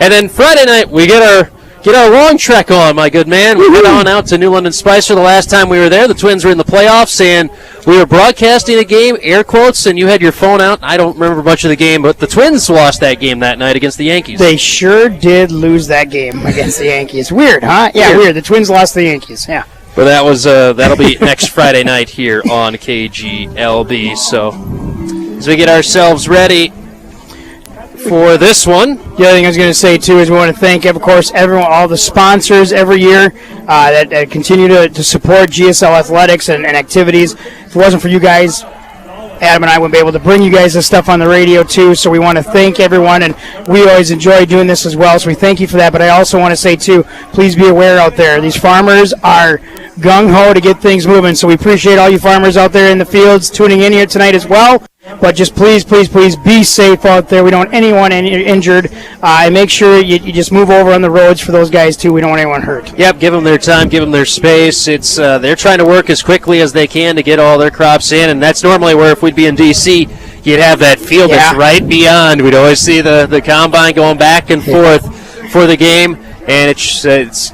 And then Friday night, we get our long trek on, my good man. We head on out to New London Spicer. The last time we were there, the Twins were in the playoffs, and we were broadcasting a game, air quotes, and you had your phone out. I don't remember much of the game, but the Twins lost that game that night against the Yankees. They sure did lose that game against the Yankees. Weird, huh? Yeah, weird. The Twins lost the Yankees, yeah. But that'll be next Friday night here on KGLB. So as we get ourselves ready for this one. The other thing I was going to say, too, is we want to thank, of course, everyone, all the sponsors every year that continue to support GSL athletics and activities. If it wasn't for you guys, Adam and I wouldn't be able to bring you guys this stuff on the radio, too. So we want to thank everyone, and we always enjoy doing this as well. So we thank you for that. But I also want to say, too, please be aware out there. These farmers are gung-ho to get things moving. So we appreciate all you farmers out there in the fields tuning in here tonight as well. But just please be safe out there. We don't want anyone injured. And make sure you just move over on the roads for those guys, too. We don't want anyone hurt. Yep, give them their time, give them their space. It's they're trying to work as quickly as they can to get all their crops in, and that's normally where if we'd be in D.C., you'd have that field that's right beyond. We'd always see the combine going back and forth for the game, and it's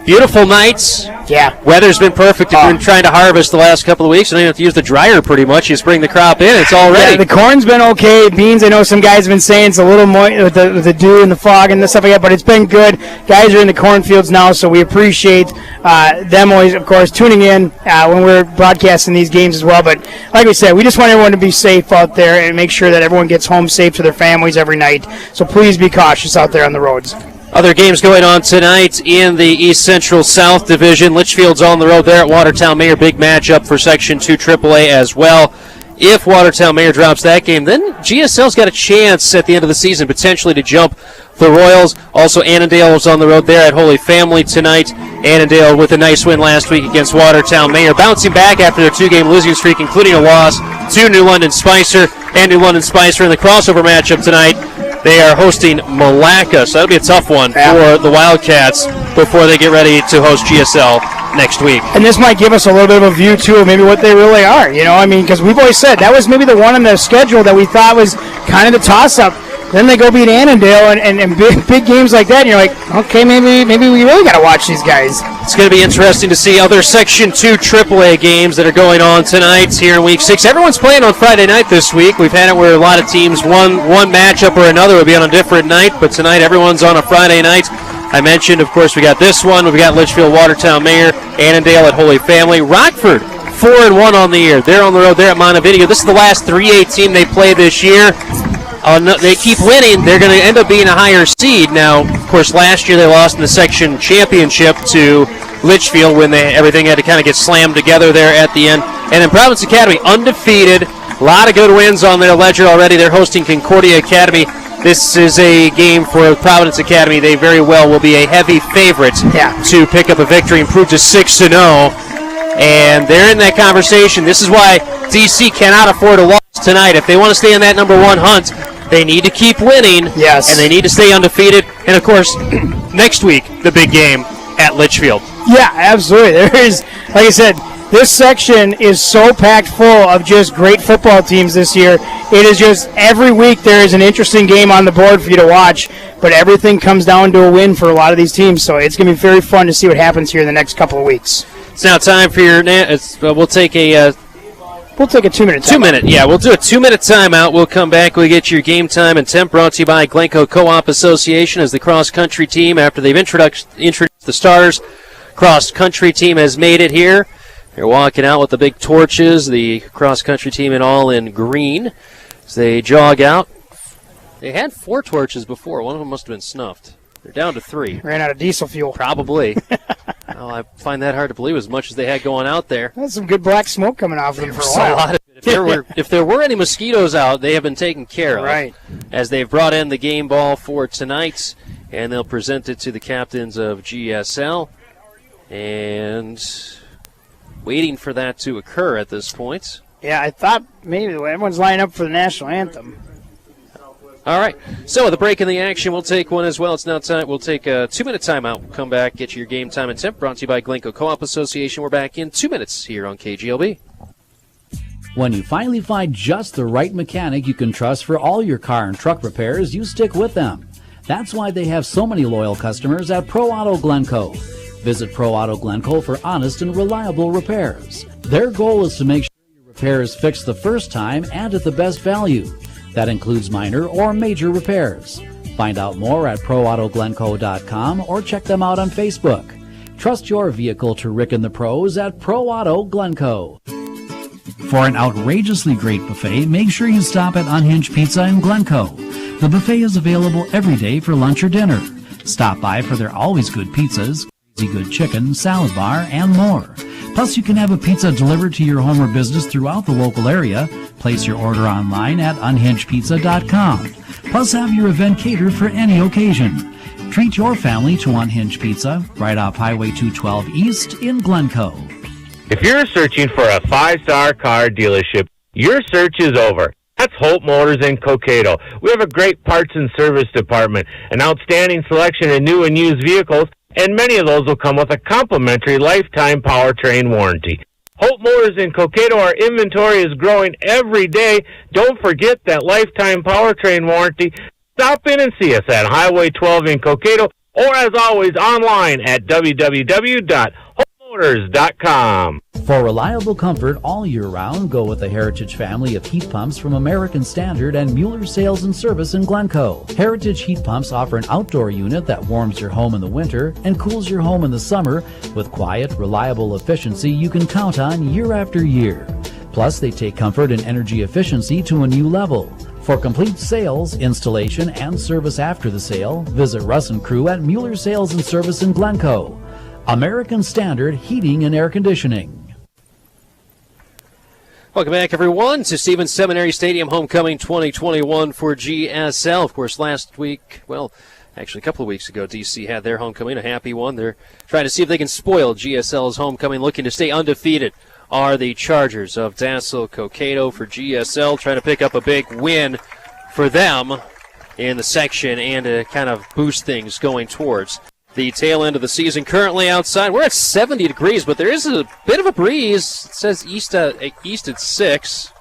beautiful nights. Yeah. Weather's been perfect. If you've been trying to harvest the last couple of weeks, you don't even have to use the dryer pretty much. You just bring the crop in. It's all ready. Yeah, the corn's been okay. Beans, I know some guys have been saying it's a little moist with the dew and the fog and stuff like that, but it's been good. Guys are in the cornfields now, so we appreciate them always, of course, tuning in when we're broadcasting these games as well. But like we said, we just want everyone to be safe out there and make sure that everyone gets home safe to their families every night. So please be cautious out there on the roads. Other games going on tonight in the East Central South Division. Litchfield's on the road there at Watertown Mayor. Big matchup for Section 2 AAA as well. If Watertown Mayor drops that game, then GSL's got a chance at the end of the season potentially to jump the Royals. Also, Annandale was on the road there at Holy Family tonight. Annandale with a nice win last week against Watertown Mayor. Bouncing back after their two-game losing streak, including a loss to New London Spicer. And New London Spicer in the crossover matchup tonight. They are hosting Malacca, so that'll be a tough one for the Wildcats before they get ready to host GSL next week. And this might give us a little bit of a view, too, of maybe what they really are. You know, I mean, because we've always said that was maybe the one on the schedule that we thought was kind of the toss-up. Then they go beat Annandale and big games like that, and you're like, okay, maybe we really got to watch these guys. It's going to be interesting to see other Section 2 AAA games that are going on tonight here in Week 6. Everyone's playing on Friday night this week. We've had it where a lot of teams, one matchup or another would be on a different night, but tonight everyone's on a Friday night. I mentioned, of course, we got this one. We've got Litchfield, Watertown Mayor, Annandale at Holy Family. Rockford, 4-1 on the year. They're on the road there at Montevideo. This is the last 3A team they play this year. They keep winning. They're going to end up being a higher seed. Now, of course, last year they lost in the section championship to Litchfield when everything had to kind of get slammed together there at the end. And then Providence Academy, undefeated. A lot of good wins on their ledger already. They're hosting Concordia Academy. This is a game for Providence Academy. They very well will be a heavy favorite to pick up a victory, improve to 6-0. And they're in that conversation. This is why DC cannot afford a loss tonight. If they want to stay in that number one hunt, they need to keep winning. Yes. And they need to stay undefeated. And, of course, next week, the big game at Litchfield. Yeah, absolutely. There is, like I said, this section is so packed full of just great football teams this year. It is just every week there is an interesting game on the board for you to watch, but everything comes down to a win for a lot of these teams. So it's going to be very fun to see what happens here in the next couple of weeks. It's now time for your we'll take a 2-minute timeout. 2-minute, yeah. We'll do a 2-minute timeout. We'll come back. We'll get your game time and temp brought to you by Glencoe Co-op Association as the cross-country team, after they've introduced the starters, cross-country team has made it here. They're walking out with the big torches, the cross-country team all in green as they jog out. They had 4 torches before. One of them must have been snuffed. They're down to 3. Ran out of diesel fuel. Probably. Oh, I find that hard to believe as much as they had going out there. That's some good black smoke coming off of them for a while. A lot of it. If there were any mosquitoes out, they have been taken care of. Right. As they've brought in the game ball for tonight, and they'll present it to the captains of GSL. And waiting for that to occur at this point. Yeah, I thought maybe everyone's lining up for the national anthem. All right. So the break in the action, we'll take one as well. It's now time. We'll take a 2-minute timeout. We'll come back, get you your game time and temp. Brought to you by Glencoe Co-op Association. We're back in 2 minutes here on KGLB. When you finally find just the right mechanic you can trust for all your car and truck repairs, you stick with them. That's why they have so many loyal customers at Pro Auto Glencoe. Visit Pro Auto Glencoe for honest and reliable repairs. Their goal is to make sure your repair is fixed the first time and at the best value. That includes minor or major repairs. Find out more at ProAutoGlencoe.com or check them out on Facebook. Trust your vehicle to Rick and the pros at Pro Auto Glencoe. For an outrageously great buffet, make sure you stop at Unhinged Pizza in Glencoe. The buffet is available every day for lunch or dinner. Stop by for their always good pizzas, crazy good chicken, salad bar, and more. Plus, you can have a pizza delivered to your home or business throughout the local area. Place your order online at unhingedpizza.com. Plus, have your event catered for any occasion. Treat your family to Unhinged Pizza right off Highway 212 East in Glencoe. If you're searching for a 5-star car dealership, your search is over. That's Holt Motors in Cokato. We have a great parts and service department, an outstanding selection of new and used vehicles, and many of those will come with a complimentary lifetime powertrain warranty. Holt Motors in Cokato, our inventory is growing every day. Don't forget that lifetime powertrain warranty. Stop in and see us at Highway 12 in Cokato, or as always, online at www.holtmotors.com. For reliable comfort all year round, go with the Heritage family of heat pumps from American Standard and Mueller Sales and Service in Glencoe. Heritage heat pumps offer an outdoor unit that warms your home in the winter and cools your home in the summer with quiet, reliable efficiency you can count on year after year. Plus, they take comfort and energy efficiency to a new level. For complete sales, installation, and service after the sale, visit Russ and Crew at Mueller Sales and Service in Glencoe. American Standard Heating and Air Conditioning. Welcome back, everyone, to Stevens Seminary Stadium Homecoming 2021 for GSL. Of course, last week, well, actually a couple of weeks ago, DC had their homecoming, a happy one. They're trying to see if they can spoil GSL's homecoming, looking to stay undefeated are the Chargers of Dassel-Cokato for GSL, trying to pick up a big win for them in the section and to kind of boost things going towards the tail end of the season. Currently outside, we're at 70 degrees, but there is a bit of a breeze. It says east at 6.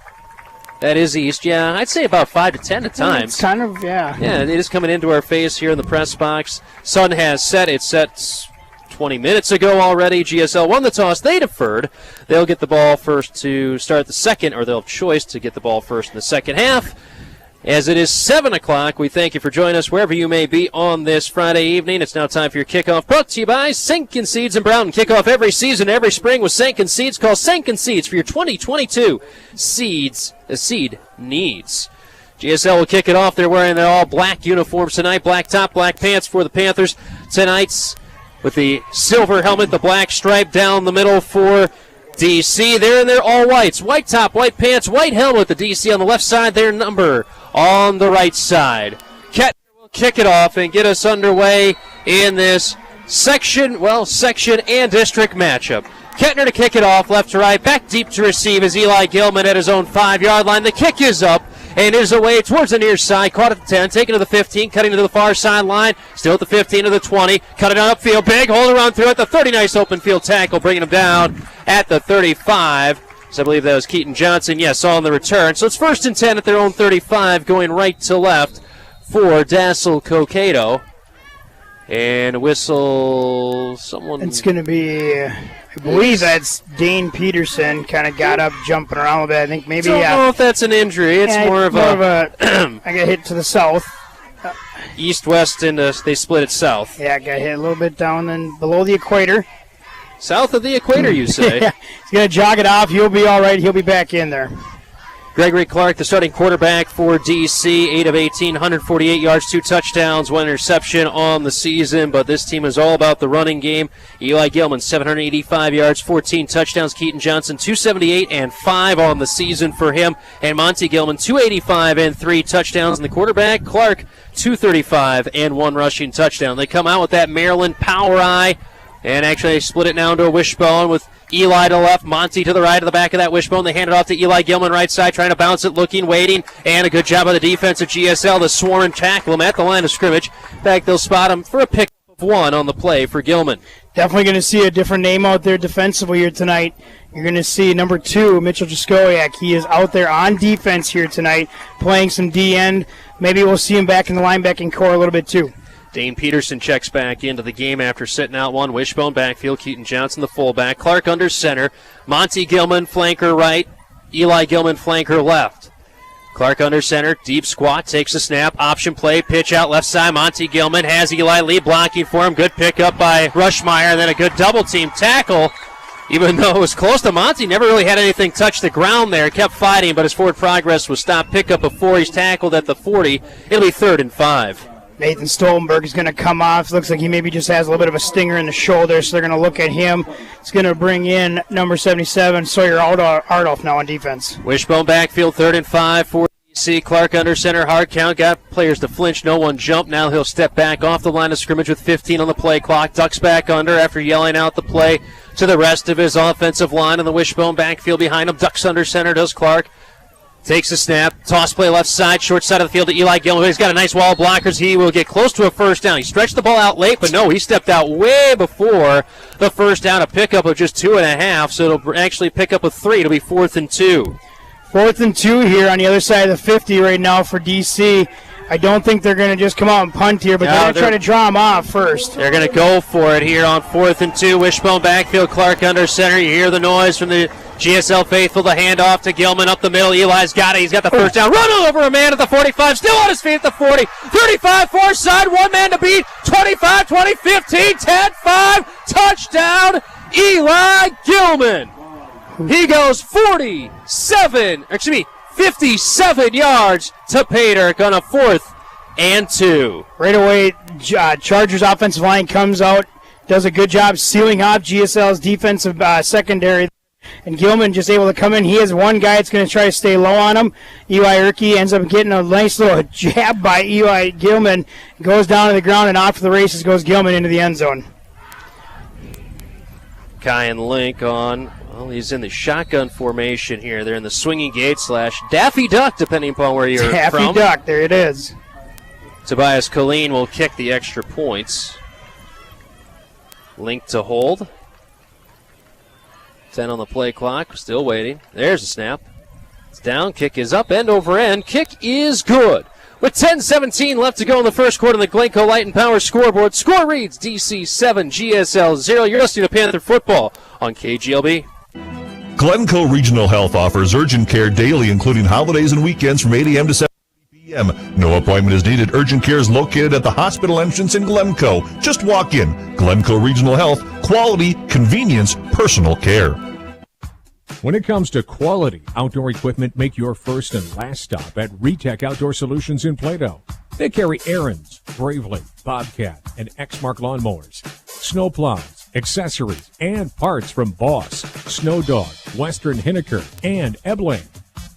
That is east, yeah. I'd say about 5 to 10 at times. It's kind of, yeah. Yeah, it is coming into our face here in the press box. Sun has set. It's set 20 minutes ago already. GSL won the toss. They deferred. They'll get the ball first to start the second, or they'll have choice to get the ball first in the second half. As it is 7 o'clock, we thank you for joining us wherever you may be on this Friday evening. It's now time for your kickoff, brought to you by Sanken Seeds and Brown. Kickoff every season, every spring with Sanken Seeds. Call Sanken Seeds for your 2022 seed needs. GSL will kick it off. They're wearing their all-black uniforms tonight. Black top, black pants for the Panthers. Tonight's with the silver helmet, the black stripe down the middle for DC. They're in their all-whites. White top, white pants, white helmet. The DC on the left side, their number on the right side. Kettner will kick it off and get us underway in this section and district matchup. Kettner to kick it off, left to right, back deep to receive is Eli Gilman at his own 5-yard line. The kick is up and is away towards the near side. Caught at the 10, taken to the 15, cutting to the far sideline. Still at the 15 to the 20. Cut it on upfield, big hold around through at the 30. Nice open field tackle, bringing him down at the 35. So I believe that was Keaton Johnson, yes, on the return. So it's 1st and 10 at their own 35, going right to left for Dassel-Cokato. And a whistle, someone... It's going to be, I believe that's Dane Peterson, kind of got up, jumping around a little bit. I think maybe... I don't know if that's an injury. It's more of a I got hit to the south. East-west, and they split it south. Yeah, I got hit a little bit down and below the equator. South of the equator, you say? Yeah, he's going to jog it off. He'll be all right. He'll be back in there. Gregory Clark, the starting quarterback for DC, 8 of 18, 148 yards, 2 touchdowns, 1 interception on the season, but this team is all about the running game. Eli Gilman, 785 yards, 14 touchdowns. Keaton Johnson, 278 and 5 on the season for him. And Monty Gilman, 285 and 3 touchdowns. And the quarterback, Clark, 235 and 1 rushing touchdown. They come out with that Maryland power eye, and actually they split it now into a wishbone with Eli to the left, Monty to the right of the back of that wishbone. They hand it off to Eli Gilman, right side, trying to bounce it, looking, waiting, and a good job by the defense of GSL to swarm and tackle him at the line of scrimmage. In fact, they'll spot him for a pick of one on the play for Gilman. Definitely going to see a different name out there defensively here tonight. You're going to see number 2, Mitchell Jaskowiak. He is out there on defense here tonight, playing some D-end. Maybe we'll see him back in the linebacking core a little bit too. Dane Peterson checks back into the game after sitting out one. Wishbone backfield, Keaton Johnson the fullback. Clark under center. Monty Gilman, flanker right. Eli Gilman, flanker left. Clark under center, deep squat, takes a snap, option play, pitch out left side. Monty Gilman has Eli Lee blocking for him. Good pick up by Rushmeyer, and then a good double team tackle. Even though it was close to Monty, never really had anything touch the ground there. Kept fighting, but his forward progress was stopped. Pickup of 4. He's tackled at the 40. It'll be 3rd and 5. Nathan Stoltenberg is going to come off. Looks like he maybe just has a little bit of a stinger in the shoulder, so they're going to look at him. He's going to bring in number 77, Sawyer Ardolph, now on defense. Wishbone backfield, 3rd and 5 for DC. Clark under center, hard count. Got players to flinch, no one jumped. Now he'll step back off the line of scrimmage with 15 on the play clock. Ducks back under after yelling out the play to the rest of his offensive line in the Wishbone backfield behind him. Ducks under center does Clark. Takes a snap, toss play left side, short side of the field to Eli Gilman. He's got a nice wall of blockers. He will get close to a first down. He stretched the ball out late, but no, he stepped out way before the first down. A pickup of just 2.5, so it'll actually pick up a 3. It'll be 4th and 2. 4th and 2 here on the other side of the 50 right now for DC. I don't think they're going to just come out and punt here, but they're going to try to draw him off first. They're going to go for it here on 4th and 2. Wishbone backfield, Clark under center. You hear the noise from the GSL faithful. The handoff to Gilman up the middle. Eli's got it. He's got the first down. Run over a man at the 45. Still on his feet at the 40. 35, far side. One man to beat. 25, 20, 15, 10, 5. Touchdown, Eli Gilman. He goes 57 yards to pay dirt on a 4th and 2. Right away, Chargers offensive line comes out, does a good job sealing off GSL's defensive secondary. And Gilman just able to come in. He has one guy that's going to try to stay low on him. Eli Erke ends up getting a nice little jab by Eli Gilman. Goes down to the ground, and off to the races goes Gilman into the end zone. Kyan Link on, well, he's in the shotgun formation here. They're in the swinging gate / Daffy Duck, depending upon where you're Daffy from. Duck, there it is. Tobias Colleen will kick the extra points. Link to hold. 10 on the play clock, still waiting. There's a snap. It's down, kick is up, end over end. Kick is good. With 10:17 left to go in the first quarter on the Glencoe Light and Power scoreboard, score reads DC 7, GSL 0. You're listening to Panther Football on KGLB. Glencoe Regional Health offers urgent care daily, including holidays and weekends from 8 a.m. to 7 p.m. No appointment is needed. Urgent care is located at the hospital entrance in Glencoe. Just walk in. Glencoe Regional Health, quality, convenience, personal care. When it comes to quality outdoor equipment, make your first and last stop at Retech Outdoor Solutions in Plato. They carry Ariens, Bravely, Bobcat, and Exmark lawnmowers, snow plows, accessories, and parts from Boss, Snow Dog, Western Hinneker, and Ebling.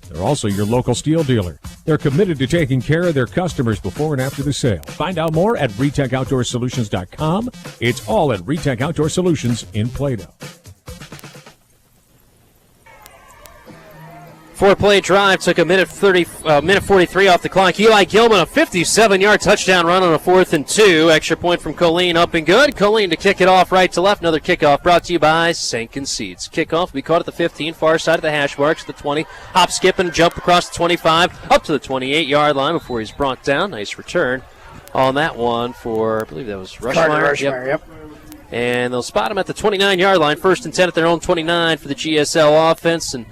They're also your local steel dealer. They're committed to taking care of their customers before and after the sale. Find out more at RetechOutdoorSolutions.com. It's all at Retech Outdoor Solutions in Plato. 4-play drive took a minute 43 off the clock. Eli Gilman, a 57-yard touchdown run on a 4th and 2. Extra point from Colleen, up and good. Colleen to kick it off right to left. Another kickoff brought to you by Sankin Seeds. Kickoff will be caught at the 15, far side of the hash marks, the 20. Hop, skip, and jump across the 25, up to the 28-yard line before he's brought down. Nice return on that one for, I believe that was Rushmeyer. Yep. And they'll spot him at the 29-yard line. 1st and 10 at their own 29 for the GSL offense. And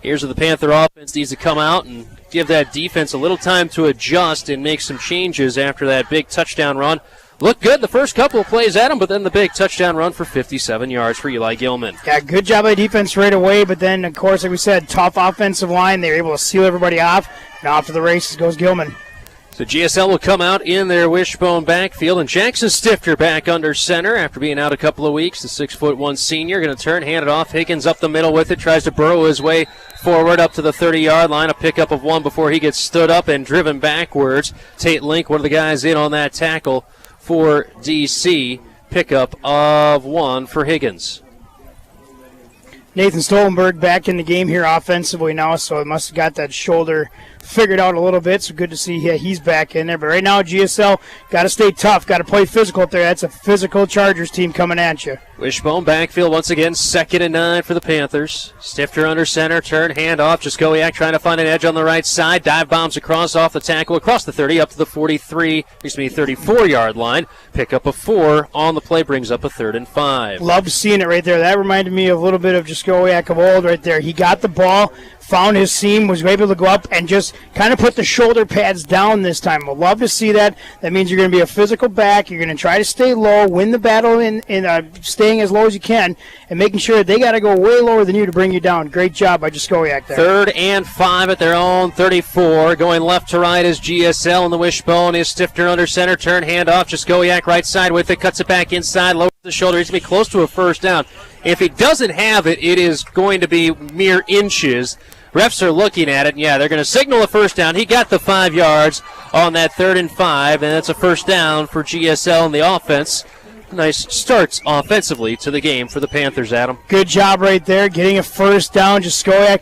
here's where the Panther offense needs to come out and give that defense a little time to adjust and make some changes after that big touchdown run. Looked good the first couple of plays at him, but then the big touchdown run for 57 yards for Eli Gilman. Yeah, good job by defense right away, but then, of course, like we said, tough offensive line. They were able to seal everybody off. Now off to the races goes Gilman. So GSL will come out in their wishbone backfield, and Jackson Stifter back under center after being out a couple of weeks. The 6'1" senior going to turn, hand it off. Higgins up the middle with it, tries to burrow his way forward up to the 30-yard line. A pickup of 1 before he gets stood up and driven backwards. Tate Link, one of the guys in on that tackle for DC. Pickup of 1 for Higgins. Nathan Stoltenberg back in the game here offensively now, so it must have got that shoulder figured out a little bit, so good to see he's back in there. But right now, GSL got to stay tough, got to play physical up there. That's a physical Chargers team coming at you. Wishbone backfield once again, 2nd and 9 for the Panthers. Stifter under center, turn, hand off. Jaskowiak trying to find an edge on the right side. Dive bombs across off the tackle, across the 30, up to the 34-yard line. Pick up a 4 on the play, brings up a 3rd and 5. Loved seeing it right there. That reminded me of a little bit of Jaskowiak of old right there. He got the ball, found his seam, was able to go up and just kind of put the shoulder pads down this time. We'll love to see that. That means you're going to be a physical back. You're going to try to stay low, win the battle in staying as low as you can, and making sure that they got to go way lower than you to bring you down. Great job by Jaskowiak there. 3rd and 5 at their own 34. Going left to right is GSL, and the Wishbone is Stifter under center. Turn, hand off. Jaskowiak right side with it. Cuts it back inside. Lowers the shoulder. He's going to be close to a first down. If he doesn't have it, it is going to be mere inches. Refs are looking at it. Yeah, they're going to signal a first down. He got the 5 yards on that 3rd and 5, and that's a first down for GSL in the offense. Nice starts offensively to the game for the Panthers, Adam. Good job right there, getting a first down. Jaskowiak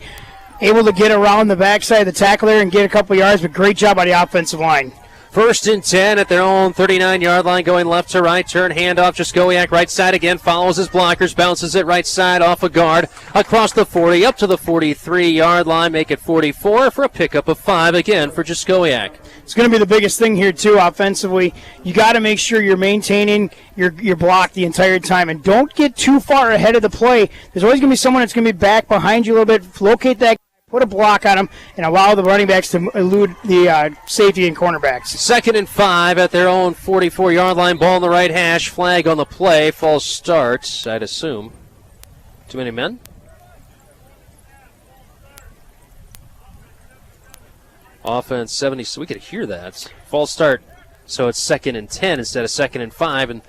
able to get around the backside of the tackle there and get a couple yards, but great job by the offensive line. 1st and 10 at their own 39-yard line, going left to right. Turn, handoff. Jaskowiak right side again, follows his blockers, bounces it right side off a guard, across the 40, up to the 43-yard line, make it 44 for a pickup of 5 again for Jaskowiak. It's going to be the biggest thing here, too, offensively. You got to make sure you're maintaining your block the entire time, and don't get too far ahead of the play. There's always going to be someone that's going to be back behind you a little bit. Locate that, put a block on him, and allow the running backs to elude the safety and cornerbacks. 2nd and 5 at their own 44-yard line. Ball on the right hash. Flag on the play. False start, I'd assume. Too many men? Offense 70, so we could hear that. False start, so it's 2nd and 10 instead of 2nd and 5. And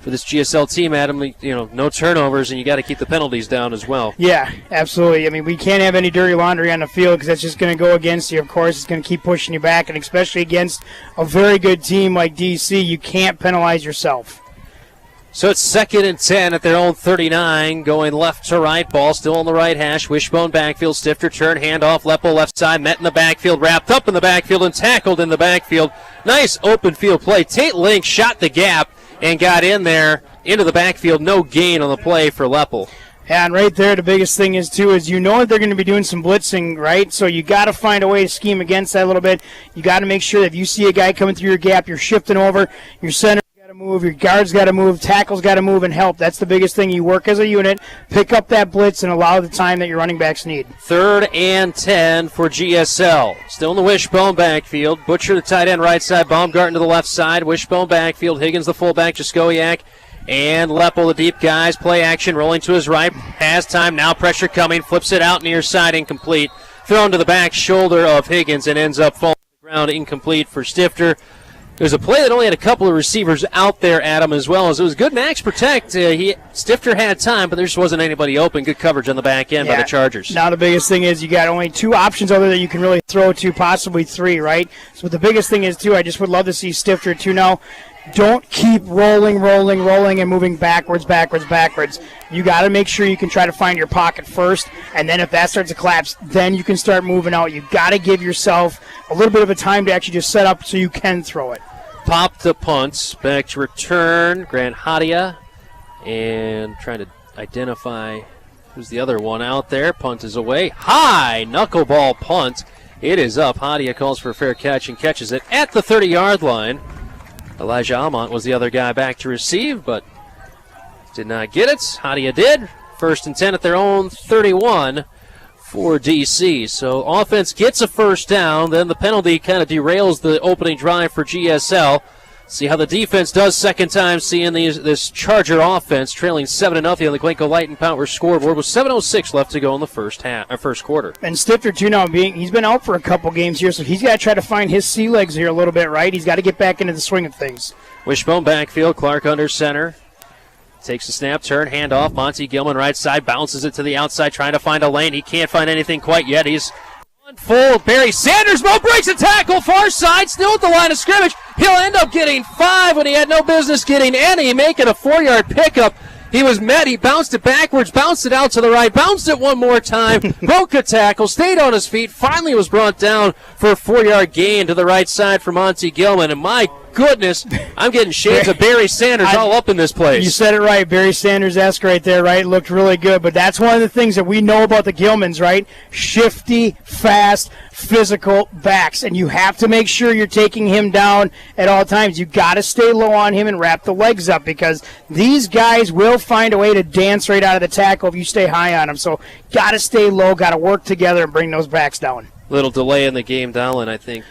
for this GSL team, Adam, no turnovers, and you got to keep the penalties down as well. Yeah, absolutely. I mean, we can't have any dirty laundry on the field because that's just going to go against you. Of course, it's going to keep pushing you back, and especially against a very good team like DC, you can't penalize yourself. So it's 2nd and 10 at their own 39, going left to right. Ball still on the right hash. Wishbone backfield. Stifter turn, handoff. Leppo left side. Met in the backfield. Wrapped up in the backfield and tackled in the backfield. Nice open field play. Tate Link shot the gap and got in there into the backfield. No gain on the play for Leppo. Yeah, and right there, the biggest thing is, too, is that they're going to be doing some blitzing, right? So you got to find a way to scheme against that a little bit. You got to make sure that if you see a guy coming through your gap, you're shifting over, your center got to move, your guards got to move, tackles got to move and help. That's the biggest thing. You work as a unit, pick up that blitz, and allow the time that your running backs need. 3rd and 10 for GSL. Still in the Wishbone backfield. Butcher the tight end right side, Baumgarten to the left side. Wishbone backfield, Higgins the fullback, Jaskowiak, and Leppo the deep guys. Play action, rolling to his right. Has time, now pressure coming, flips it out near side, incomplete. Thrown to the back shoulder of Higgins and ends up falling to the ground, incomplete for Stifter. It was a play that only had a couple of receivers out there, Adam, as well as it was good max protect. Stifter had time, but there just wasn't anybody open. Good coverage on the back end by the Chargers. Now the biggest thing is you got only 2 options other that you can really throw to, possibly 3, right? So the biggest thing is, too, I just would love to see Stifter, too, now. Don't keep rolling, and moving backwards. You got to make sure you can try to find your pocket first, and then if that starts to collapse, then you can start moving out. You got to give yourself a little bit of a time to actually just set up so you can throw it. Pop the punts. Back to return. Grant Hadia. And trying to identify who's the other one out there. Punt is away. High knuckleball punt. It is up. Hadia calls for a fair catch and catches it at the 30-yard line. Elijah Almont was the other guy back to receive, but did not get it. Hadia did. 1st and 10 at their own 31 for DC. So offense gets a first down, then the penalty kind of derails the opening drive for GSL. See how the defense does second time seeing this Charger offense trailing 7-0 on the Glencoe Light and Power scoreboard with 7:06 left to go in the first quarter. And Stifter, too, now he's been out for a couple games here, so he's got to try to find his sea legs here a little bit, right? He's got to get back into the swing of things. Wishbone backfield, Clark under center. Takes the snap, turn, handoff. Monty Gilman right side, bounces it to the outside, trying to find a lane. He can't find anything quite yet. He's full. Barry Sanders breaks a tackle, far side, still at the line of scrimmage. He'll end up getting 5 when he had no business getting any, making a 4-yard pickup. He was met. He bounced it backwards, bounced it out to the right, bounced it one more time, broke a tackle, stayed on his feet, finally was brought down for a 4-yard gain to the right side for Monty Gilman. And my goodness, I'm getting shades of Barry Sanders all up in this place. You said it right. Barry Sanders-esque right there, right? Looked really good. But that's one of the things that we know about the Gilmans, right? Shifty, fast, physical backs. And you have to make sure you're taking him down at all times. You got to stay low on him and wrap the legs up because these guys will find a way to dance right out of the tackle if you stay high on them. So got to stay low, got to work together and bring those backs down. Little delay in the game, Dowling, I think,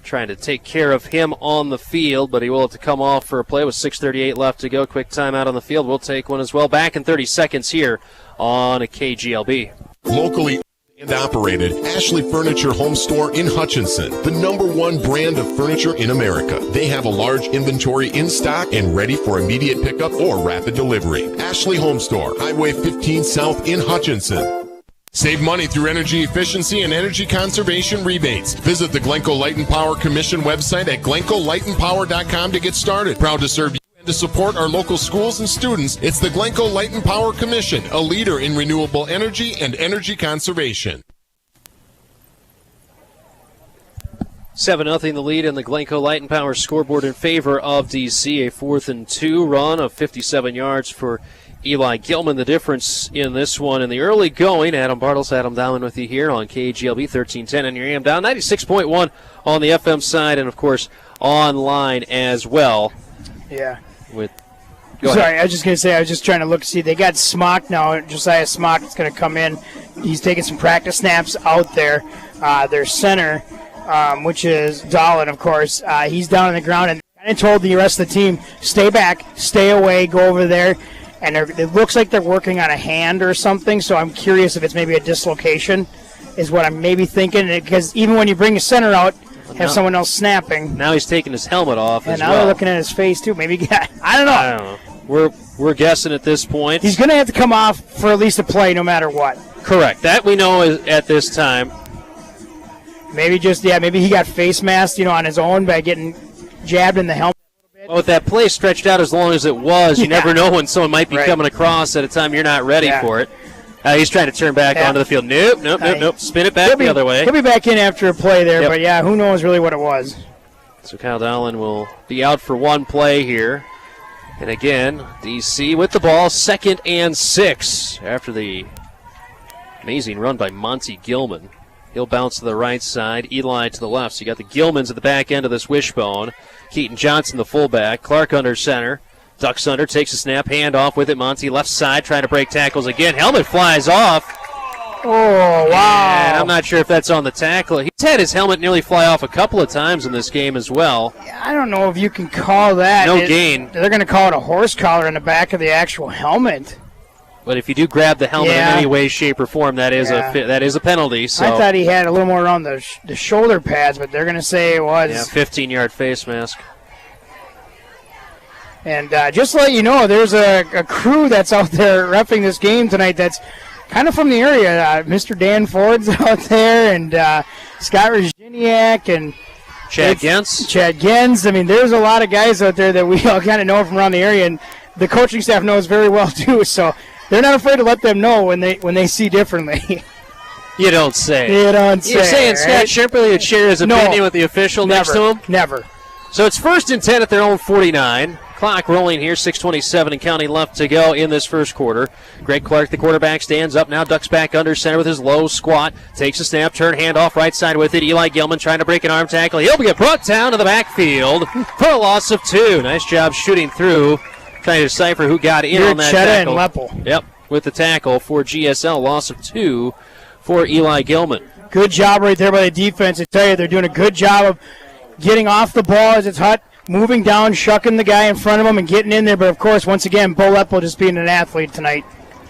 trying to take care of him on the field, but he will have to come off for a play with 6:38 left to go. Quick timeout on the field. We'll take one as well. Back in 30 seconds here on a KGLB. Locally and operated, Ashley Furniture Home Store in Hutchinson, the #1 brand of furniture in America. They have a large inventory in stock and ready for immediate pickup or rapid delivery. Ashley Home Store, Highway 15 South in Hutchinson. Save money through energy efficiency and energy conservation rebates. Visit the Glencoe Light and Power Commission website at glencoelightandpower.com to get started. Proud to serve you and to support our local schools and students. It's the Glencoe Light and Power Commission, a leader in renewable energy and energy conservation. 7-0 the lead in the Glencoe Light and Power scoreboard in favor of DC. A 4th and 2 run of 57 yards for Eli Gilman. The difference in this one in the early going. Adam Bartles, Adam Dowling with you here on KGLB 1310 and your AM down 96.1 on the FM side and, of course, online as well. Yeah. Sorry, I was just going to say, I was just trying to look, see, they got Smock now. Josiah Smock is going to come in. He's taking some practice snaps out there. Their center, which is Dahlin, of course, he's down on the ground and I told the rest of the team, stay back, stay away, go over there. And it looks like they're working on a hand or something, so I'm curious if it's maybe a dislocation is what I'm maybe thinking. Because even when you bring a center out, have someone else snapping. Now he's taking his helmet off and as now well. they're looking at his face, too. Maybe I don't know. We're guessing at this point. He's going to have to come off for at least a play no matter what. Correct. That we know is at this time. Maybe maybe he got face masked, on his own by getting jabbed in the helmet. Well, with that play stretched out as long as it was, you never know when someone might be coming across at a time you're not ready for it. He's trying to turn back onto the field. Nope. Spin it back the other way. He'll be back in after a play there, but who knows really what it was. So Kyle Dowling will be out for one play here. And again, DC with the ball, 2nd and 6 after the amazing run by Monty Gilman. He'll bounce to the right side, Eli to the left. So you got the Gilmans at the back end of this wishbone. Keaton Johnson, the fullback. Clark under center. Ducks under, takes a snap, hand off with it. Monty left side, trying to break tackles again. Helmet flies off. Oh, wow. And I'm not sure if that's on the tackle. He's had his helmet nearly fly off a couple of times in this game as well. I don't know if you can call that. No gain. They're going to call it a horse collar in the back of the actual helmet. But if you do grab the helmet in any way, shape, or form, that is a penalty. So I thought he had a little more around the shoulder pads, but they're going to say it was. Yeah, 15-yard face mask. And just to let you know, there's a crew that's out there reffing this game tonight that's kind of from the area. Mr. Dan Ford's out there, and Scott Reginiak, and Chad Gens. Chad Gens. I mean, there's a lot of guys out there that we all kind of know from around the area, and the coaching staff knows very well, too. So they're not afraid to let them know when they see differently. You don't say. You don't say. You're saying Scott Shimperly would share his opinion with the official next to him? Never. So it's 1st and 10 at their own 49. Clock rolling here, 6:27 and counting left to go in this first quarter. Greg Clark, the quarterback, stands up now, ducks back under center with his low squat, takes a snap, turn, hand off right side with it. Eli Gilman trying to break an arm tackle. He'll get brought down to the backfield for a loss of 2. Nice job shooting through, trying to decipher who got in on that tackle. And Leppel. Yep, with the tackle for GSL, loss of 2 for Eli Gilman. Good job right there by the defense. I tell you, they're doing a good job of getting off the ball as it's hot, moving down, shucking the guy in front of him and getting in there. But, of course, once again, Bo Leppel just being an athlete tonight.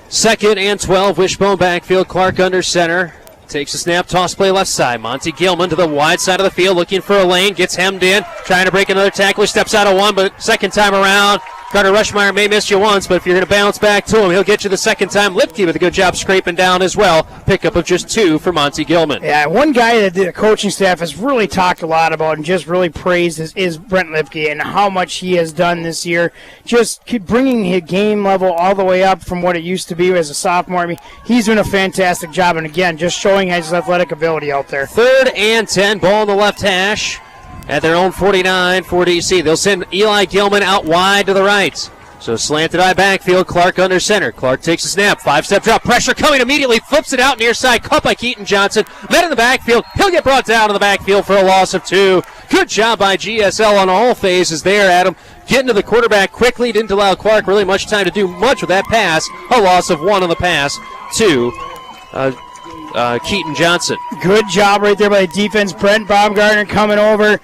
2nd and 12, wishbone backfield. Clark under center. Takes a snap, toss play left side. Monty Gilman to the wide side of the field, looking for a lane. Gets hemmed in, trying to break another tackle. He steps out of one, but second time around, Carter Rushmeyer may miss you once, but if you're going to bounce back to him, he'll get you the second time. Lipke with a good job scraping down as well. Pickup of just 2 for Monty Gilman. Yeah, one guy that the coaching staff has really talked a lot about and just really praised is Brent Lipke and how much he has done this year. Just keep bringing his game level all the way up from what it used to be as a sophomore. I mean, he's doing a fantastic job, and again, just showing his athletic ability out there. 3rd and 10, ball in the left hash. At their own 49 for DC. They'll send Eli Gilman out wide to the right. So slanted eye backfield, Clark under center. Clark takes a snap, 5-step drop, pressure coming immediately, flips it out near side, caught by Keaton Johnson. Met in the backfield, he'll get brought down in the backfield for a loss of 2. Good job by GSL on all phases there, Adam. Getting to the quarterback quickly, didn't allow Clark really much time to do much with that pass. A loss of 1 on the pass to Keaton Johnson. Good job right there by the defense. Jacob Baumgartner coming over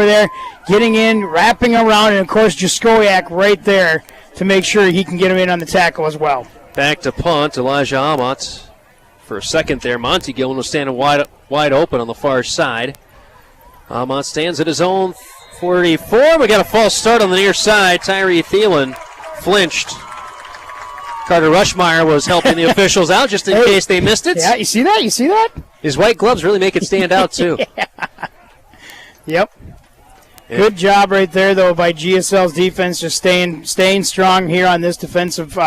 there, getting in, wrapping around, and of course Jaskowiak right there to make sure he can get him in on the tackle as well. Back to punt, Elijah Amott for a second there. Monty Gilman was standing wide open on the far side. Amott stands at his own 44. We got a false start on the near side. Tyree Thielen flinched. Carter Rushmeyer was helping the officials out just in case they missed it. Yeah, you see that? His white gloves really make it stand out, too. Yeah. Yep. Yeah. Good job right there, though, by GSL's defense, just staying strong here on this defensive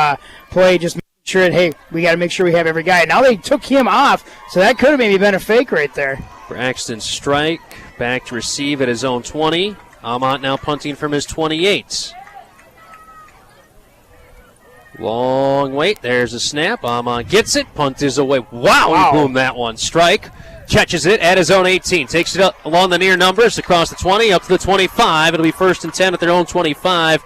play, just making sure that, hey, we got to make sure we have every guy. Now they took him off, so that could have maybe been a fake right there. Braxton Strike back to receive at his own 20. Amott now punting from his 28. Long wait. There's a snap. Amon gets it. Punt is away. Wow. He boomed that one. Strike. Catches it at his own 18. Takes it up along the near numbers across the 20 up to the 25. It'll be 1st and 10 at their own 25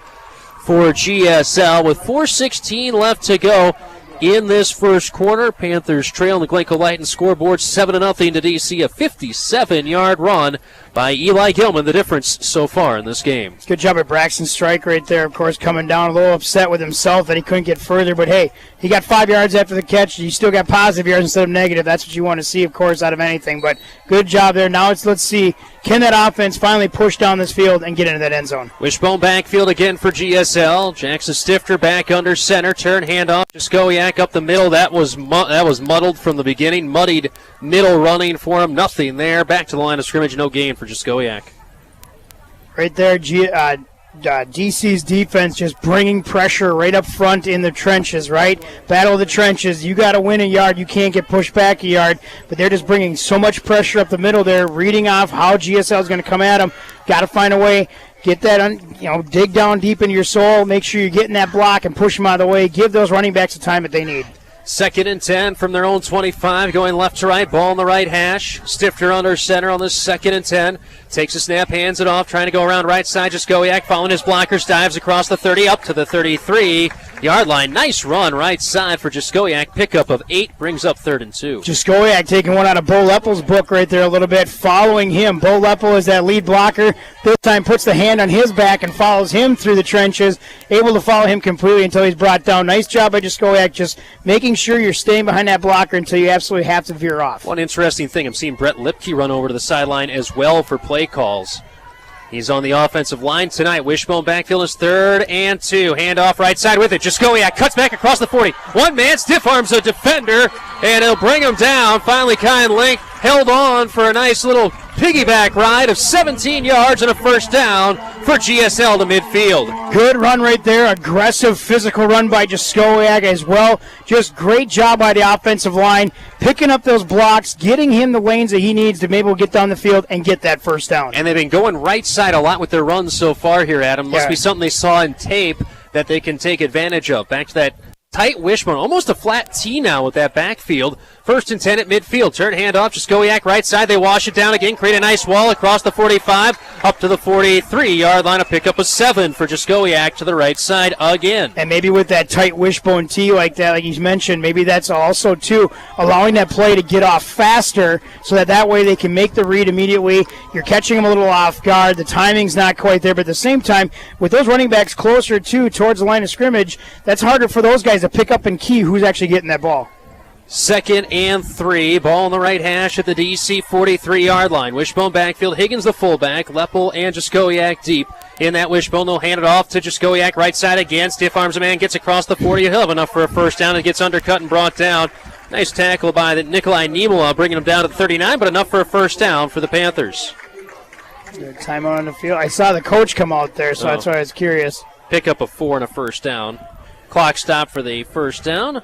for GSL with 4:16 left to go in this first quarter. Panthers trail the Glencoe Lighton scoreboard 7-0 to DC. A 57-yard run by Eli Gilman, the difference so far in this game. Good job at Braxton Strike right there, of course, coming down a little upset with himself that he couldn't get further. But, hey, he got 5 yards after the catch. He still got positive yards instead of negative. That's what you want to see, of course, out of anything. But good job there. Now let's see, can that offense finally push down this field and get into that end zone? Wishbone backfield again for GSL. Jackson Stifter back under center. Turn handoff. Jaskowiak up the middle. That was muddled from the beginning. Muddied middle running for him. Nothing there. Back to the line of scrimmage. No gain for Jaskowiak. Right there, DC's defense just bringing pressure right up front in the trenches, right? Battle of the trenches. You got to win a yard. You can't get pushed back a yard. But they're just bringing so much pressure up the middle there, reading off how GSL is going to come at them. Got to find a way. Get that, dig down deep into your soul. Make sure you're getting that block and push them out of the way. Give those running backs the time that they need. 2nd and 10 from their own 25, going left to right, ball on the right hash. Stifter under center on this 2nd and 10. Takes a snap, hands it off, trying to go around right side. Jaskowiak following his blockers, dives across the 30, up to the 33-yard line. Nice run right side for Jaskowiak. Pickup of 8, brings up 3rd and 2. Jaskowiak taking one out of Bo Leppel's book right there a little bit, following him. Bo Leppel is that lead blocker. This time puts the hand on his back and follows him through the trenches, able to follow him completely until he's brought down. Nice job by Jaskowiak, just making sure you're staying behind that blocker until you absolutely have to veer off. One interesting thing, I'm seeing Brett Lipke run over to the sideline as well for play calls. He's on the offensive line tonight. Wishbone backfield is 3rd and 2. Handoff right side with it. Jaskowiak cuts back across the 40. One man stiff arms a defender, and he'll bring him down. Finally, Kyan Link held on for a nice little piggyback ride of 17 yards and a first down for GSL to midfield. Good run right there. Aggressive physical run by Jaskowiak as well. Just great job by the offensive line, picking up those blocks, getting him the lanes that he needs to maybe get down the field and get that first down. And they've been going right side a lot with their runs so far here, Adam. Must be something they saw in tape that they can take advantage of. Back to that tight wishbone, almost a flat T now with that backfield. 1st and 10 at midfield. Turn handoff, Jaskowiak right side. They wash it down again, create a nice wall across the 45, up to the 43-yard line. A pickup of 7 for Jaskowiak to the right side again. And maybe with that tight wishbone T like that, like he's mentioned, maybe that's also, too, allowing that play to get off faster so that way they can make the read immediately. You're catching them a little off guard. The timing's not quite there, but at the same time, with those running backs closer, too, towards the line of scrimmage, that's harder for those guys to pick up and key who's actually getting that ball. 2nd and 3. Ball on the right hash at the DC 43-yard line. Wishbone backfield. Higgins the fullback. Leppel and Jaskowiak deep in that wishbone. They'll hand it off to Jaskowiak, right side again. Stiff arms a man, gets across the 40. He'll have enough for a first down and gets undercut and brought down. Nice tackle by Nikolai Niemola, bringing him down to the 39, but enough for a first down for the Panthers. Good timeout on the field. I saw the coach come out there, so that's why I was curious. Pick up a 4 and a first down. Clock stop for the first down.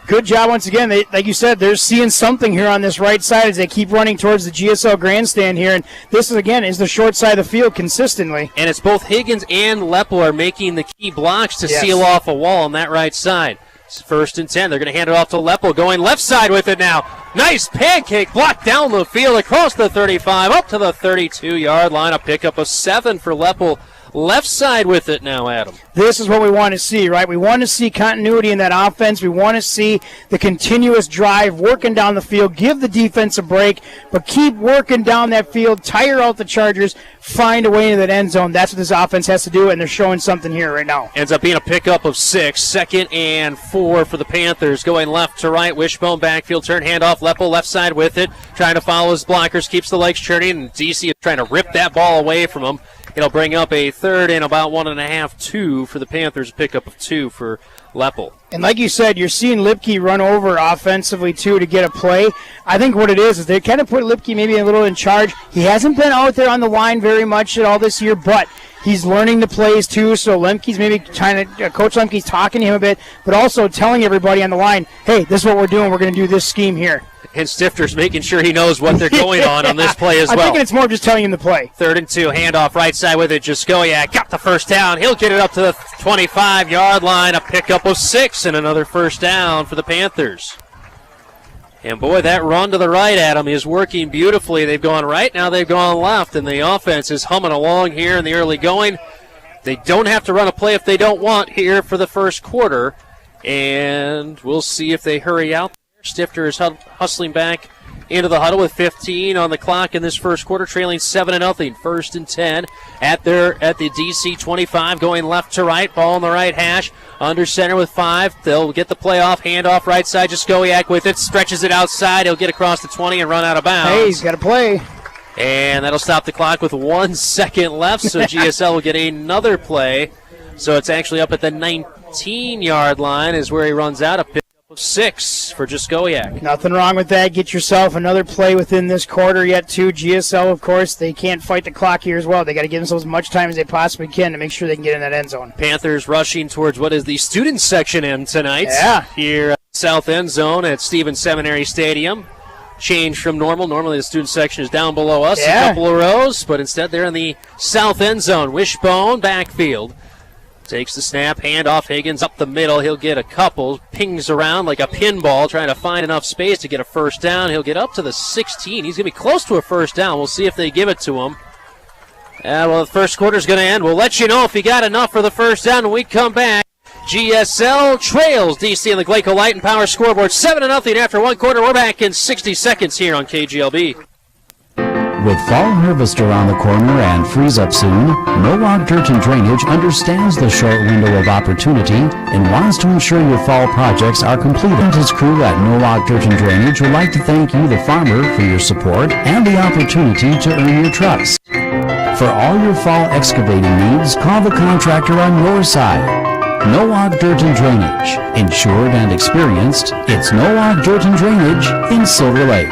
Good job once again. Like you said, they're seeing something here on this right side as they keep running towards the GSL grandstand here. And this, is the short side of the field consistently. And it's both Higgins and Lepel are making the key blocks to seal off a wall on that right side. It's 1st and 10. They're going to hand it off to Lepel, going left side with it now. Nice pancake block down the field across the 35, up to the 32-yard line. A pickup of 7 for Lepel. Left side with it now, Adam. This is what we want to see, right? We want to see continuity in that offense. We want to see the continuous drive, working down the field, give the defense a break, but keep working down that field, tire out the Chargers, find a way into that end zone. That's what this offense has to do, and they're showing something here right now. Ends up being a pickup of 6. 2nd and 4 for the Panthers, going left to right. Wishbone backfield turn, handoff. Lepel left side with it, trying to follow his blockers, keeps the legs churning, and DC is trying to rip that ball away from him. It'll bring up a 3rd and about 1.5, 2 for the Panthers, pickup of 2 for Lepel. And like you said, you're seeing Lipke run over offensively, too, to get a play. I think what it is they kind of put Lipke maybe a little in charge. He hasn't been out there on the line very much at all this year, but he's learning the plays, too, so Lemke's maybe trying to Coach Lemke's talking to him a bit, but also telling everybody on the line, hey, this is what we're doing. We're going to do this scheme here. And Stifter's making sure he knows what they're going on this play as well. I'm thinking it's more just telling him the play. 3rd and 2, handoff right side with it. Jaskowiak got the first down. He'll get it up to the 25-yard line. A pickup of 6 and another first down for the Panthers. And, boy, that run to the right, Adam, is working beautifully. They've gone right, now they've gone left, and the offense is humming along here in the early going. They don't have to run a play if they don't want here for the first quarter, and we'll see if they hurry out. Stifter is hustling back into the huddle with 15 on the clock in this first quarter, trailing 7-0. 1st and 10 at the DC 25, going left to right. Ball on the right hash, under center with 5. They'll get the play off, handoff right side. Jaskowiak with it, stretches it outside. He'll get across the 20 and run out of bounds. Hey, he's got to play. And that'll stop the clock with 1 second left, so GSL will get another play. So it's actually up at the 19-yard line is where he runs out. A pick 6 for Jaskowiak. Nothing wrong with that. Get yourself another play within this quarter yet, too. GSL, of course, they can't fight the clock here as well. They got to give themselves as much time as they possibly can to make sure they can get in that end zone. Panthers rushing towards what is the student section end tonight. Yeah. Here at the south end zone at Stevens Seminary Stadium. Change from normal. Normally the student section is down below us, a couple of rows, but instead they're in the south end zone. Wishbone backfield. Takes the snap, hand off Higgins up the middle. He'll get a couple, pings around like a pinball, trying to find enough space to get a first down. He'll get up to the 16. He's going to be close to a first down. We'll see if they give it to him. The first quarter's going to end. We'll let you know if he got enough for the first down when we come back. GSL trails DC and the Glencoe Light and Power scoreboard 7-0 after 1 quarter. We're back in 60 seconds here on KGLB. With fall harvest around the corner and freeze up soon, Norwalk Dirt and Drainage understands the short window of opportunity and wants to ensure your fall projects are completed. His crew at Norwalk Dirt and Drainage would like to thank you, the farmer, for your support and the opportunity to earn your trust. For all your fall excavating needs, call the contractor on your side. Norwalk Dirt and Drainage. Insured and experienced, it's Norwalk Dirt and Drainage in Silver Lake.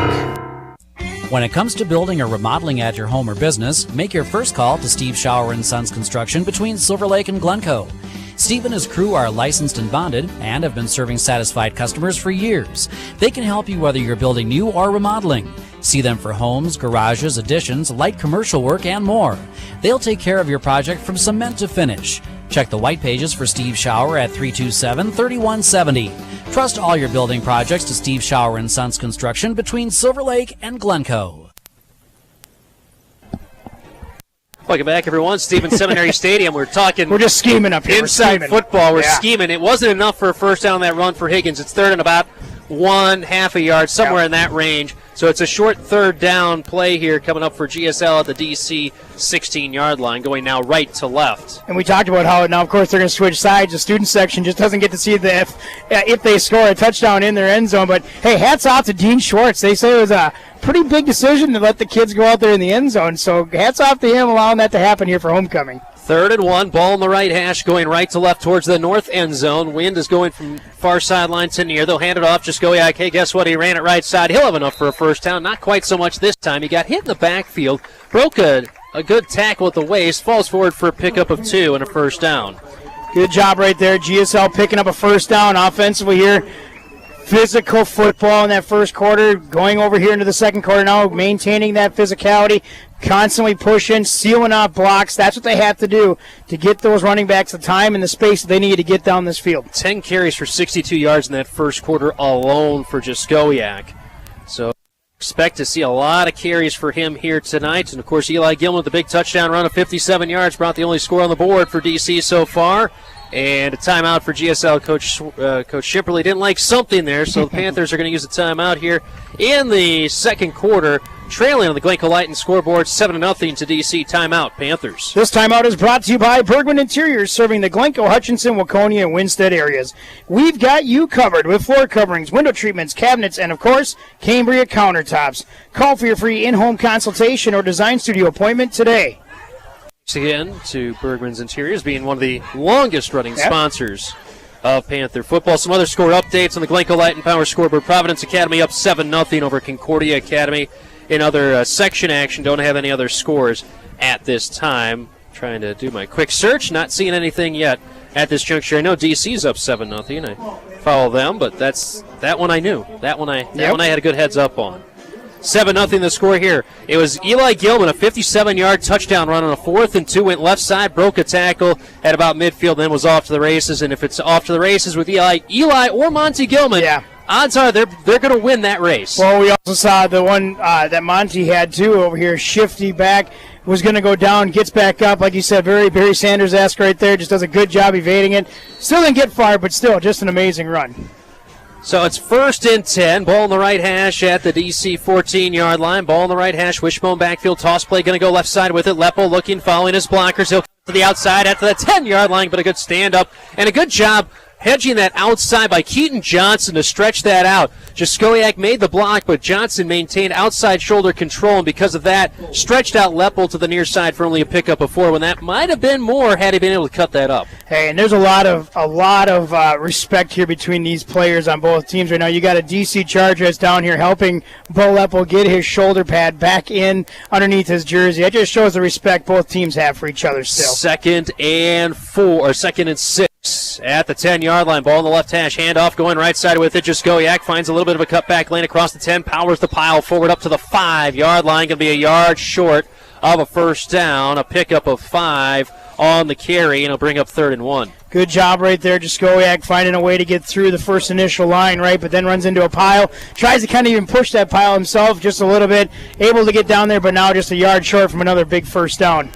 When it comes to building or remodeling at your home or business, make your first call to Steve Schauer & Sons Construction between Silver Lake and Glencoe. Steve and his crew are licensed and bonded and have been serving satisfied customers for years. They can help you whether you're building new or remodeling. See them for homes, garages, additions, light commercial work, and more. They'll take care of your project from cement to finish. Check the white pages for Steve Schauer at 327-3170. Trust all your building projects to Steve Schauer & Sons Construction between Silver Lake and Glencoe. Welcome back, everyone. Stevens Seminary Stadium. We're just scheming up here. Inside football. We're scheming. It wasn't enough for a first down on that run for Higgins. It's 3rd and about 1/2 a yard, somewhere in that range. So it's a short third down play here coming up for GSL at the DC 16-yard line, going now right to left. And we talked about how now, of course, they're going to switch sides. The student section just doesn't get to see if they score a touchdown in their end zone. But, hey, hats off to Dean Schwartz. They say it was a pretty big decision to let the kids go out there in the end zone. So hats off to him allowing that to happen here for homecoming. 3rd and 1, ball on the right hash, going right to left towards the north end zone. Wind is going from far sideline to near. They'll hand it off. Just go, hey, guess what? He ran it right side. He'll have enough for a first down. Not quite so much this time. He got hit in the backfield, broke a good tackle at the waist, falls forward for a pickup of 2 and a first down. Good job right there. GSL picking up a first down offensively here. Physical football in that first quarter, going over here into the second quarter now, maintaining that physicality, constantly pushing, sealing off blocks. That's what they have to do to get those running backs the time and the space that they need to get down this field. 10 carries for 62 yards in that first quarter alone for Jaskowiak. So expect to see a lot of carries for him here tonight. And, of course, Eli Gilman with the big touchdown run of 57 yards, brought the only score on the board for DC so far. And a timeout for GSL. Coach Schipperle didn't like something there, so the Panthers are going to use a timeout here in the second quarter, trailing on the Glencoe-Lighton scoreboard 7-0 to DC. Timeout, Panthers. This timeout is brought to you by Bergman Interiors, serving the Glencoe, Hutchinson, Waconia, and Winstead areas. We've got you covered with floor coverings, window treatments, cabinets, and, of course, Cambria countertops. Call for your free in-home consultation or design studio appointment today. Thanks again to Bergman's Interiors, being one of the longest-running sponsors of Panther football. Some other score updates on the Glencoe-Lighton Power scoreboard. Providence Academy up 7-0 over Concordia Academy. In other section action, don't have any other scores at this time. Trying to do my quick search, not seeing anything yet at this juncture. I know DC's up 7-0. I follow them, but that one I knew. That one I had a good heads up on. 7-0 the score here. It was Eli Gilman, a 57-yard touchdown run on a 4th and 2, went left side, broke a tackle at about midfield, then was off to the races. And if it's off to the races with Eli or Monty Gilman, odds are they're going to win that race. Well, we also saw the one that Monty had too over here, shifty back, was going to go down, gets back up, like you said, very Barry Sanders-esque right there, just does a good job evading it. Still didn't get far, but still just an amazing run. So it's 1st and 10. Ball on the right hash at the DC 14-yard line. Ball on the right hash. Wishbone backfield. Toss play going to go left side with it. Lepo looking, following his blockers. He'll come to the outside at the 10-yard line, but a good stand-up and a good job hedging that outside by Keaton Johnson to stretch that out. Jaskowiak made the block, but Johnson maintained outside shoulder control, and because of that, stretched out Leppel to the near side for only a pickup of 4, when that might have been more had he been able to cut that up. Hey, and there's a lot of respect here between these players on both teams right now. You got a DC Charger that's down here helping Bo Leppel get his shoulder pad back in underneath his jersey. That just shows the respect both teams have for each other still. 2nd and 6. At the 10-yard line, ball on the left hash, handoff going right side with it. Jaskowiak finds a little bit of a cutback lane across the 10, powers the pile forward up to the 5-yard line. Going to be a yard short of a first down, a pickup of 5 on the carry, and it'll bring up 3rd and 1. Good job right there, Jaskowiak finding a way to get through the first initial line, right, but then runs into a pile. Tries to kind of even push that pile himself just a little bit. Able to get down there, but now just a yard short from another big first down.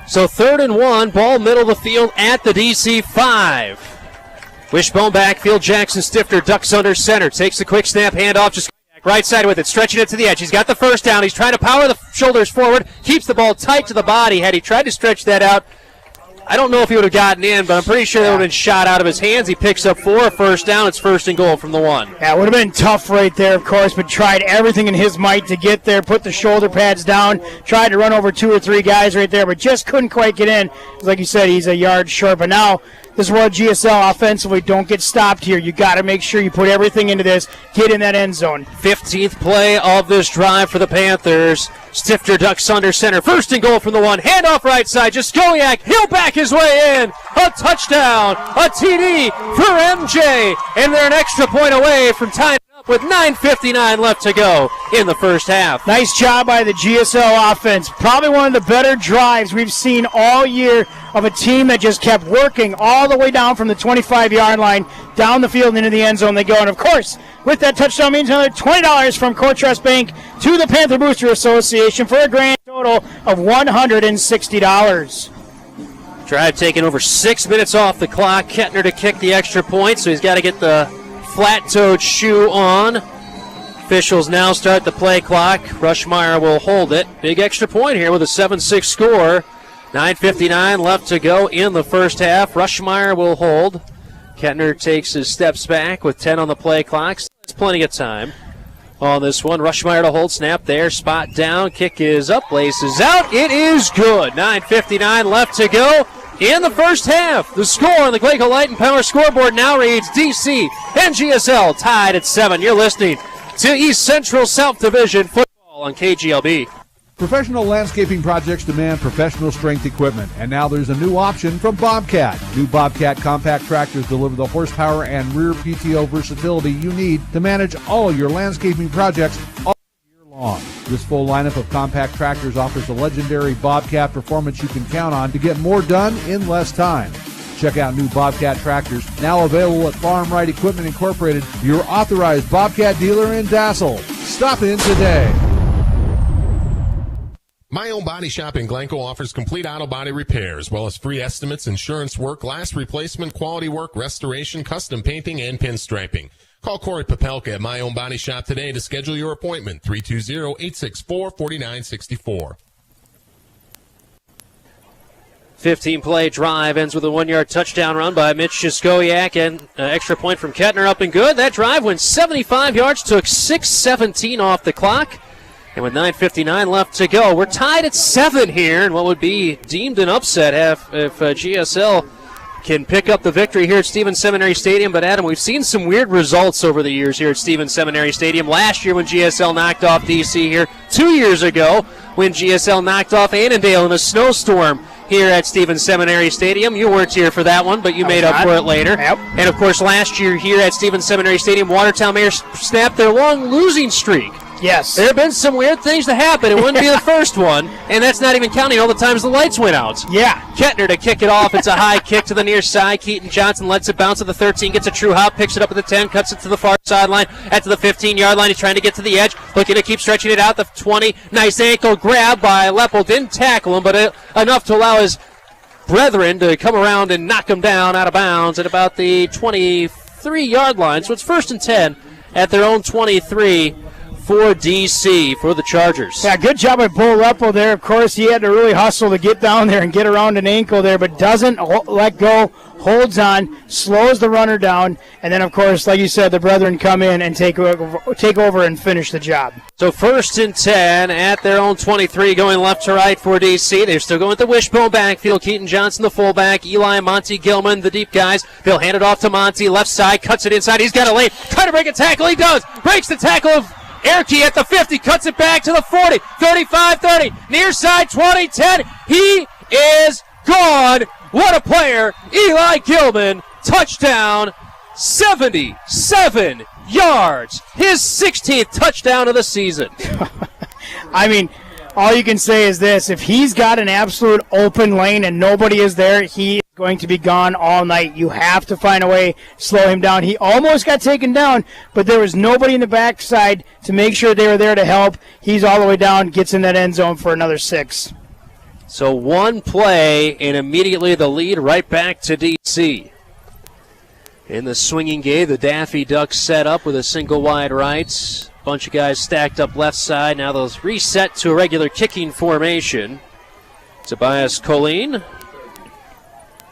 So 3rd and 1, ball middle of the field at the DC 5. Wishbone backfield, Jackson Stifter ducks under center, takes the quick snap, handoff, just right side with it, stretching it to the edge. He's got the first down. He's trying to power the shoulders forward, keeps the ball tight to the body. Had he tried to stretch that out, I don't know if he would have gotten in, but I'm pretty sure that would have been shot out of his hands. He picks up 4, a first down. It's 1st and goal from the 1. Yeah, it would have been tough right there, of course, but tried everything in his might to get there, put the shoulder pads down, tried to run over 2 or 3 guys right there, but just couldn't quite get in. Like you said, he's a yard short, but now this is where GSL offensively don't get stopped here. You got to make sure you put everything into this, get in that end zone. 15th play of this drive for the Panthers. Stifter ducks under center. 1st and goal from the 1. Handoff right side. Jaskowiak, he'll back his way in. A touchdown. A TD for MJ. And they're an extra point away from tying it up with 9:59 left to go in the first half. Nice job by the GSL offense. Probably one of the better drives we've seen all year of a team that just kept working all the way down from the 25-yard line, down the field and into the end zone they go. And, of course, with that touchdown means another $20 from Core Trust Bank to the Panther Booster Association for a grand total of $160. Drive taking over 6 minutes off the clock. Kettner to kick the extra point, so he's got to get the flat-toed shoe on. officials now start the play clock. Rushmeyer will hold it. Big extra point here with a 7-6 score. 9:59 left to go in the first half. Rushmeyer will hold. Kettner takes his steps back with 10 on the play clock. That's plenty of time on this one. Rushmeyer to hold, snap there, spot down, kick is up, laces out. It is good. 9:59 left to go in the first half. The score on the Glencoe Light and Power scoreboard now reads DC and GSL tied at 7. You're listening to East Central South Division football on KGLB. Professional landscaping projects demand professional strength equipment, and now there's a new option from Bobcat. New Bobcat compact tractors deliver the horsepower and rear PTO versatility you need to manage all your landscaping projects all year long. This full lineup of compact tractors offers the legendary Bobcat performance you can count on to get more done in less time. Check out new Bobcat tractors, now available at Farm Right Equipment Incorporated, your authorized Bobcat dealer in Dassel. Stop in today. My Own Body Shop in Glencoe offers complete auto body repair, as well as free estimates, insurance work, glass replacement, quality work, restoration, custom painting, and pinstriping. Call Corey Popelka at My Own Body Shop today to schedule your appointment, 320-864-4964. 15-play drive ends with a 1-yard touchdown run by Mitch Shiskoyak, and extra point from Kettner up and good. That drive went 75 yards, took 6:17 off the clock. And with 9:59 left to go, we're tied at 7 here, and what would be deemed an upset if GSL can pick up the victory here at Stevens Seminary Stadium. But, Adam, we've seen some weird results over the years here at Stevens Seminary Stadium. Last year when GSL knocked off DC here, 2 years ago when GSL knocked off Annandale in a snowstorm here at Stevens Seminary Stadium. You weren't here for that one, but you made up for it later. Yep. And, of course, last year here at Stevens Seminary Stadium, Watertown Mayor snapped their long losing streak. Yes. There have been some weird things to happen. It wouldn't be the first one, and that's not even counting all the times the lights went out. Yeah. Kettner to kick it off. It's a high kick to the near side. Keaton Johnson lets it bounce at the 13, gets a true hop, picks it up at the 10, cuts it to the far sideline, at to the 15-yard line. He's trying to get to the edge, looking to keep stretching it out. The 20, nice ankle grab by Leppel. Didn't tackle him, but enough to allow his brethren to come around and knock him down out of bounds at about the 23-yard line. So it's 1st and 10 at their own 23 for DC, for the Chargers. Yeah, good job by Bo Leppel there. Of course, he had to really hustle to get down there and get around an ankle there, but doesn't let go, holds on, slows the runner down, and then, of course, like you said, the brethren come in and take over and finish the job. So 1st and 10 at their own 23, going left to right for DC. They're still going with the wishbone backfield. Keaton Johnson, the fullback. Eli and Monty Gilman, the deep guys. They'll hand it off to Monty. Left side, cuts it inside. He's got a lane. Trying to break a tackle. He does. Breaks the tackle of Erke at the 50, cuts it back to the 40, 35, 30, near side, 20, 10. He is gone. What a player. Eli Gilman, touchdown, 77 yards. His 16th touchdown of the season. I mean, all you can say is this. If he's got an absolute open lane and nobody is there, he is going to be gone all night. You have to find a way to slow him down. He almost got taken down, but there was nobody in the backside to make sure they were there to help. He's all the way down, gets in that end zone for another 6. So one play, and immediately the lead right back to DC. In the swinging game, the Daffy Ducks set up with a single wide right. Bunch of guys stacked up left side. Now they'll reset to a regular kicking formation. Tobias Colleen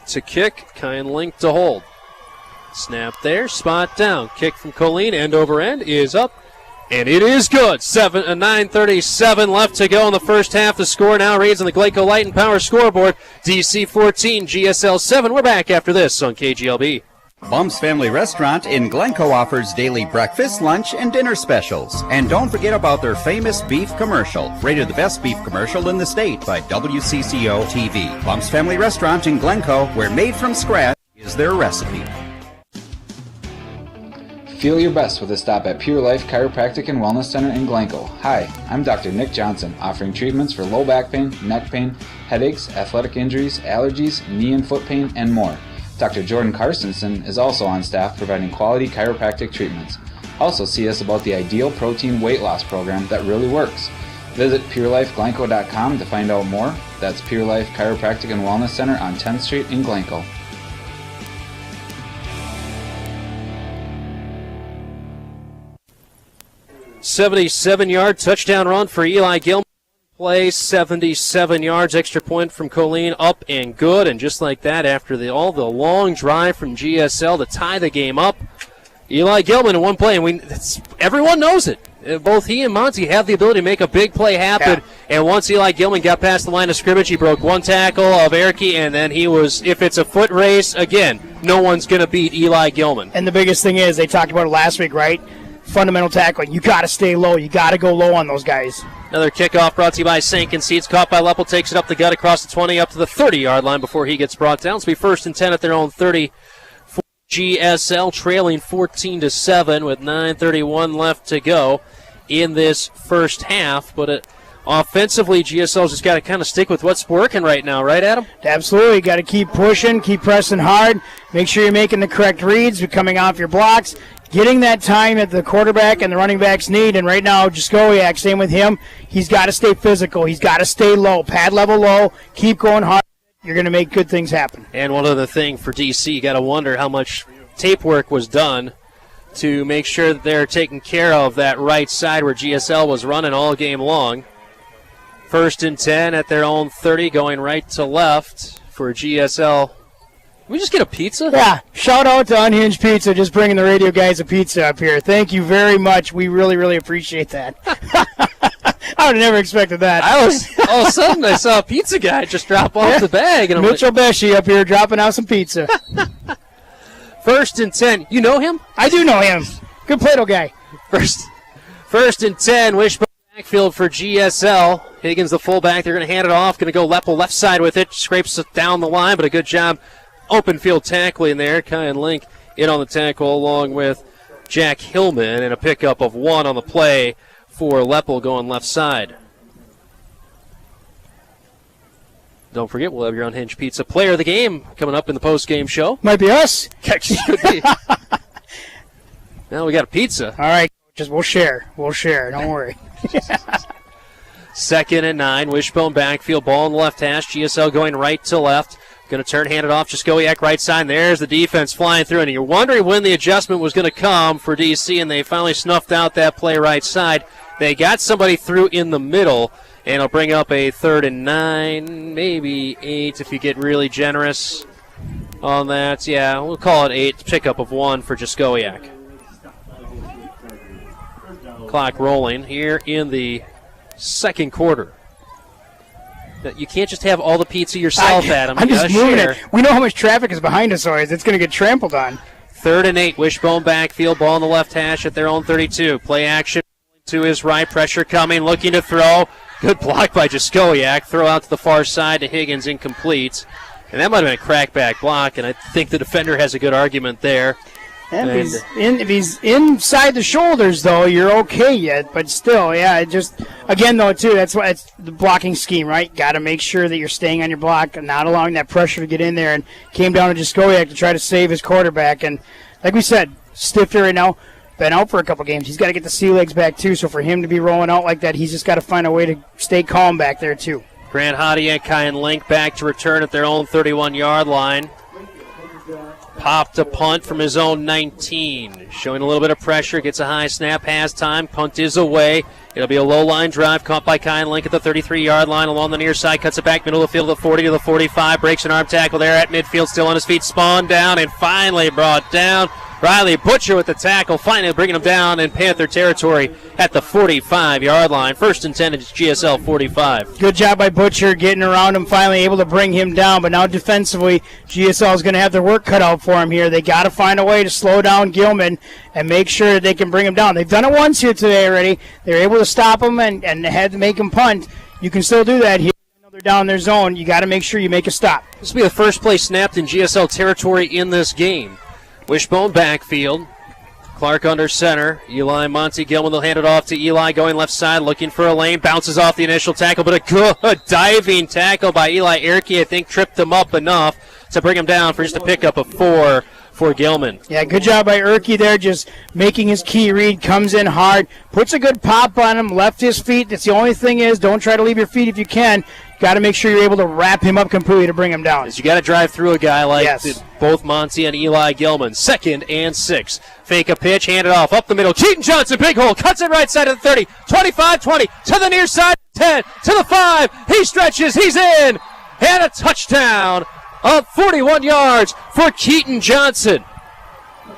to kick. Kyan Link to hold. Snap there, spot down. Kick from Colleen, end over end, is up. And it is good. 9:37 left to go in the first half. The score now reads on the Glencoe Light and Power scoreboard. DC 14, GSL 7. We're back after this on KGLB. Bum's Family Restaurant in Glencoe offers daily breakfast, lunch, and dinner specials. And don't forget about their famous beef commercial, rated the best beef commercial in the state by WCCO TV. Bum's Family Restaurant in Glencoe, where made from scratch is their recipe. Feel your best with a stop at Pure Life Chiropractic and Wellness Center in Glencoe. Hi, I'm Dr. Nick Johnson, offering treatments for low back pain, neck pain, headaches, athletic injuries, allergies, knee and foot pain, and more. Dr. Jordan Carstensen is also on staff providing quality chiropractic treatments. Also see us about the Ideal Protein Weight Loss Program that really works. Visit PureLifeGlencoe.com to find out more. That's Pure Life Chiropractic and Wellness Center on 10th Street in Glencoe. 77-yard touchdown run for Eli Gilman. Play, 77 yards, extra point from Colleen, up and good. And just like that, after all the long drive from GSL to tie the game up, Eli Gilman in one play, and everyone knows it. Both he and Monty have the ability to make a big play happen. Yeah. And once Eli Gilman got past the line of scrimmage, he broke one tackle of Erke, and then if it's a foot race, again, no one's going to beat Eli Gilman. And the biggest thing is, they talked about it last week, right? Fundamental tackling. You got to stay low. You got to go low on those guys. Another kickoff brought to you by Sankin Seeds. Caught by Leppel, takes it up the gut across the 20, up to the 30-yard line before he gets brought down. So be 1st and 10 at their own 30 for GSL, trailing 14-7 with 9:31 left to go in this first half. But offensively, GSL's just got to kind of stick with what's working right now, right, Adam? Absolutely. Got to keep pushing, keep pressing hard. Make sure you're making the correct reads, you're coming off your blocks. Getting that time that the quarterback and the running backs need, and right now, Jaskowiak, same with him, he's got to stay physical. He's got to stay low, pad level low, keep going hard. You're going to make good things happen. And one other thing for DC, you got to wonder how much tape work was done to make sure that they're taking care of that right side where GSL was running all game long. 1st and 10 at their own 30, going right to left for GSL. Can we just get a pizza? Yeah. Shout out to Unhinged Pizza, just bringing the radio guys a pizza up here. Thank you very much. We really, really appreciate that. I would have never expected that. All of a sudden, I saw a pizza guy just drop off the bag. And Mitchell Beshi up here dropping out some pizza. 1st and 10. You know him? I do know him. Good Plato guy. First and 10. Wishbone backfield for GSL. Higgins, the fullback. They're going to hand it off. Going to go Leppel left side with it. Scrapes it down the line, but a good job. Open field tackling there. Kyan Link in on the tackle along with Jack Hillman, and a pickup of 1 on the play for Leppel going left side. Don't forget, we'll have your Unhinged Pizza Player of the Game coming up in the post-game show. Might be us. Could be. Now we got a pizza. All right, just we'll share. Don't worry. 2nd and 9. Wishbone backfield, ball in the left hash. GSL going right to left. Going to turn, hand it off. Jaskowiak right side. There's the defense flying through. And you're wondering when the adjustment was going to come for DC, and they finally snuffed out that play right side. They got somebody through in the middle, and it'll bring up a 3rd and 9, maybe 8 if you get really generous on that. Yeah, we'll call it 8. Pickup of 1 for Jaskowiak. Clock rolling here in the second quarter. You can't just have all the pizza yourself, Adam. I'm just moving it. We know how much traffic is behind us always. It's going to get trampled on. 3rd and 8. Wishbone backfield. Ball on the left hash at their own 32. Play action to his right. Pressure coming. Looking to throw. Good block by Jaskowiak. Throw out to the far side to Higgins. Incomplete. And that might have been a crackback block, and I think the defender has a good argument there. If he's inside the shoulders, though, you're okay yet. But still, yeah, again, though, too, that's why it's the blocking scheme, right? Got to make sure that you're staying on your block and not allowing that pressure to get in there. And came down to Jaskowiak to try to save his quarterback. And like we said, stiff here right now. Been out for a couple games. He's got to get the sea legs back, too. So for him to be rolling out like that, he's just got to find a way to stay calm back there, too. Grant Hottie and Kyan Link back to return at their own 31-yard line. Popped a punt from his own 19. Showing a little bit of pressure. Gets a high snap. Has time. Punt is away. It'll be a low-line drive. Caught by Kyan Link at the 33-yard line along the near side. Cuts it back middle of the field to the 40 to the 45. Breaks an arm tackle there at midfield. Still on his feet. Spawned down and finally brought down. Riley Butcher with the tackle. Finally bringing him down in Panther territory at the 45-yard line. 1st and 10 at GSL 45. Good job by Butcher getting around him, finally able to bring him down. But now defensively, GSL is going to have their work cut out for him here. They got to find a way to slow down Gilman and make sure that they can bring him down. They've done it once here today already. They're able to stop him and had to make him punt. You can still do that here. They're down their zone. You got to make sure you make a stop. This will be the first play snapped in GSL territory in this game. Wishbone backfield. Clark under center. Eli Monty Gilman, they'll hand it off to Eli going left side, looking for a lane. Bounces off the initial tackle, but a good diving tackle by Eli Erke, I think, tripped him up enough to bring him down for just a pickup of 4 for Gilman. Yeah, good job by Erke there, just making his key read, comes in hard, puts a good pop on him, left his feet. That's the only thing is, don't try to leave your feet if you can. Got to make sure you're able to wrap him up completely to bring him down. You got to drive through a guy like both Monty and Eli Gilman. 2nd and 6. Fake a pitch, hand it off, up the middle. Keaton Johnson, big hole, cuts it right side of the 30, 25, 20, to the near side, 10, to the 5. He stretches, he's in, and a touchdown of 41 yards for Keaton Johnson.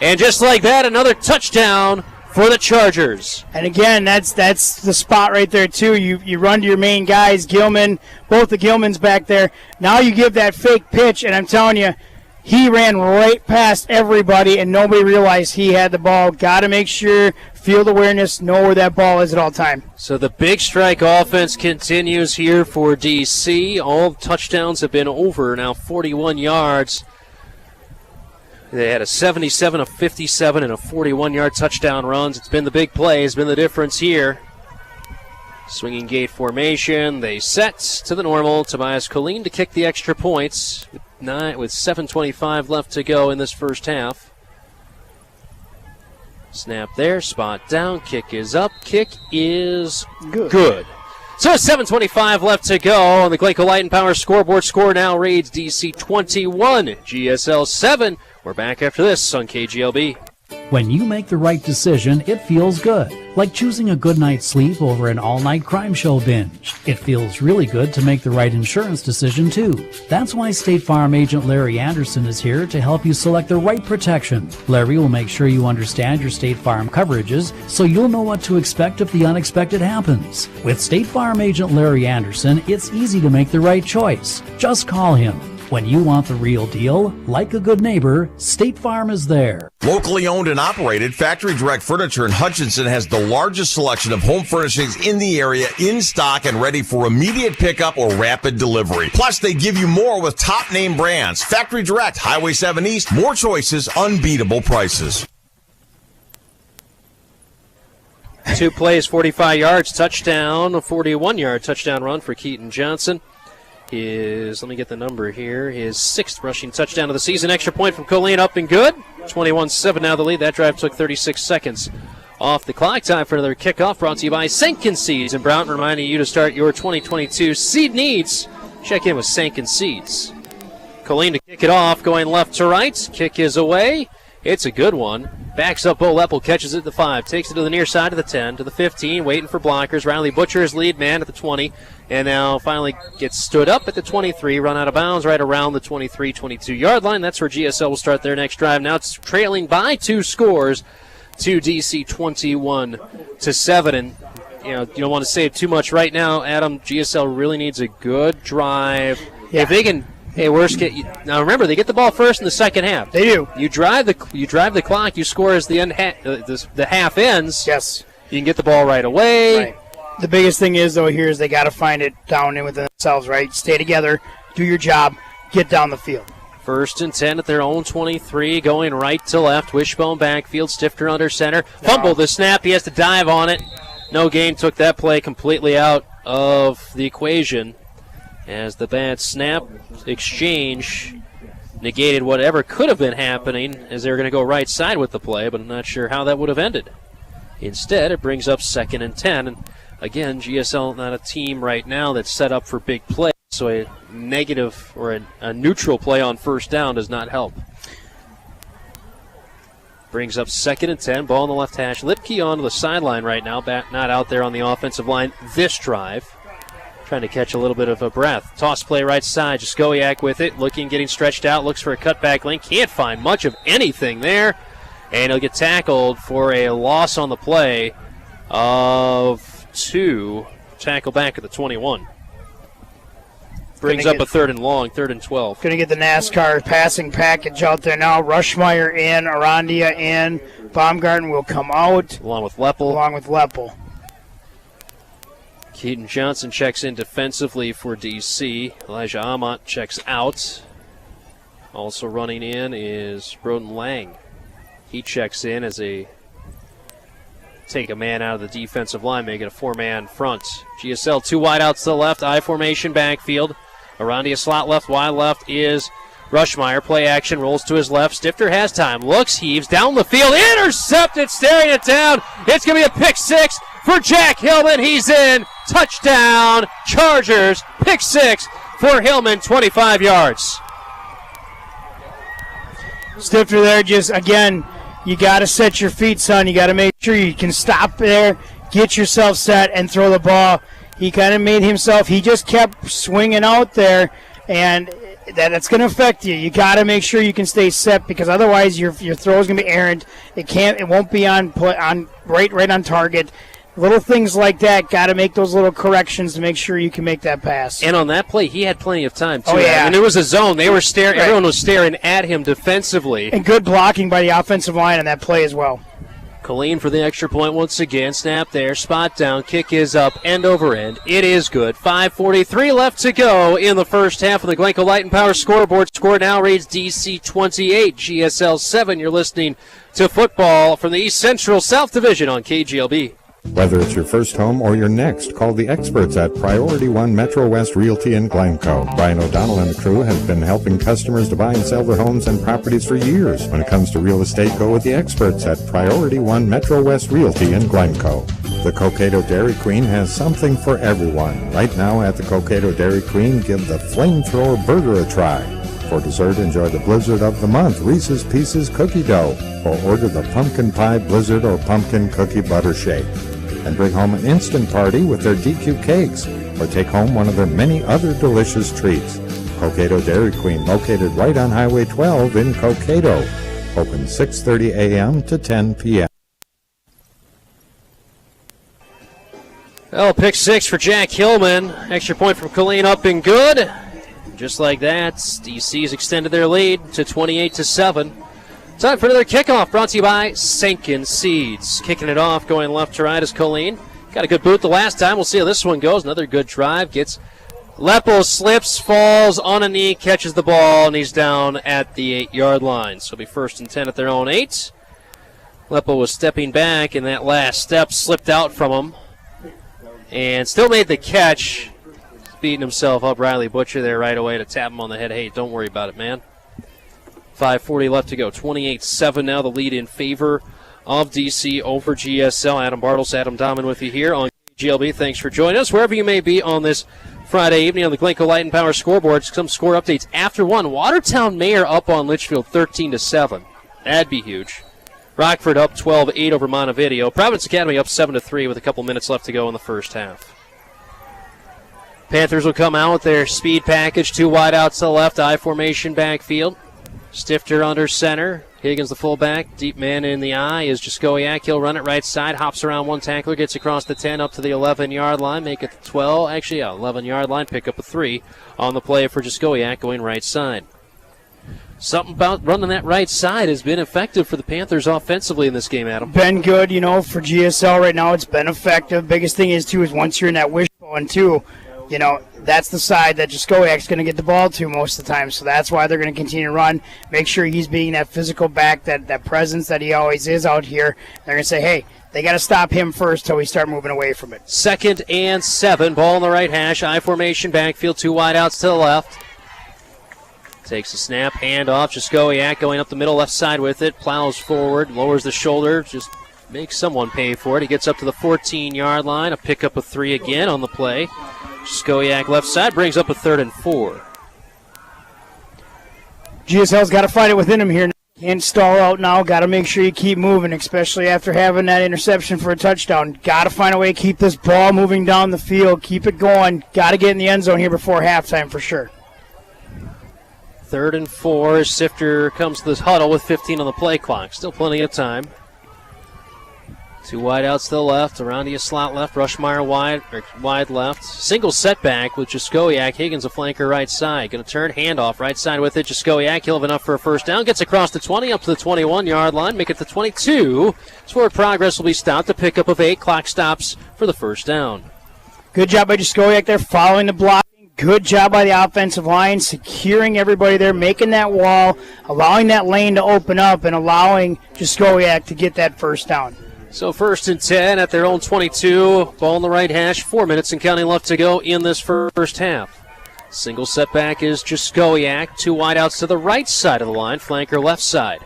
And just like that, another touchdown for the Chargers. And again, that's the spot right there, too. You run to your main guys, Gilman, both the Gilmans back there. Now you give that fake pitch, and I'm telling you, he ran right past everybody, and nobody realized he had the ball. Got to make sure, field awareness, know where that ball is at all time. So the big strike offense continues here for DC. All touchdowns have been over, now 41 yards. They had a 77, a 57, and a 41-yard touchdown runs. It's been the big play. It's been the difference here. Swinging gate formation. They set to the normal. Tobias Colleen to kick the extra points with 7:25 left to go in this first half. Snap there. Spot down. Kick is up. Kick is good. So 7:25 left to go on the Glencoe Light and Power scoreboard. Score now reads DC 21, GSL 7. We're back after this on KGLB. When you make the right decision, it feels good. Like choosing a good night's sleep over an all-night crime show binge. It feels really good to make the right insurance decision, too. That's why State Farm agent Larry Anderson is here to help you select the right protection. Larry will make sure you understand your State Farm coverages so you'll know what to expect if the unexpected happens. With State Farm agent Larry Anderson, it's easy to make the right choice. Just call him. When you want the real deal, like a good neighbor, State Farm is there. Locally owned and operated, Factory Direct Furniture in Hutchinson has the largest selection of home furnishings in the area in stock and ready for immediate pickup or rapid delivery. Plus, they give you more with top name brands. Factory Direct, Highway 7 East, more choices, unbeatable prices. 2 plays, 45 yards, touchdown, a 41-yard touchdown run for Keaton Johnson. Let me get the number here, his 6th rushing touchdown of the season. Extra point from Colleen, up and good. 21-7 now the lead. That drive took 36 seconds off the clock. Time for another kickoff brought to you by Sanken Seeds in Broughton, reminding you to start your 2022 seed needs. Check in with Sanken Seeds. Colleen to kick it off, going left to right. Kick is away. It's a good one. Backs up Bo Leppel, catches it at the 5, takes it to the near side of the 10, to the 15, waiting for blockers. Riley Butcher is lead man at the 20, and now finally gets stood up at the 23, run out of bounds right around the 23, 22-yard line. That's where GSL will start their next drive. Now it's trailing by 2 scores to DC 21-7, and you don't want to say too much right now, Adam. GSL really needs a good drive. Yeah. If they can. Hey, worst case. Now remember, they get the ball first in the second half. They do. You drive the clock. You score as the half ends. Yes. You can get the ball right away. Right. The biggest thing is though here is they got to find it down in within themselves. Right. Stay together. Do your job. Get down the field. 1st and 10 at their own 23, going right to left. Wishbone backfield. Stifter under center. Fumble the snap. He has to dive on it. No gain. Took that play completely out of the equation, as the bad snap exchange negated whatever could have been happening, as they were going to go right side with the play, but I'm not sure how that would have ended. Instead, it brings up 2nd and 10. And again, GSL not a team right now that's set up for big play, so a negative or a neutral play on 1st down does not help. Brings up 2nd and 10, ball on the left hash. Lipke onto the sideline right now, not out there on the offensive line this drive. Trying to catch a little bit of a breath. Toss play right side. Jaskowiak with it. Looking, getting stretched out. Looks for a cutback lane. Can't find much of anything there. And he'll get tackled for a loss on the play of 2. Tackle back at the 21. Brings up a 3rd and long, 3rd and 12. Going to get the NASCAR passing package out there now. Rushmeyer in. Arandia in. Baumgarten will come out. Along with Leppel. Keaton Johnson checks in defensively for DC. Elijah Amott checks out. Also running in is Broden Lang. He checks in as take a man out of the defensive line, make it a 4-man front. GSL 2 wideouts to the left, I formation backfield. Arandia slot left, wide left is Rushmeyer. Play action, rolls to his left. Stifter has time, looks, heaves, down the field, intercepted, staring it down. It's going to be a pick 6 for Jack Hillman. He's in. Touchdown, Chargers. Pick 6 for Hillman, 25 yards. Stifter there, just, again, you got to set your feet, son. You got to make sure you can stop there, get yourself set, and throw the ball. He kind of made himself, he just kept swinging out there, and that's going to affect you. You got to make sure you can stay set, because otherwise your throw is going to be errant. It won't be right on target. Little things like that, got to make those little corrections to make sure you can make that pass. And on that play, he had plenty of time, too. Oh, yeah. And it was a zone. They were staring. Right. Everyone was staring at him defensively. And good blocking by the offensive line on that play as well. Colleen for the extra point once again. Snap there, spot down, kick is up, end over end. It is good. 5:43 left to go in the first half of the Glencoe Light and Power scoreboard. Score now reads DC 28, GSL 7. You're listening to football from the East Central South Division on KGLB. Whether it's your first home or your next, call the experts at Priority One Metro West Realty in Glencoe. Brian O'Donnell and the crew have been helping customers to buy and sell their homes and properties for years. When it comes to real estate, go with the experts at Priority One Metro West Realty in Glencoe. The Cokato Dairy Queen has something for everyone. Right now at the Cokato Dairy Queen, give the Flamethrower Burger a try. For dessert, enjoy the Blizzard of the Month, Reese's Pieces Cookie Dough, or order the Pumpkin Pie Blizzard or Pumpkin Cookie Butter Shake. And bring home an instant party with their DQ cakes, or take home one of their many other delicious treats. Cokato Dairy Queen, located right on Highway 12 in Cokato. Open 6:30 a.m. to 10 p.m. Well, pick six for Jack Hillman. Extra point from Colleen up and good. Just like that, DC's extended their lead to 28-7. Time for another kickoff brought to you by Sankin Seeds. Kicking it off, going left to right is Colleen. Got a good boot the last time. We'll see how this one goes. Another good drive. Gets Lepo, slips, falls on a knee, catches the ball, and he's down at the 8-yard line. So it'll be 1st and 10 at their own 8. Lepo was stepping back, and that last step slipped out from him. And still made the catch. Beating himself up, Riley Butcher there right away to tap him on the head. Hey, don't worry about it, man. 5:40 left to go. 28-7 now, the lead in favor of DC over GSL. Adam Bartles, Adam Dahman with you here on GLB. Thanks for joining us wherever you may be on this Friday evening on the Glencoe Light and Power scoreboard. Some score updates after one. Watertown Mayor up on Litchfield 13-7. That'd be huge. Rockford up 12-8 over Montevideo. Providence Academy up 7-3 with a couple minutes left to go in the first half. Panthers will come out with their speed package. 2 wide outs to the left, I formation backfield. Stifter under center. Higgins the fullback. Deep man in the eye is Jaskowiak. He'll run it right side. Hops around one tackler. Gets across the 10 up to the 11-yard line. Make it the 12. Actually, 11-yard line. Pick up a 3 on the play for Jaskowiak going right side. Something about running that right side has been effective for the Panthers offensively in this game, Adam. Been good, for GSL right now. It's been effective. Biggest thing is, too, is once you're in that wishbone, too, that's the side that Jaskowiak's going to get the ball to most of the time. So that's why they're going to continue to run. Make sure he's being that physical back, that presence that he always is out here. They're going to say, hey, they got to stop him first till we start moving away from it. 2nd and 7. Ball in the right hash. I formation backfield. 2 wide outs to the left. Takes a snap. Hand off. Jaskowiak going up the middle left side with it. Plows forward. Lowers the shoulder. Just makes someone pay for it. He gets up to the 14-yard line. A pickup of 3 again on the play. Jaskowiak left side brings up a 3rd and 4. GSL's got to fight it within him here. Can't stall out now. Got to make sure you keep moving, especially after having that interception for a touchdown. Got to find a way to keep this ball moving down the field. Keep it going. Got to get in the end zone here before halftime for sure. 3rd and 4. Sifter comes to this huddle with 15 on the play clock. Still plenty of time. 2 wide outs to the left. Around to a slot left. Rushmeyer wide left. Single setback with Jaskowiak. Higgins a flanker right side. Going to turn. Handoff right side with it. Jaskowiak. He'll have enough for a first down. Gets across the 20 up to the 21-yard line. Make it the 22. Forward progress will be stopped. A pickup of 8. Clock stops for the first down. Good job by Jaskowiak there following the block. Good job by the offensive line, securing everybody there, making that wall, allowing that lane to open up, and allowing Jaskowiak to get that first down. So 1st and 10 at their own 22. Ball in the right hash. 4 minutes and counting left to go in this first half. Single setback is Jaskowiak. 2 wide outs to the right side of the line. Flanker left side.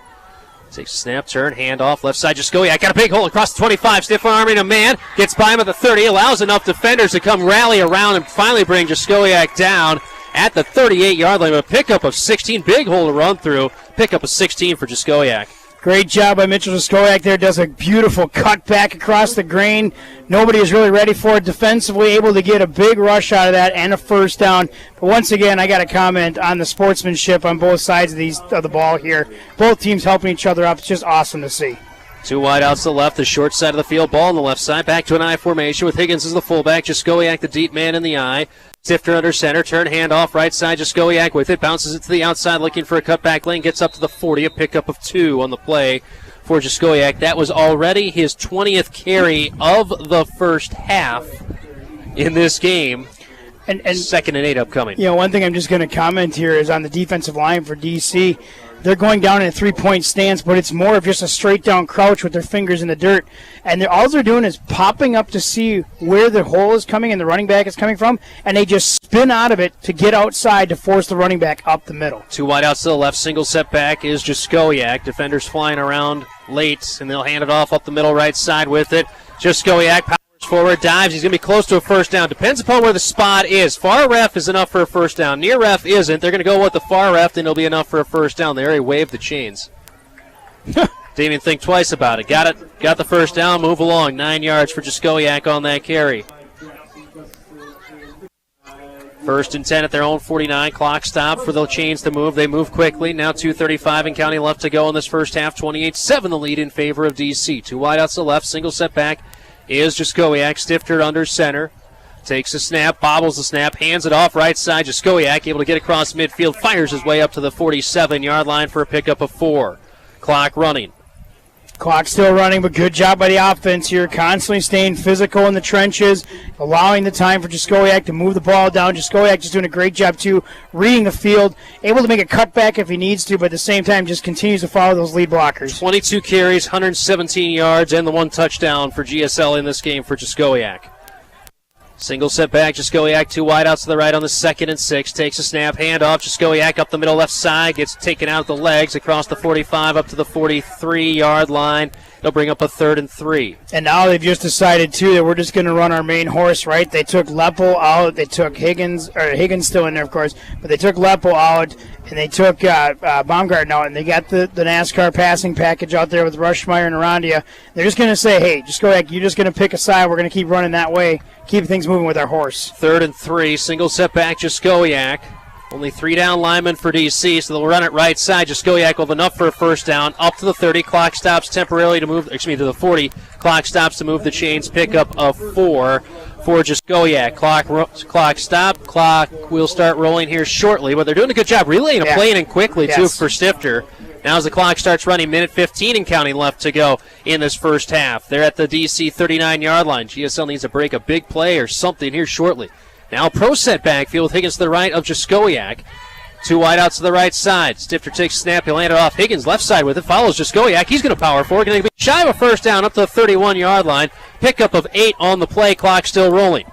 Takes a snap, turn, handoff, left side, Jaskowiak got a big hole across the 25, stiff arming a man, gets by him at the 30, allows enough defenders to come rally around and finally bring Jaskowiak down at the 38-yard line. A pickup of 16. Big hole to run through. Pickup of 16 for Jaskowiak. Great job by Mitchell Jaskowiak there. Does a beautiful cut back across the grain. Nobody is really ready for it defensively, able to get a big rush out of that and a first down. But once again, I got to comment on the sportsmanship on both sides of the ball here. Both teams helping each other up. It's just awesome to see. 2 wide outs to the left, the short side of the field. Ball on the left side. Back to an I formation with Higgins as the fullback. Jaskowiak, the deep man in the I. Stifter under center. Turn handoff right side. Jaskowiak with it. Bounces it to the outside looking for a cutback lane. Gets up to the 40. A pickup of 2 on the play for Jaskowiak. That was already his 20th carry of the first half in this game. And 2nd and 8 upcoming. One thing I'm just going to comment here is on the defensive line for DC. They're going down in a 3-point stance, but it's more of just a straight down crouch with their fingers in the dirt. And all they're doing is popping up to see where the hole is coming and the running back is coming from, and they just spin out of it to get outside to force the running back up the middle. 2 wide outs to the left. Single setback is Jaskowiak. Defenders flying around late, and they'll hand it off up the middle right side with it. Jaskowiak powers forward, dives. He's going to be close to a first down. Depends upon where the spot is. Far ref is enough for a first down. Near ref isn't. They're going to go with the far ref, and it'll be enough for a first down. They already waved the chains. Didn't even think twice about it. Got it. Got the first down. Move along. 9 yards for Jaskowiak on that carry. 1st and 10 at their own 49. Clock stop for the chains to move. They move quickly. Now 2:35 and counting left to go in this first half. 28-7 the lead in favor of DC. 2 wide outs to the left. Single setback is Jaskowiak. Stifter under center. Takes a snap, bobbles the snap, hands it off right side. Jaskowiak able to get across midfield, fires his way up to the 47-yard line for a pickup of 4. Clock running. Clock still running, but good job by the offense here. Constantly staying physical in the trenches, allowing the time for Jaskowiak to move the ball down. Jaskowiak just doing a great job, too, reading the field, able to make a cutback if he needs to, but at the same time just continues to follow those lead blockers. 22 carries, 117 yards, and the 1 touchdown for GSL in this game for Jaskowiak. Single setback, Jaskowiak, 2 wide outs to the right on the 2nd and 6. Takes a snap, handoff, Jaskowiak up the middle left side, gets taken out of the legs across the 45 up to the 43-yard line. They'll bring up a 3rd and 3. And now they've just decided, too, that we're just going to run our main horse, right? They took Leppel out. They took Higgins still in there, of course, but they took Leppel out, and they took Baumgarten out, and they got the NASCAR passing package out there with Rushmeyer and Arandia. They're just going to say, hey, Jaskowiak, you're just going to pick a side. We're going to keep running that way, keep things moving with our horse. 3rd and 3, single setback, Jaskowiak. Only 3 down linemen for DC, so they'll run it right side. Jaskowiak will have enough for a first down. Up to the 30. Clock stops temporarily to move, to the 40. Clock stops to move the chains. Pickup of 4 for Jaskowiak. Clock stop. Clock will start rolling here shortly, but they're doing a good job relaying and playing in quickly, too, for Stifter. Now as the clock starts running, minute 15 and counting left to go in this first half. They're at the DC 39-yard line. GSL needs to break a big play or something here shortly. Now pro set backfield with Higgins to the right of Jaskowiak. 2 wide outs to the right side. Stifter takes snap. He'll hand it off. Higgins left side with it. Follows Jaskowiak. He's going to power forward. Going to be shy of a first down up to the 31-yard line. Pickup of 8 on the play. Clock still rolling.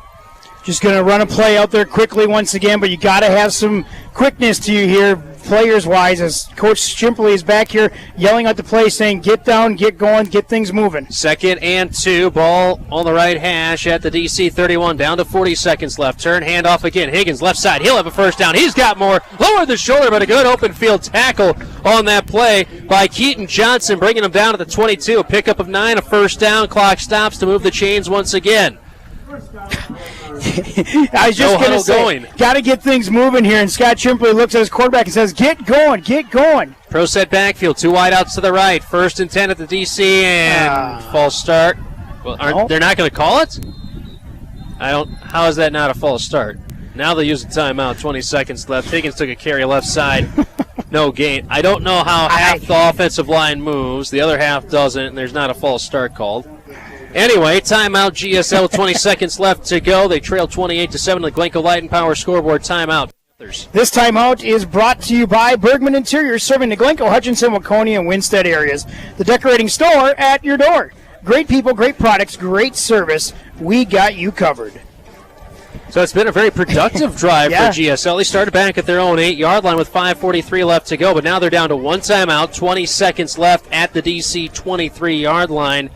Just going to run a play out there quickly once again, but you got to have some quickness to you here, players-wise, as Coach Shimpley is back here yelling out the play, saying, get down, get going, get things moving. 2nd and 2, ball on the right hash at the DC 31, down to 40 seconds left. Turn, handoff again. Higgins left side. He'll have a first down. He's got more. Lower the shoulder, but a good open field tackle on that play by Keaton Johnson, bringing him down to the 22. A pickup of 9, a first down. Clock stops to move the chains once again. I was just going to say, got to get things moving here, and Scott Shimpley looks at his quarterback and says, get going, get going. Pro set backfield, 2 wide outs to the right. 1st and 10 at the DC, and false start. Well, they're not going to call it? How is that not a false start? Now they use a timeout, 20 seconds left. Higgins took a carry left side. No gain. I don't know how half the offensive line moves. The other half doesn't, and there's not a false start called. Anyway, timeout, GSL, 20 seconds left to go. They trail 28-7 the Glencoe Light and Power scoreboard. Timeout. This timeout is brought to you by Bergman Interior, serving the Glencoe, Hutchinson, Waconia, and Winstead areas. The decorating store at your door. Great people, great products, great service. We got you covered. So it's been a very productive drive for GSL. They started back at their own 8-yard line with 5:43 left to go, but now they're down to 1 timeout, 20 seconds left at the DC 23-yard line.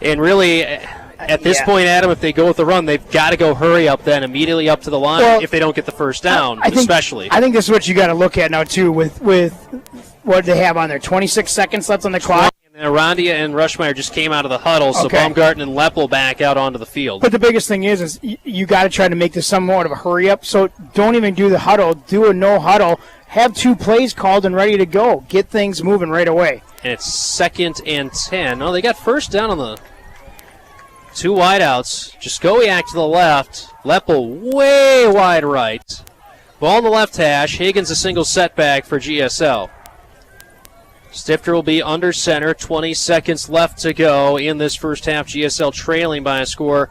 And really, At this point, Adam, if they go with the run, they've got to go hurry up then immediately up to the line if they don't get the first down, especially. I think this is what you got to look at now, too, with what they have on there. 26 seconds left on the clock. And Arandia and Rushmeyer just came out of the huddle, so Baumgarten and Leppel back out onto the field. But the biggest thing is you got to try to make this somewhat of a hurry up. So don't even do the huddle. Do a no huddle. Have 2 plays called and ready to go. Get things moving right away. And it's 2nd and 10. Oh, they got first down on the 2 wideouts. Jaskowiak to the left. Leppel way wide right. Ball in the left hash. Higgins a single setback for GSL. Stifter will be under center. 20 seconds left to go in this first half. GSL trailing by a score.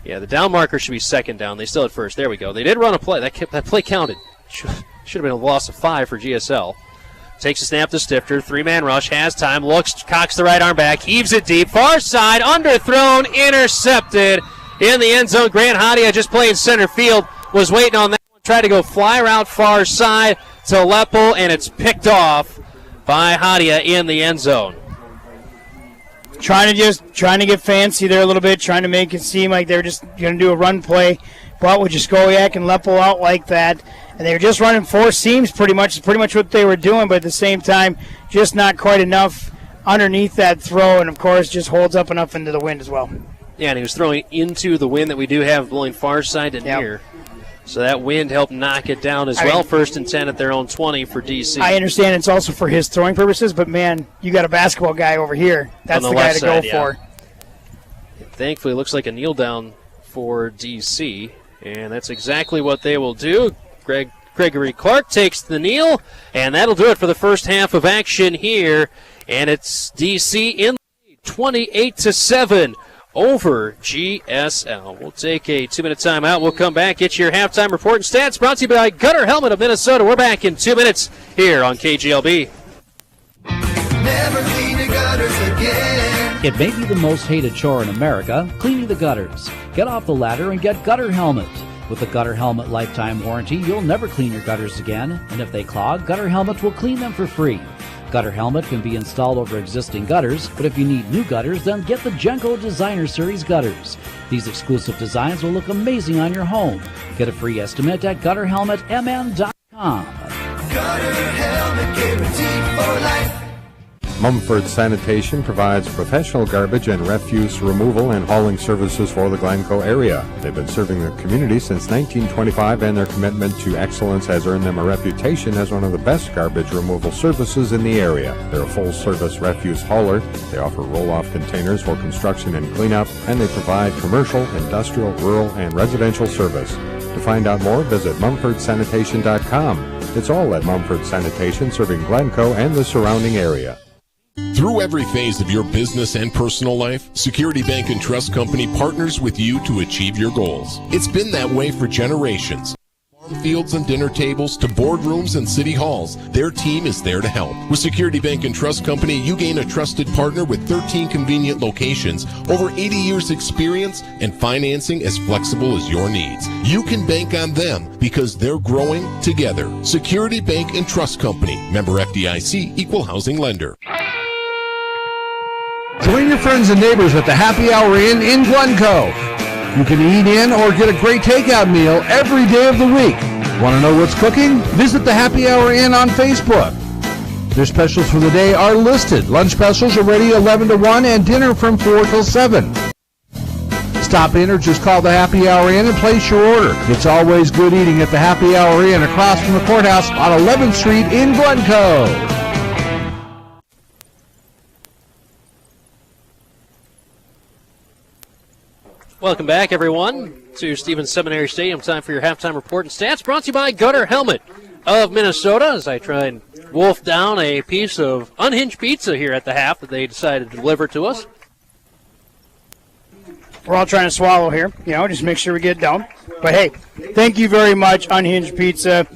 Yeah, the down marker should be 2nd down. They still at first. There we go. They did run a play. That play counted. Should have been a loss of 5 for GSL. Takes a snap to Stifter. 3-man rush. Has time. Looks. Cocks the right arm back. Heaves it deep. Far side. Underthrown. Intercepted. In the end zone. Grant Hadia just playing center field. Was waiting on that one. Tried to go fly route far side to Leppel. And it's picked off by Hadia in the end zone. Trying to get fancy there a little bit. Trying to make it seem like they're just going to do a run play. But with Jaskowiak and Leppel out like that, and they were just running 4 seams pretty much what they were doing, but at the same time, just not quite enough underneath that throw, and of course just holds up enough into the wind as well. Yeah, and he was throwing into the wind that we do have blowing far side to near. So that wind helped knock it down as well. 1st and 10 at their own 20 for DC. I understand it's also for his throwing purposes, but man, you got a basketball guy over here. That's the guy to go for. Thankfully, it looks like a kneel down for DC, and that's exactly what they will do. Gregory Clark takes the kneel, and that'll do it for the first half of action here. And it's DC in the lead, 28-7 over GSL. We'll take a 2-minute timeout. We'll come back, get your halftime report and stats brought to you by Gutter Helmet of Minnesota. We're back in 2 minutes here on KGLB. Never clean your gutters again. It may be the most hated chore in America, cleaning the gutters. Get off the ladder and get Gutter Helmet. With the Gutter Helmet lifetime warranty, you'll never clean your gutters again, and if they clog, Gutter Helmet will clean them for free. Gutter Helmet can be installed over existing gutters, but if you need new gutters, then get the Glencoe Designer Series gutters. These exclusive designs will look amazing on your home. Get a free estimate at gutterhelmetmn.com. Gutter Helmet guaranteed for life. Mumford Sanitation provides professional garbage and refuse removal and hauling services for the Glencoe area. They've been serving the community since 1925, and their commitment to excellence has earned them a reputation as one of the best garbage removal services in the area. They're a full-service refuse hauler. They offer roll-off containers for construction and cleanup, and they provide commercial, industrial, rural, and residential service. To find out more, visit mumfordsanitation.com. It's all at Mumford Sanitation, serving Glencoe and the surrounding area. Through every phase of your business and personal life, Security Bank and Trust Company partners with you to achieve your goals. It's been that way for generations. Farm fields and dinner tables to boardrooms and city halls, their team is there to help. With Security Bank and Trust Company, you gain a trusted partner with 13 convenient locations, over 80 years experience, and financing as flexible as your needs. You can bank on them because they're growing together. Security Bank and Trust Company, member FDIC, equal housing lender. Join your friends and neighbors at the Happy Hour Inn in Glencoe. You can eat in or get a great takeout meal every day of the week. Want to know what's cooking? Visit the Happy Hour Inn on Facebook. Their specials for the day are listed. Lunch specials are ready 11 to 1 and dinner from 4 till 7. Stop in or just call the Happy Hour Inn and place your order. It's always good eating at the Happy Hour Inn across from the courthouse on 11th Street in Glencoe. Welcome back, everyone, to Stevens Seminary Stadium. Time for your halftime report and stats, brought to you by Gutter Helmet of Minnesota, as I try and wolf down a piece of unhinged pizza here at the half that they decided to deliver to us. We're all trying to swallow here, just make sure we get it down. But hey, thank you very much, Unhinged Pizza.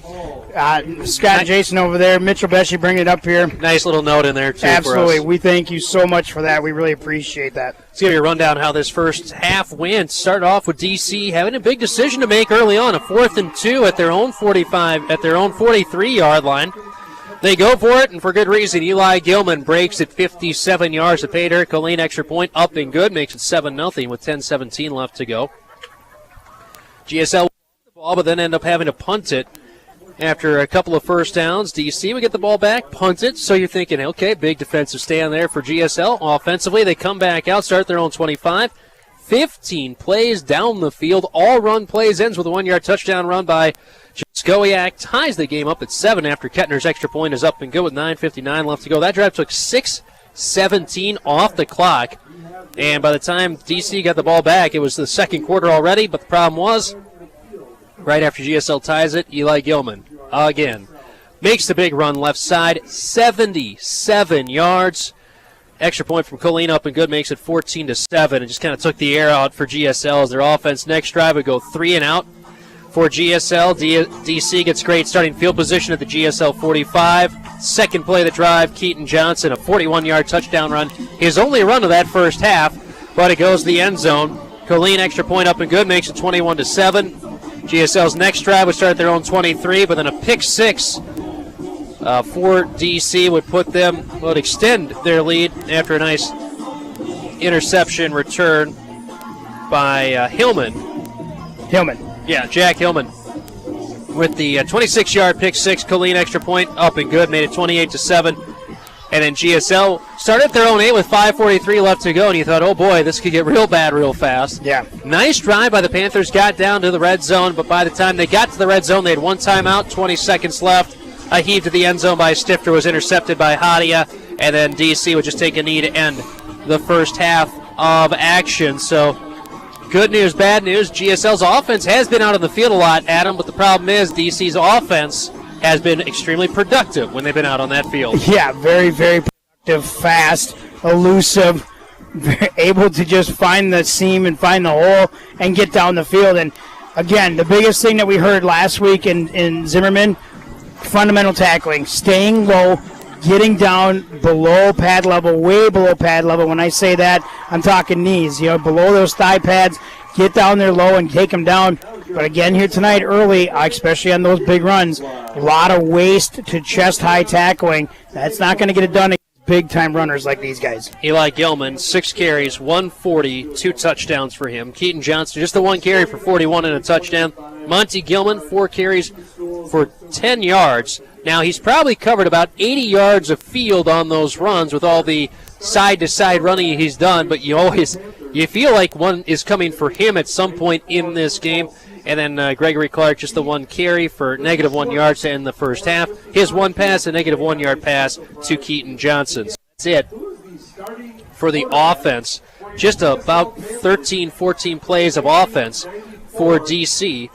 Scott and Jason over there, Mitchell Bessie bringing it up here. Nice little note in there, too. Absolutely. For us. We thank you so much for that. We really appreciate that. Let's give you a rundown how this first half went. Started off with DC having a big decision to make early on, a 4th and 2 at their own 45, at their own 43-yard line. They go for it, and for good reason. Eli Gilman breaks at 57 yards. The pay dirt. Colleen extra point up and good. Makes it 7-0 with 10:17 left to go. GSL won the ball, but then end up having to punt it after a couple of first downs. DC would get the ball back, punt it. So you're thinking, okay, big defensive stand there for GSL. Offensively, they come back out, start their own 25. 15 plays down the field. All run plays ends with a 1-yard touchdown run by Skowiak. Ties the game up at 7 after Kettner's extra point is up and good with 9:59 left to go. That drive took 6:17 off the clock. And by the time DC got the ball back, it was the second quarter already. But the problem was, right after GSL ties it, Eli Gilman again makes the big run left side, 77 yards. Extra point from Colleen up and good makes it 14-7. It just kind of took the air out for GSL as their offense next drive would go 3 and out for GSL. DC gets great starting field position at the GSL 45. Second play of the drive, Keaton Johnson, a 41-yard touchdown run. His only run of that first half, but it goes to the end zone. Colleen extra point up and good makes it 21-7. GSL's next drive would start at their own 23, but then a pick six for DC would extend their lead after a nice interception return by Hillman. Yeah, Jack Hillman. With the 26-yard pick six, Colleen extra point up and good, made it 28-7. And then GSL started their own 8 with 5:43 left to go, and you thought, oh boy, this could get real bad real fast. Yeah. Nice drive by the Panthers, got down to the red zone, but by the time they got to the red zone, they had one timeout, 20 seconds left. A heave to the end zone by Stifter was intercepted by Hadia, and then DC would just take a knee to end the first half of action. So good news, bad news. GSL's offense has been out on the field a lot, Adam, but the problem is DC's offense has been extremely productive when they've been out on that field. Yeah, very, very productive, fast, elusive, able to just find the seam and find the hole and get down the field. And, again, the biggest thing that we heard last week in Zimmerman, fundamental tackling, staying low, getting down below pad level, way below pad level. When I say that, I'm talking knees, below those thigh pads. Get down there low and take them down. But again, here tonight, early, especially on those big runs, a lot of waist to chest-high tackling. That's not going to get it done against big-time runners like these guys. Eli Gilman, 6 carries, 140, 2 touchdowns for him. Keaton Johnson, just the 1 carry for 41 and a touchdown. Monty Gilman, 4 carries for 10 yards. Now, he's probably covered about 80 yards of field on those runs with all the side-to-side running he's done, but you feel like one is coming for him at some point in this game. And then Gregory Clark, just the 1 carry for -1 yards to end the first half. His 1 pass, a -1 yard pass to Keaton Johnson. So that's it for the offense. Just about 13, 14 plays of offense for DC.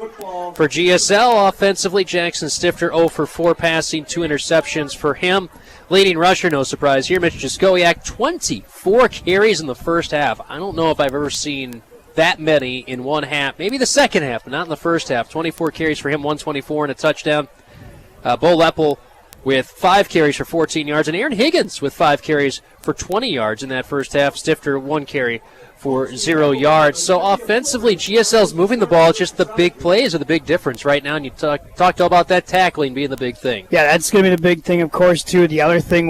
For GSL, offensively, Jackson Stifter 0 for 4 passing, 2 interceptions for him. Leading rusher, no surprise here, Mitch Jaskowiak, 24 carries in the first half. I don't know if I've ever seen that many in one half. Maybe the second half, but not in the first half. 24 carries for him, 124 and a touchdown. Bo Leppel with 5 carries for 14 yards, and Aaron Higgins with 5 carries for 20 yards in that first half. Stifter, 1 carry for 0 yards. So offensively, GSL's moving the ball. It's just the big plays are the big difference right now, and you talked all about that tackling being the big thing. Yeah, that's going to be the big thing, of course, too. The other thing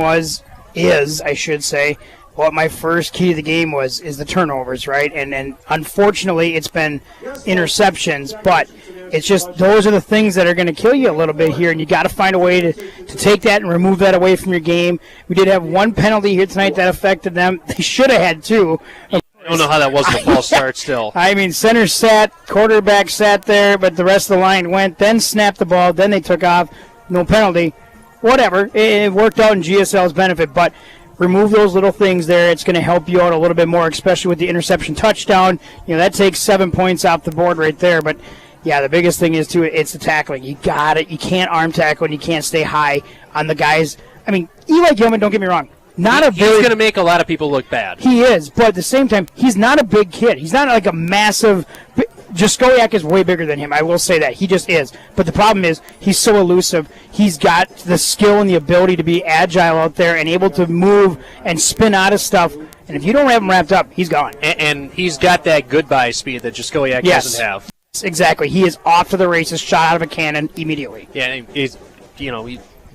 what my first key to the game is the turnovers, right? And unfortunately, it's been interceptions, but it's just those are the things that are going to kill you a little bit here, and you got to find a way to take that and remove that away from your game. We did have 1 penalty here tonight that affected them. They should have had 2. I don't know how that wasn't a false start still. I mean, center sat, quarterback sat there, but the rest of the line went, then snapped the ball, then they took off. No penalty. Whatever. It worked out in GSL's benefit, but remove those little things there. It's going to help you out a little bit more, especially with the interception touchdown. That takes 7 points off the board right there. But, yeah, the biggest thing is, too, it's the tackling. You got it. You can't arm tackle, and you can't stay high on the guys. I mean, Eli Gilman, don't get me wrong. He's going to make a lot of people look bad. He is, but at the same time, he's not a big kid. He's not like a massive – Jaskowiak is way bigger than him. I will say that. He just is. But the problem is he's so elusive. He's got the skill and the ability to be agile out there and able to move and spin out of stuff. And if you don't have him wrapped up, he's gone. And he's got that goodbye speed that Jaskowiak doesn't have. Exactly. He is off to the races, shot out of a cannon immediately. Yeah, he's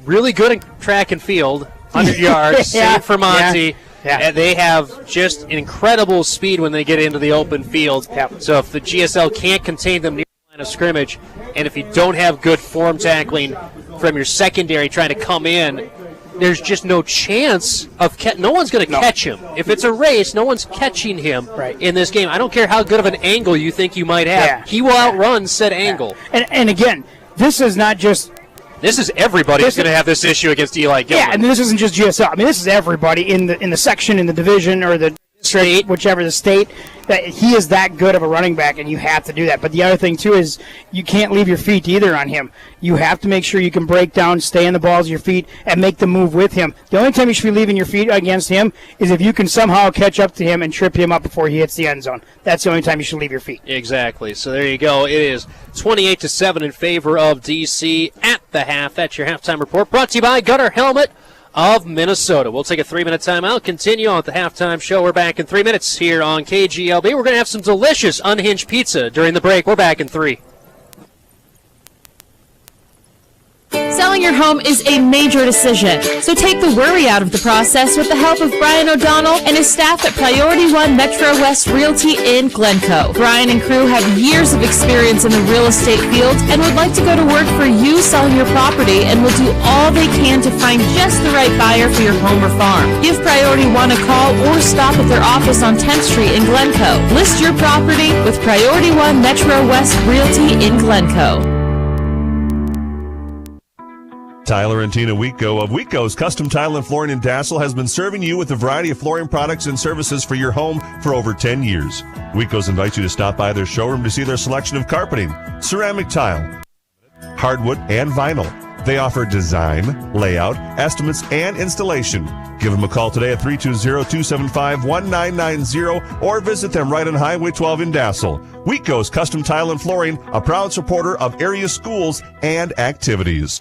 really good in track and field, 100 yards, same for Monty. Yeah. And they have just incredible speed when they get into the open field. Yep. So if the GSL can't contain them near the line of scrimmage, and if you don't have good form tackling from your secondary trying to come in, there's just no chance of no one's going to catch him. If it's a race, no one's catching him in this game. I don't care how good of an angle you think you might have. Yeah. He will outrun said angle. And again, this is not just... This is everybody who's going to have this issue against Eli Gilman. Yeah, and this isn't just GSL. I mean, this is everybody in the section, in the division, or the state, whichever the state. That he is that good of a running back, and you have to do that. But the other thing, too, is you can't leave your feet either on him. You have to make sure you can break down, stay in the balls of your feet, and make the move with him. The only time you should be leaving your feet against him is if you can somehow catch up to him and trip him up before he hits the end zone. That's the only time you should leave your feet. Exactly. So there you go. It is 28-7 in favor of DC at the half. That's your halftime report, brought to you by Gunner Helmet of Minnesota. We'll take a 3-minute timeout, continue on with the halftime show. We're back in 3 minutes here on KGLB. We're going to have some delicious unhinged pizza during the break. We're back in 3. Selling your home is a major decision, so take the worry out of the process with the help of Brian O'Donnell and his staff at Priority One Metro West Realty in Glencoe. Brian and crew have years of experience in the real estate field and would like to go to work for you selling your property and will do all they can to find just the right buyer for your home or farm. Give Priority One a call or stop at their office on 10th Street in Glencoe. List your property with Priority One Metro West Realty in Glencoe. Tyler and Tina Wico of Wico's Custom Tile and Flooring in Dassel has been serving you with a variety of flooring products and services for your home for over 10 years. Wico's invites you to stop by their showroom to see their selection of carpeting, ceramic tile, hardwood, and vinyl. They offer design, layout, estimates, and installation. Give them a call today at 320-275-1990 or visit them right on Highway 12 in Dassel. Wico's Custom Tile and Flooring, a proud supporter of area schools and activities.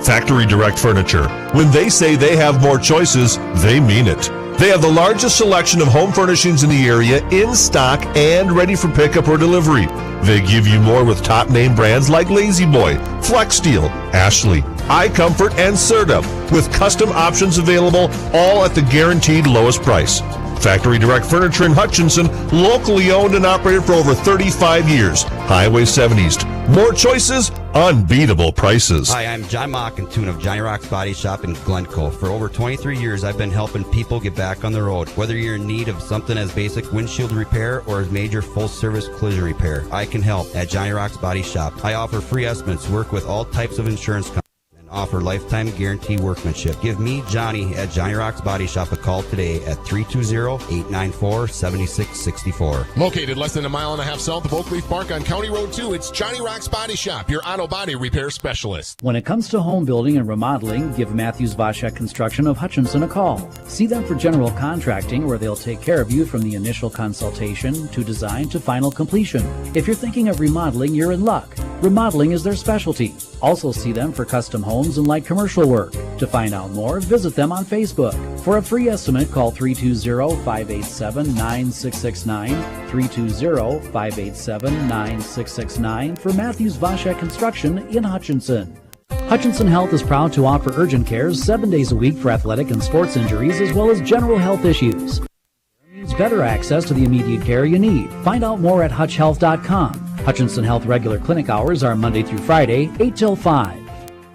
Factory Direct Furniture. When they say they have more choices, they mean it. They have the largest selection of home furnishings in the area in stock and ready for pickup or delivery. They give you more with top name brands like Lazy Boy, Flex Steel, Ashley, iComfort, and Serta, with custom options available, all at the guaranteed lowest price. Factory Direct Furniture in Hutchinson, locally owned and operated for over 35 years. Highway 7 East. More choices, unbeatable prices. Hi, I'm John Mockentune of Johnny Rock's Body Shop in Glencoe. For over 23 years, I've been helping people get back on the road. Whether you're in need of something as basic windshield repair or as major full-service collision repair, I can help at Johnny Rock's Body Shop. I offer free estimates, work with all types of insurance companies, and offer lifetime guarantee workmanship. Give me, Johnny, at Johnny Rock's Body Shop a call today at 320-894-7664. Located less than a mile and a half south of Oakleaf Park on County Road 2, it's Johnny Rock's Body Shop, your auto body repair specialist. When it comes to home building and remodeling, give Matthews Vashek Construction of Hutchinson a call. See them for general contracting, where they'll take care of you from the initial consultation to design to final completion. If you're thinking of remodeling, you're in luck. Remodeling is their specialty. Also see them for custom homes and light commercial work. To find out more, visit them on Facebook. For a free estimate, call 320-587-9669, 320-587-9669 for Matthews Vashek Construction in Hutchinson. Hutchinson Health is proud to offer urgent cares 7 days a week for athletic and sports injuries as well as general health issues. Means better access to the immediate care you need. Find out more at hutchhealth.com. Hutchinson Health regular clinic hours are Monday through Friday, 8 till 5.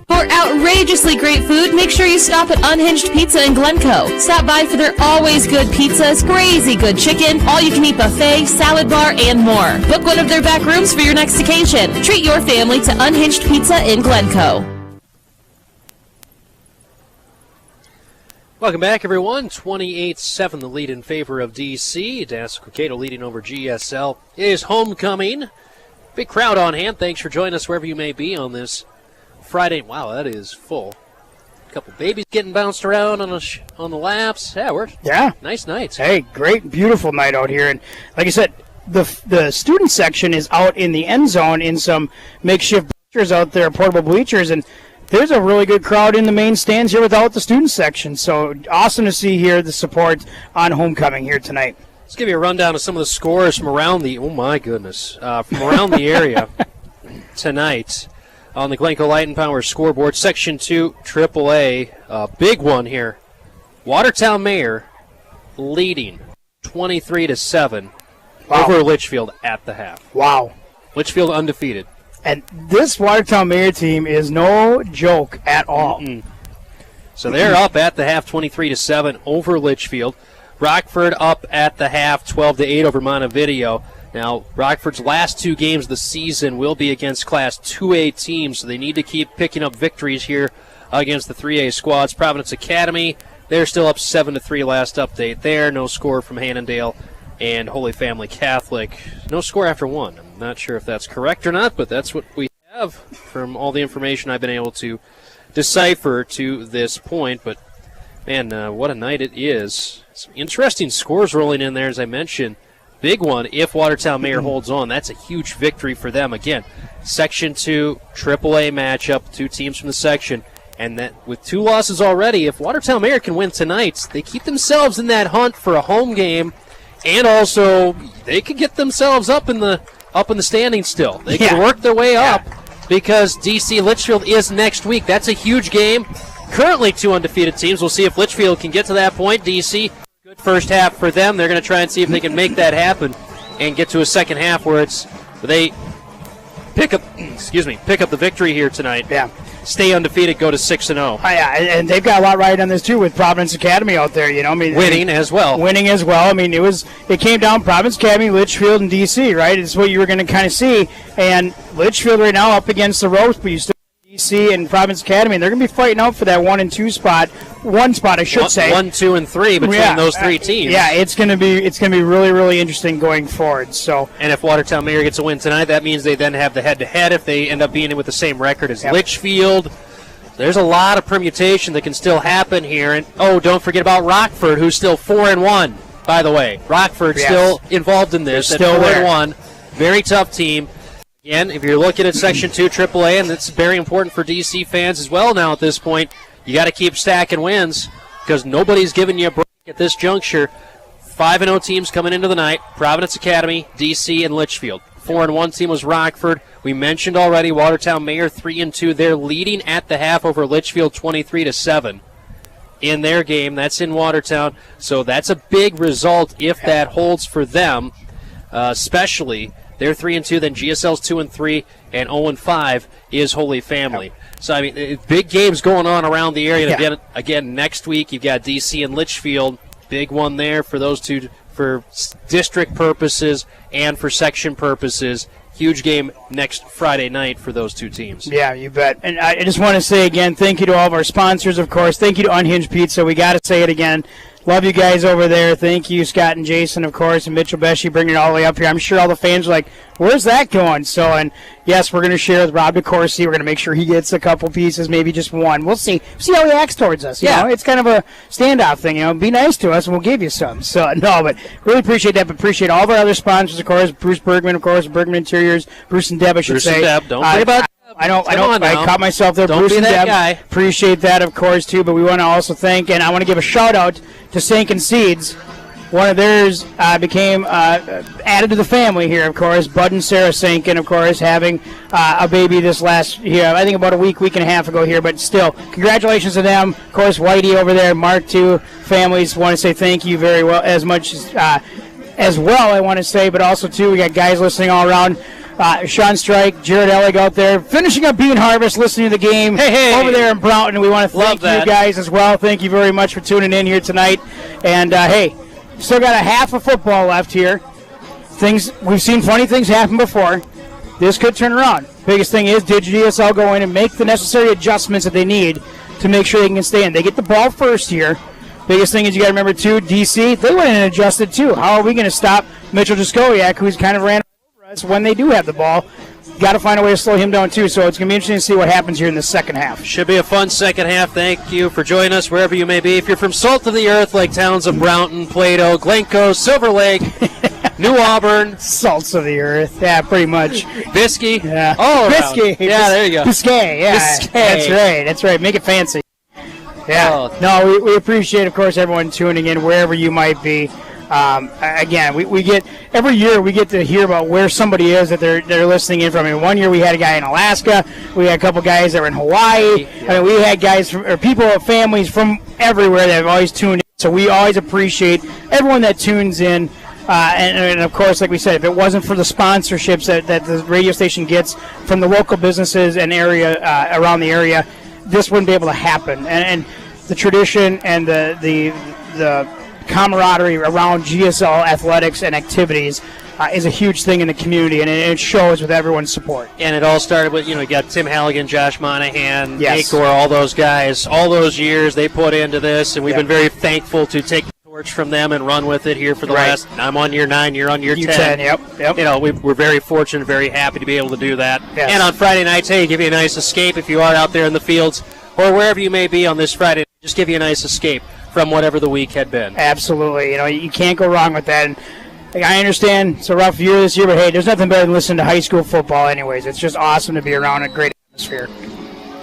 For outrageously great food, make sure you stop at Unhinged Pizza in Glencoe. Stop by for their always good pizzas, crazy good chicken, all-you-can-eat buffet, salad bar, and more. Book one of their back rooms for your next occasion. Treat your family to Unhinged Pizza in Glencoe. Welcome back, everyone. 28-7, the lead in favor of DC. Dassel-Cokato leading over GSL. It is homecoming. Big crowd on hand. Thanks for joining us wherever you may be on this Friday. Wow, that is full. A couple babies getting bounced around on the laps. Yeah, nice nights. Hey, great, beautiful night out here. And like I said, the student section is out in the end zone in some makeshift bleachers out there, portable bleachers, and there's a really good crowd in the main stands here without the student section. So awesome to see here the support on homecoming here tonight. Let's give you a rundown of some of the scores from around the, from around the area tonight. on the Glencoe Light and Power scoreboard. Section 2, AAA, big one here. Watertown Mayor leading 23-7 over Litchfield at the half. Wow. Litchfield undefeated. And this Watertown Mayor team is no joke at all. So they're up at the half 23-7 over Litchfield. Rockford up at the half 12-8 over Montevideo. Now, Rockford's last 2 games of the season will be against Class 2A teams, so they need to keep picking up victories here against the 3A squads. Providence Academy, they're still up 7-3 last update there. No score from Hannondale and Holy Family Catholic. No score after 1. I'm not sure if that's correct or not, but that's what we have from all the information I've been able to decipher to this point. But, man, what a night it is. Some interesting scores rolling in there, as I mentioned. Big one, if Watertown Mayor holds on, that's a huge victory for them. Again, Section 2, AAA matchup, 2 teams from the section. And that with 2 losses already, if Watertown Mayor can win tonight, they keep themselves in that hunt for a home game. And also, they could get themselves up in the standings still. They can work their way up because DC Litchfield is next week. That's a huge game. Currently 2 undefeated teams. We'll see if Litchfield can get to that point. DC, good first half for them. They're going to try and see if they can make that happen and get to a second half where they pick up the victory here tonight. Yeah. Stay undefeated, go to 6-0. Oh, yeah, and they've got a lot right on this too with Providence Academy out there. Winning as well. I mean, it came down Providence Academy, Litchfield, and DC. Right, it's what you were going to kind of see. And Litchfield right now up against the ropes, but you still have DC and Providence Academy, and they're going to be fighting out for that 1 and 2 spot. 1 spot, I should say. 1, 2, and 3 between those 3 teams. Yeah, it's going to be really, really interesting going forward. So, and if Watertown Mayor gets a win tonight, that means they then have the head-to-head if they end up being with the same record as Litchfield. There's a lot of permutation that can still happen here. And don't forget about Rockford, who's still 4-1. By the way, Rockford still involved in this. They're still 4-1. Very tough team. Again, if you're looking at Section 2 AAA, and it's very important for DC fans as well now at this point, you got to keep stacking wins because nobody's giving you a break at this juncture. 5-0 teams coming into the night, Providence Academy, DC, and Litchfield. 4-1 team was Rockford. We mentioned already Watertown Mayor 3-2. They're leading at the half over Litchfield 23-7 in their game. That's in Watertown. So that's a big result if that holds for them, especially. They're 3-2, then GSL's 2-3, and 0-5 is Holy Family. So, I mean, big games going on around the area. And again, next week you've got DC and Litchfield. Big one there for those two, for district purposes and for section purposes. Huge game next Friday night for those 2 teams. Yeah, you bet. And I just want to say again, thank you to all of our sponsors, of course. Thank you to Unhinged Pizza. We got to say it again. Love you guys over there. Thank you, Scott and Jason, of course, and Mitchell Beshy bringing it all the way up here. I'm sure all the fans are like, where's that going? So, and yes, we're going to share with Rob DeCourcy. We're going to make sure he gets a couple pieces, maybe just one. We'll see. See how he acts towards us. You know, it's kind of a standoff thing. Be nice to us, and we'll give you some. So, no, but really appreciate that. But appreciate all of our other sponsors, of course. Bruce Bergman, of course, Bergman Interiors. Bruce and Deb, I should say. Bruce and Deb. Don't worry about I caught myself there. Don't Bruce be and that Deb. guy. Appreciate that, of course, too. But we want to also thank, and I want to give a shout-out to Sankin Seeds. One of theirs became added to the family here, of course. Bud and Sarah Sankin, of course, having a baby this last year. I think about a week and a half ago here. But still, congratulations to them. Of course, Whitey over there, Mark, too. Families want to say thank you very well, as much as well, I want to say. But also, too, we got guys listening all around. Sean Strike, Jared Ellig out there, finishing up Bean Harvest, listening to the game over there in Broughton. We want to thank you guys as well. Thank you very much for tuning in here tonight. And, hey, still got a half of football left here. We've seen funny things happen before. This could turn around. Biggest thing is, did GSL go in and make the necessary adjustments that they need to make sure they can stay in? They get the ball first here. Biggest thing is you got to remember, too, DC, they went in and adjusted, too. How are we going to stop Mitchell Jaskowiak, who's kind of ran over us when they do have the ball? Got to find a way to slow him down, too. So it's going to be interesting to see what happens here in the second half. Should be a fun second half. Thank you for joining us wherever you may be. If you're from Salt of the Earth, like towns of Broughton, Plato, Glencoe, Silver Lake, New Auburn. Salts of the Earth. Yeah, pretty much. Biscayne. Yeah. Oh, Biscayne. Yeah, there you go. Biscayne. Yeah. Biscayne. That's right. Make it fancy. Yeah. No, we appreciate, of course, everyone tuning in wherever you might be. Again, we get every year we get to hear about where somebody is that they're listening in from. I mean, one year we had a guy in Alaska. We had a couple guys that were in Hawaii. Yeah. I mean, we had guys or people, families from everywhere that have always tuned in. So we always appreciate everyone that tunes in. And of course, like we said, if it wasn't for the sponsorships that the radio station gets from the local businesses and area around the area, this wouldn't be able to happen. And the tradition and the camaraderie around GSL athletics and activities is a huge thing in the community, and it shows with everyone's support. And it all started with, you got Tim Halligan, Josh Monahan, yes. Acor, all those guys, all those years they put into this, and we've been very thankful to take the torch from them and run with it here for the last, I'm on year 9, you're on year 10. Yep. We're very fortunate, very happy to be able to do that. Yes. And on Friday nights, hey, give you a nice escape if you are out there in the fields or wherever you may be on this Friday, just give you a nice escape from whatever the week had been. Absolutely. You can't go wrong with that. And I understand it's a rough year this year, but hey, there's nothing better than listening to high school football anyways. It's just awesome to be around a great atmosphere.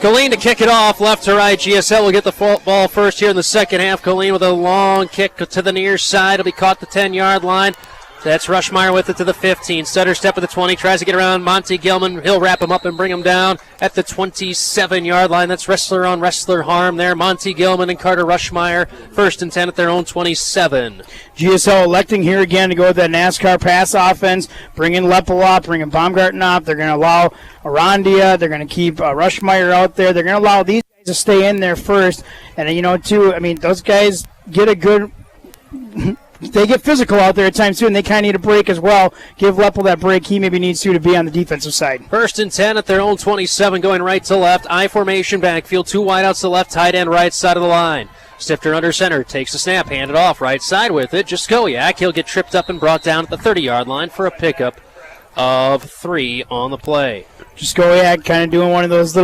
Colleen to kick it off, left to right. GSL will get the ball first here in the second half. Colleen with a long kick to the near side. It'll be caught the 10-yard line. That's Rushmeyer with it to the 15. Stutter step at the 20. Tries to get around Monty Gilman. He'll wrap him up and bring him down at the 27-yard line. That's wrestler on wrestler harm there. Monty Gilman and Carter Rushmeyer. 1st and 10 at their own 27. GSL electing here again to go with that NASCAR pass offense. Bringing Leppel up, bringing Baumgarten up. They're going to allow Arandia. They're going to keep Rushmeyer out there. They're going to allow these guys to stay in there first. And, too, I mean, those guys get a good... They get physical out there at times, too, and they kind of need a break as well. Give Leppel that break he maybe needs to be on the defensive side. 1st and 10 at their own 27, going right to left. I formation backfield, 2 wideouts to left, tight end right side of the line. Stifter under center, takes a snap, handed off, right side with it. Jaskowiak, he'll get tripped up and brought down at the 30-yard line for a pickup of 3 on the play. Jaskowiak kind of doing one of those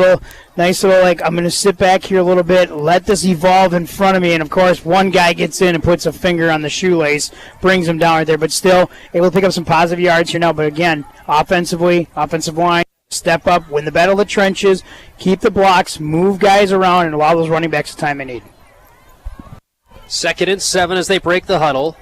nice little, I'm going to sit back here a little bit, let this evolve in front of me, and of course one guy gets in and puts a finger on the shoelace, brings him down right there, but still able to pick up some positive yards here now. But again, offensively, offensive line, step up, win the battle of the trenches, keep the blocks, move guys around, and allow those running backs the time they need. 2nd and 7 as they break the huddle.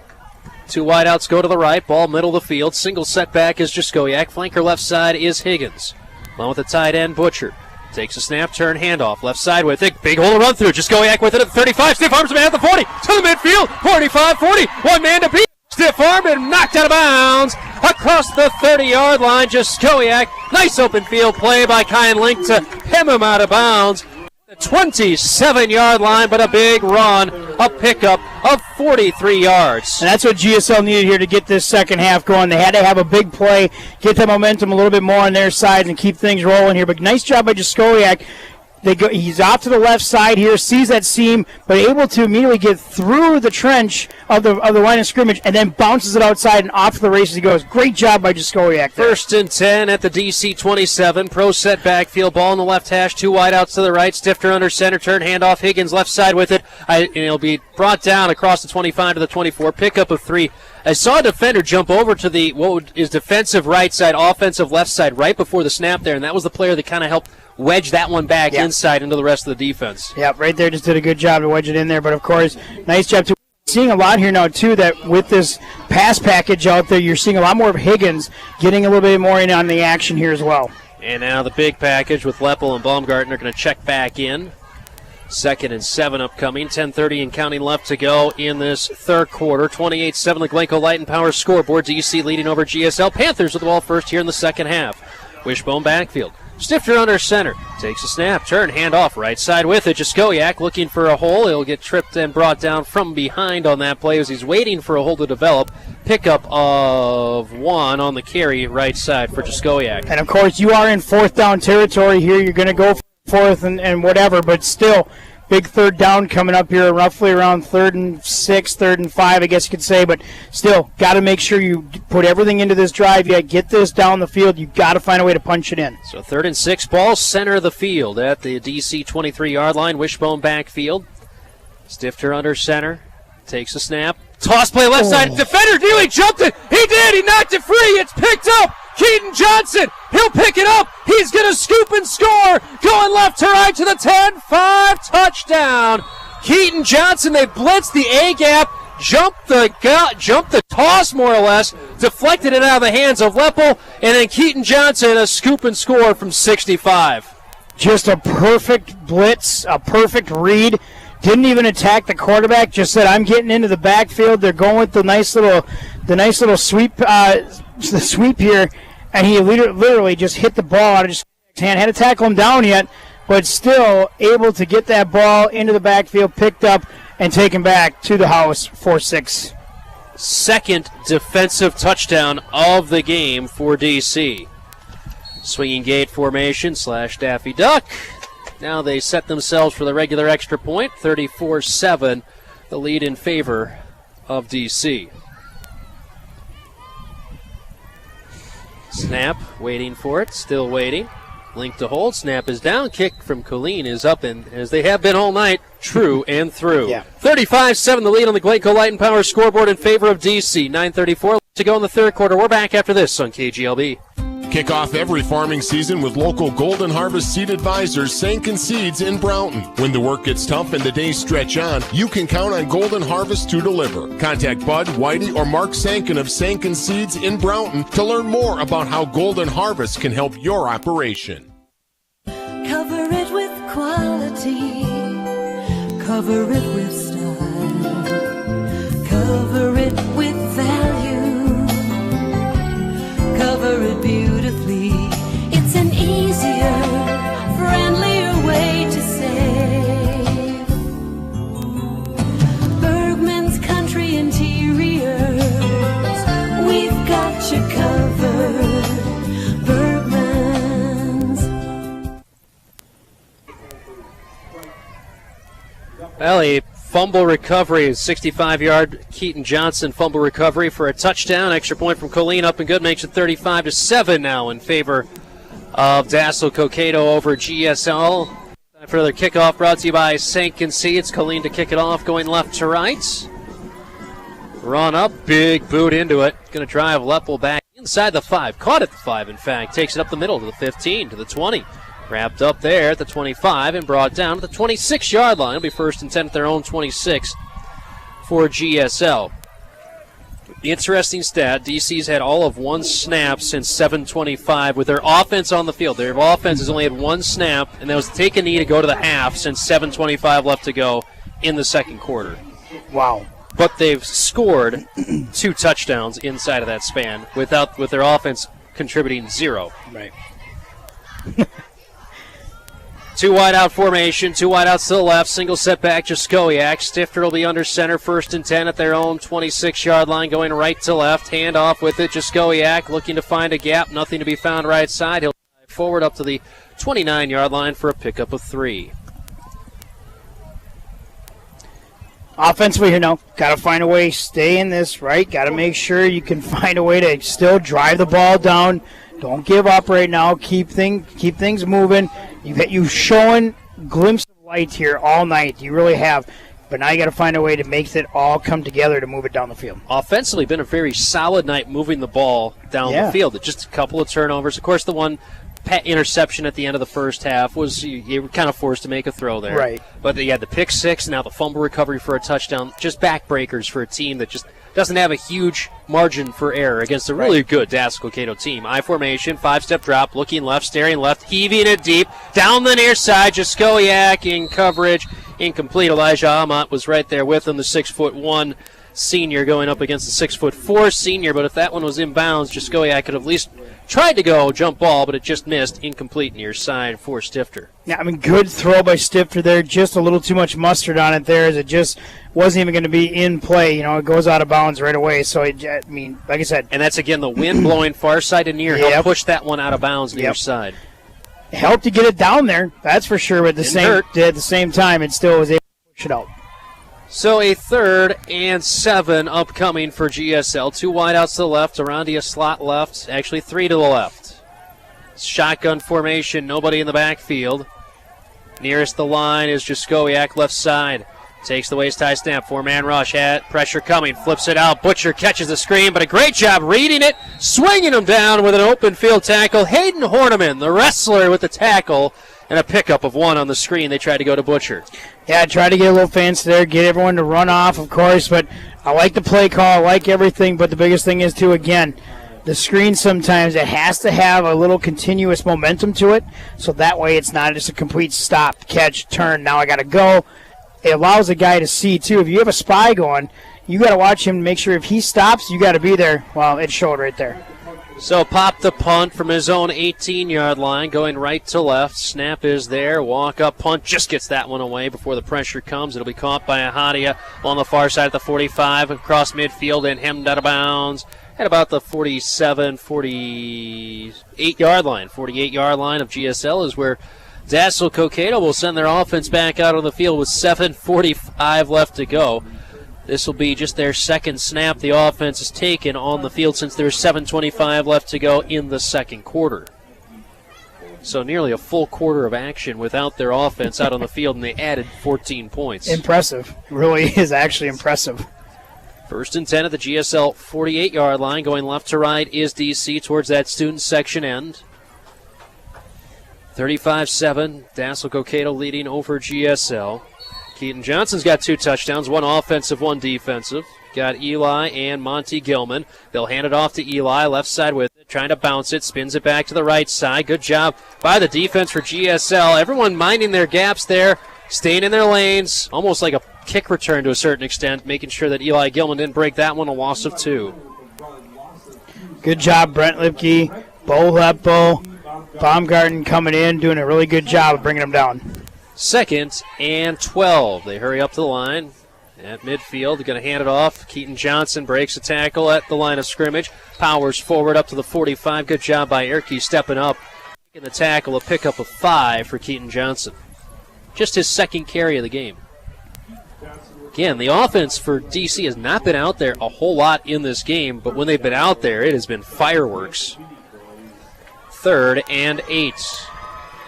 2 wideouts go to the right, ball middle of the field. Single setback is Jaskowiak. Flanker left side is Higgins. Along with the tight end, Butcher. Takes a snap, turn, handoff. Left side with it. Big hole to run through. Jaskowiak with it at the 35. Stiff arms the man at the 40. To the midfield. 45, 40. One man to beat. Stiff arm and knocked out of bounds. Across the 30-yard line, Jaskowiak. Nice open field play by Kyan Link to hem him out of bounds. The 27-yard line, but a big run, a pickup of 43 yards. And that's what GSL needed here to get this second half going. They had to have a big play, get the momentum a little bit more on their side and keep things rolling here. But nice job by Jaskowiak. He's off to the left side here, sees that seam, but able to immediately get through the trench of the line of scrimmage and then bounces it outside and off to the races he goes. Great job by Jaskowiak there. 1st and 10 at the DC 27. Pro set backfield, ball in the left hash, 2 wideouts to the right. Stifter under center, turn, handoff. Higgins left side with it. And it'll be brought down across the 25 to the 24. Pickup of 3. I saw a defender jump over to the what is defensive right side, offensive left side right before the snap there, and that was the player that kind of helped wedge that one back inside into the rest of the defense. Yeah, right there, just did a good job to wedge it in there. But, of course, nice job, too. Seeing a lot here now, too, that with this pass package out there, you're seeing a lot more of Higgins getting a little bit more in on the action here as well. And now the big package with Leppel and Baumgarten are going to check back in. 2nd and 7 upcoming. 10:30 and counting left to go in this third quarter. 28-7 the Glencoe Light and Power scoreboard. DC leading over GSL. Panthers with the ball first here in the second half. Wishbone backfield. Stifter under center. Takes a snap. Turn. Hand off. Right side with it. Jaskowiak looking for a hole. He'll get tripped and brought down from behind on that play as he's waiting for a hole to develop. Pickup of 1 on the carry right side for Jaskowiak. And, of course, you are in 4th down territory here. You're going to go for 4th and whatever, but still big 3rd down coming up here, roughly around 3rd and 6, 3rd and 5, I guess you could say. But still, got to make sure you put everything into this drive. You get this down the field. You got to find a way to punch it in. So 3rd and 6, ball center of the field at the DC 23-yard line. Wishbone backfield. Stifter under center. Takes a snap. Toss play left side. Defender nearly jumped it. He did. He knocked it free. It's picked up. Keaton Johnson, he'll pick it up. He's going to scoop and score. Going left to right to the 10-5 touchdown. Keaton Johnson, they blitzed the A-gap. jumped the toss more or less, deflected it out of the hands of Leppel, and then Keaton Johnson a scoop and score from 65. Just a perfect blitz, a perfect read. Didn't even attack the quarterback. Just said, "I'm getting into the backfield." They're going with the nice little sweep, the sweep here, and he literally just hit the ball out of his hand. Had to tackle him down yet, but still able to get that ball into the backfield, picked up, and taken back to the house for 6. Second defensive touchdown of the game for DC. Swinging gate formation / Daffy Duck. Now they set themselves for the regular extra point, 34-7, the lead in favor of DC. Snap, waiting for it, still waiting. Link to hold, snap is down, kick from Colleen is up, and as they have been all night, true and through. Yeah. 35-7, the lead on the Glencoe Light and Power scoreboard in favor of DC. 9:34 to go in the third quarter. We're back after this on KGLB. Kick off every farming season with local Golden Harvest seed advisors, Sanken Seeds in Brownton. When the work gets tough and the days stretch on, you can count on Golden Harvest to deliver. Contact Bud, Whitey, or Mark Sanken of Sanken Seeds in Brownton to learn more about how Golden Harvest can help your operation. Cover it with quality. Cover it with style. Cover it with value. Cover it beautifully. It's an easier, friendlier way to save. Bergman's Country Interiors. We've got you covered. Bergman's. Well, a fumble recovery, 65-yard Keaton Johnson fumble recovery for a touchdown. Extra point from Colleen up and good, makes it 35-7 now in favor of Dassel-Cokato over GSL. Time for another kickoff brought to you by Sanken Seeds. Colleen to kick it off, going left to right. Run up, big boot into it. Going to drive Leppel back inside the 5. Caught at the 5, in fact. Takes it up the middle to the 15, to the 20. Wrapped up there at the 25 and brought down to the 26-yard line. It'll be first and 10 at their own 26 for GSL. The interesting stat, DC's had all of one snap since 7:25 with their offense on the field. Their offense has only had one snap, and that was to take a knee to go to the half since 7:25 left to go in the second quarter. Wow. But they've scored 2 touchdowns inside of that span with their offense contributing 0. Right. 2 wide out formation, 2 wide outs to the left, single setback, Jaskowiak. Stifter will be under center, first and 10 at their own 26-yard line, going right to left. Hand off with it, Jaskowiak looking to find a gap, nothing to be found right side. He'll drive forward up to the 29-yard line for a pickup of 3. Offensively here now, got to find a way, stay in this, right? Got to make sure you can find a way to still drive the ball down. Don't give up right now. Keep things moving. You've shown glimpses of light here all night. You really have. But now you got to find a way to make it all come together to move it down the field. Offensively, been a very solid night moving the ball down the field. Just a couple of turnovers. Of course, the one interception at the end of the first half was you were kind of forced to make a throw there. Right. But the pick 6, now the fumble recovery for a touchdown. Just backbreakers for a team that just doesn't have a huge margin for error against a really good Dassel-Cokato team. I formation, 5-step drop, looking left, staring left, heaving it deep, down the near side, Jaskowiak in coverage, incomplete. Elijah Amott was right there with him, the 6'1" senior going up against the 6'4" senior, but if that one was inbounds, Jaskowiak could have at least tried to go jump ball, but it just missed, incomplete near side for Stifter. Yeah, I mean, good throw by Stifter there, just a little too much mustard on it there, as it just wasn't even going to be in play. You know, it goes out of bounds right away. So, like I said. And that's, again, the wind blowing far side and near. Helped push that one out of bounds near side. Helped to get it down there, that's for sure. But at the same time, it still was able to push it out. So a 3rd and 7 upcoming for GSL. 2 wideouts to the left, Arondi a slot left, actually 3 to the left. Shotgun formation, nobody in the backfield. Nearest the line is Jaskowiak left side. Takes the waist-high snap, 4-man rush, pressure coming, flips it out. Butcher catches the screen, but a great job reading it, swinging him down with an open field tackle. Hayden Horniman, the wrestler, with the tackle, and a pickup of 1 on the screen. They tried to go to Butcher. Yeah, try to get a little fancy there, get everyone to run off, of course, but I like the play call, I like everything, but the biggest thing is, too, again, the screen sometimes, it has to have a little continuous momentum to it, so that way it's not just a complete stop, catch, turn, now I got to go. It allows the guy to see, too. If you have a spy going, you got to watch him to make sure if he stops, you got to be there. Well, it showed right there. So pop the punt from his own 18-yard line, going right to left. Snap is there. Walk up punt. Just gets that one away before the pressure comes. It'll be caught by Ahadia on the far side of the 45, across midfield and hemmed out of bounds at about the 47, 48-yard line. 48-yard line of GSL is where Dassel-Cokato will send their offense back out on the field with 7:45 left to go. This will be just their second snap the offense has taken on the field since there's 7:25 left to go in the second quarter. So nearly a full quarter of action without their offense out on the field, and they added 14 points. Impressive. It really is actually impressive. 1st and 10 at the GSL 48-yard line. Going left to right is DC towards that student section end. 35-7, Dassel-Cokato leading over GSL. Keaton Johnson's got 2 touchdowns, 1 offensive, 1 defensive. Got Eli and Monty Gilman. They'll hand it off to Eli, left side with it, trying to bounce it, spins it back to the right side. Good job by the defense for GSL. Everyone minding their gaps there, staying in their lanes, almost like a kick return to a certain extent, making sure that Eli Gilman didn't break that one, a loss of 2. Good job, Brent Lipke, Bo Leppo, Baumgarten coming in, doing a really good job of bringing them down. 2nd and 12. They hurry up to the line at midfield. They're going to hand it off. Keaton Johnson breaks a tackle at the line of scrimmage. Powers forward up to the 45. Good job by Erke stepping up. Taking the tackle, a pickup of 5 for Keaton Johnson. Just his 2nd carry of the game. Again, the offense for DC has not been out there a whole lot in this game, but when they've been out there, it has been fireworks. 3rd and 8.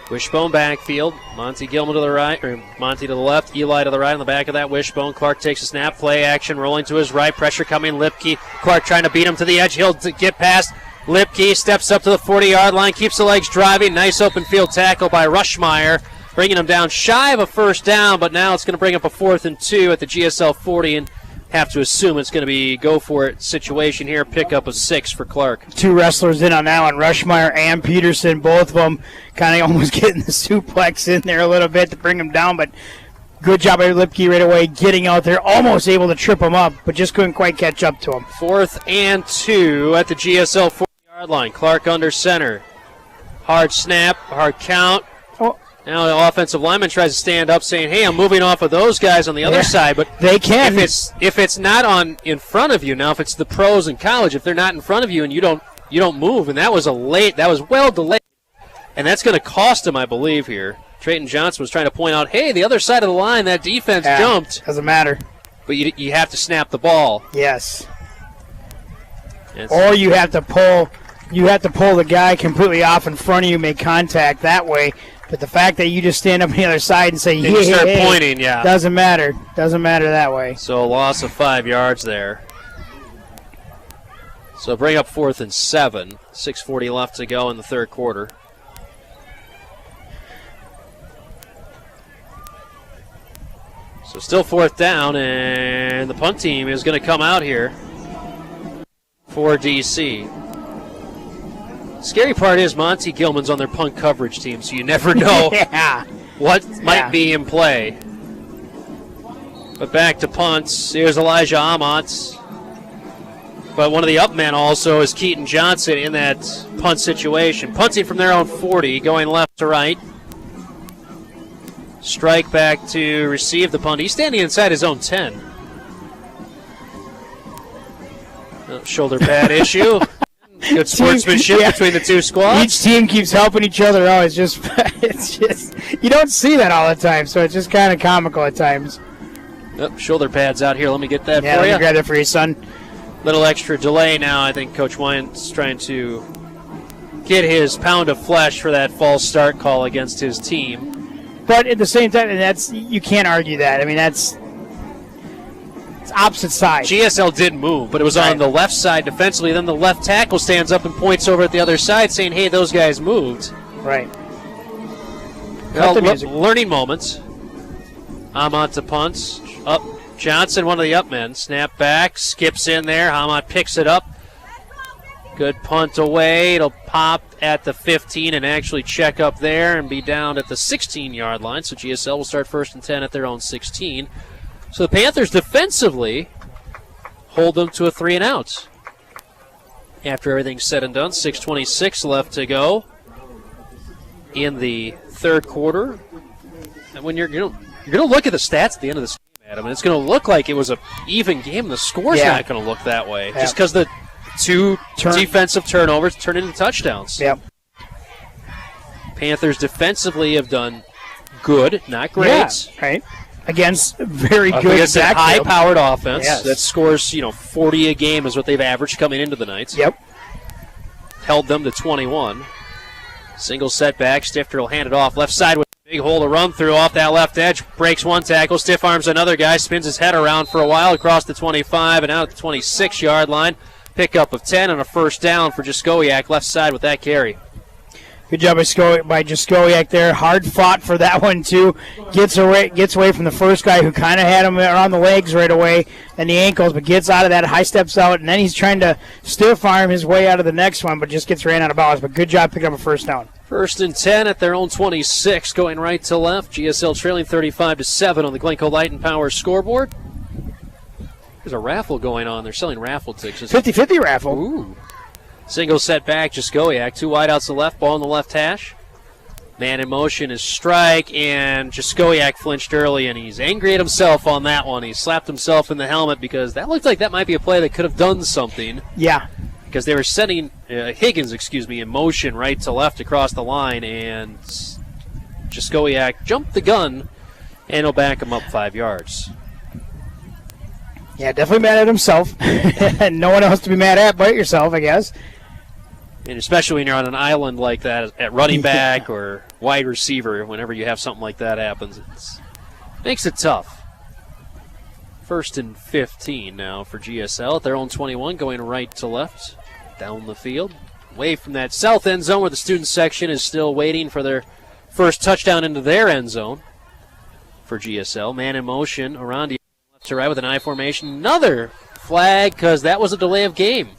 Wishbone backfield. Monty Gilman to the right, or Monty to the left, Eli to the right on the back of that wishbone. Clark takes a snap, play action, rolling to his right, pressure coming, Lipke. Clark trying to beat him to the edge. He'll get past Lipke, steps up to the 40-yard line, keeps the legs driving. Nice open field tackle by Rushmeyer, bringing him down shy of a 1st down, but now it's going to bring up a 4th and 2 at the GSL 40, and have to assume it's going to be go-for-it situation here. Pickup of 6 for Clark. 2 wrestlers in on that one, Rushmeyer and Peterson, both of them kind of almost getting the suplex in there a little bit to bring them down, but good job by Lipke right away, getting out there, almost able to trip him up, but just couldn't quite catch up to him. 4th and 2 at the GSL 40-yard line. Clark under center. Hard snap, hard count. Now the offensive lineman tries to stand up saying, hey, I'm moving off of those guys on the other side, but they can. If it's not in front of you, now if it's the pros in college, if they're not in front of you and you don't move, and that was well delayed, and that's going to cost him, I believe, here. Trayton Johnson was trying to point out, hey, the other side of the line, that defense jumped. Doesn't matter. But you have to snap the ball. Yes. Or you have to pull the guy completely off in front of you, make contact that way. But the fact that you just stand up on the other side and say, you start pointing, yeah. Doesn't matter. Doesn't matter that way. So a loss of 5 yards there. So bring up 4th and 7. 6:40 left to go in the 3rd quarter. So still 4th down, and the punt team is going to come out here for DC. Scary part is Monty Gilman's on their punt coverage team, so you never know what might be in play. But back to punts. Here's Elijah Amont. But one of the up men also is Keaton Johnson in that punt situation. Punting from their own 40, going left to right. Strike back to receive the punt. He's standing inside his own 10. Shoulder pad issue. Good sportsmanship between the 2 squads. Each team keeps helping each other out. It's just you don't see that all the time, so it's just kind of comical at times. Oh, shoulder pads out here. Let me get that for you. Yeah, let me grab that for you, son. Little extra delay now. I think Coach Wyant's trying to get his pound of flesh for that false start call against his team. But at the same time, and you can't argue that. I mean, It's opposite side. GSL did move, but it was on the left side defensively. Then the left tackle stands up and points over at the other side saying, hey, those guys moved. Right. Well, learning moments. Hamont to punts. Up. Johnson, one of the up men. Snap back. Skips in there. Hamont picks it up. Good punt away. It'll pop at the 15 and actually check up there and be down at the 16-yard line. So GSL will start 1st and 10 at their own 16. So the Panthers defensively hold them to a 3-and-out. After everything's said and done, 6:26 left to go in the third quarter. And when you're going to look at the stats at the end of this game, Adam, and it's going to look like it was an even game. The score's not going to look that way, just because the two defensive turnovers turn into touchdowns. Yep. Panthers defensively have done good, not great. Yeah, right. Against very good, against a high-powered offense that scores, 40 a game is what they've averaged coming into the night. Yep. Held them to 21. Single setback. Stifter will hand it off left side with a big hole to run through off that left edge. Breaks one tackle. Stiff arms another guy. Spins his head around for a while across the 25 and out at the 26-yard line. Pickup of 10 and a first down for Jaskowiak left side with that carry. Good job by Jaskowiak there. Hard fought for that one, too. Gets away from the first guy who kind of had him around the legs right away and the ankles, but gets out of that, high steps out, and then he's trying to stiff arm his way out of the next one, but just gets ran out of bounds. But good job picking up a first down. 1st and 10 at their own 26, going right to left. GSL trailing 35-7 on the Glencoe Light and Power scoreboard. There's a raffle going on. They're selling raffle tickets. 50-50 raffle. Ooh. Single set back, Jaskowiak. 2 wideouts to left, ball in the left hash. Man in motion is strike, and Jaskowiak flinched early, and he's angry at himself on that one. He slapped himself in the helmet because that looked like that might be a play that could have done something. Yeah. Because they were sending Higgins, in motion right to left across the line, and Jaskowiak jumped the gun, and he'll back him up 5 yards. Yeah, definitely mad at himself. No one else to be mad at but yourself, I guess. And especially when you're on an island like that at running back or wide receiver, whenever you have something like that happens, it makes it tough. 1st and 15 now for GSL at their own 21, going right to left, down the field. Away from that south end zone where the student section is still waiting for their first touchdown into their end zone for GSL. Man in motion around left to right with an I formation. Another flag because that was a delay of game.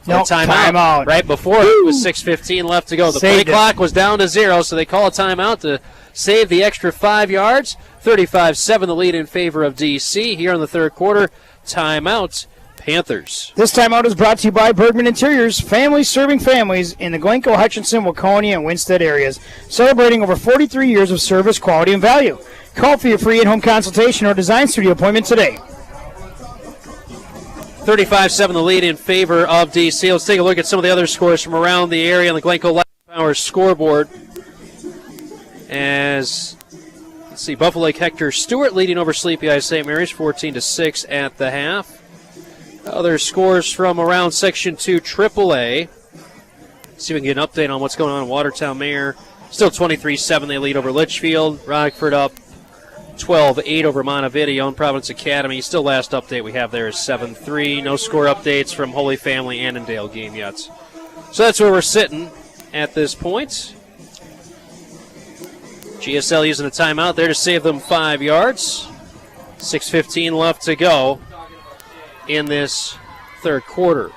Nope, timeout. Right before it was 6:15 left to go. The play clock was down to 0, so they call a timeout to save the extra 5 yards. 35-7 the lead in favor of DC. Here in the third quarter, timeout, Panthers. This timeout is brought to you by Bergman Interiors, families serving families in the Glencoe, Hutchinson, Waconia, and Winsted areas, celebrating over 43 years of service, quality, and value. Call for your free in-home consultation or design studio appointment today. 35-7 the lead in favor of DC. Let's take a look at some of the other scores from around the area on the Glencoe Light Power scoreboard. As, let's see, Buffalo Lake Hector Stewart leading over Sleepy Eye St. Mary's 14-6 at the half. Other scores from around Section 2 AAA. See if we can get an update on what's going on in Watertown Mayor. Still 23-7 they lead over Litchfield. Rockford up 12-8 over Montevideo and Providence Academy. Still last update we have there is 7-3. No score updates from Holy Family Annandale game yet. So that's where we're sitting at this point. GSL using a timeout there to save them 5 yards. 6:15 left to go in this third quarter.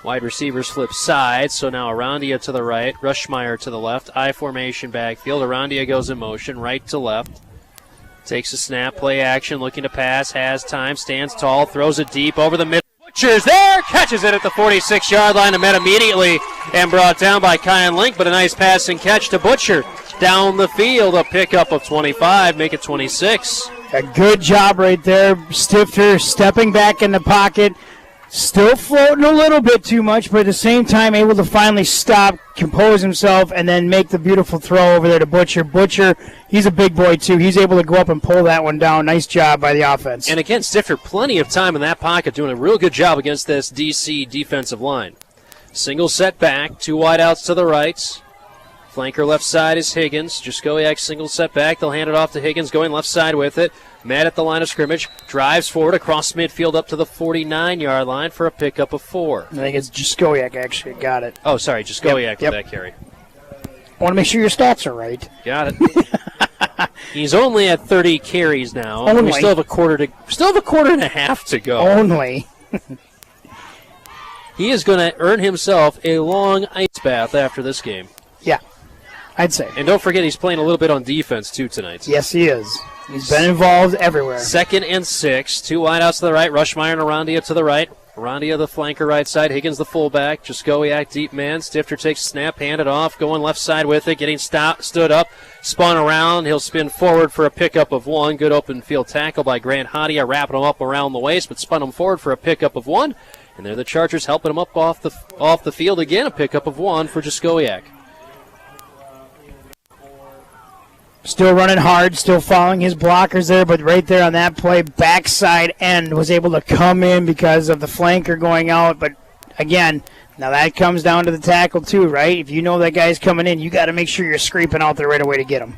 Wide receivers flip sides, so now Arandia to the right, Rushmeyer to the left, I formation backfield. Arandia goes in motion, right to left. Takes a snap, play action, looking to pass, has time, stands tall, throws it deep over the middle. Butcher's there, catches it at the 46-yard line and met immediately and brought down by Kyan Link, but a nice pass and catch to Butcher. Down the field, a pickup of 25, make it 26. A good job right there. Stifter stepping back in the pocket. Still floating a little bit too much, but at the same time able to finally stop, compose himself, and then make the beautiful throw over there to Butcher. Butcher, he's a big boy too. He's able to go up and pull that one down. Nice job by the offense. And again, Stifter, plenty of time in that pocket, doing a real good job against this DC defensive line. Single set back, 2 wideouts to the right. Flanker left side is Higgins. Jaskowiak single set back. They'll hand it off to Higgins, going left side with it. Met at the line of scrimmage, drives forward across midfield up to the 49-yard line for a pickup of 4. I think it's Jaskowiak actually got it. Oh, sorry, Jaskowiak with that carry. I want to make sure your stats are right. Got it. He's only at 30 carries now. Only. We still have a quarter and a half to go. Only. He is going to earn himself a long ice bath after this game. Yeah, I'd say. And don't forget, he's playing a little bit on defense, too, tonight. Yes, he is. He's been involved everywhere. 2nd and 6. 2 wideouts to the right. Rushmeyer and Arandia to the right. Arandia the flanker right side. Higgins the fullback. Jaskowiak deep man. Stifter takes a snap, handed off. Going left side with it. Getting stood up. Spun around. He'll spin forward for a pickup of 1. Good open field tackle by Grant Hadia. Wrapping him up around the waist, but spun him forward for a pickup of 1. And there the Chargers helping him up off the field again. A pickup of 1 for Jaskowiak. Still running hard, still following his blockers there, but right there on that play, backside end was able to come in because of the flanker going out. But again, now that comes down to the tackle too, right? If you know that guy's coming in, you got to make sure you're scraping out there right away to get him.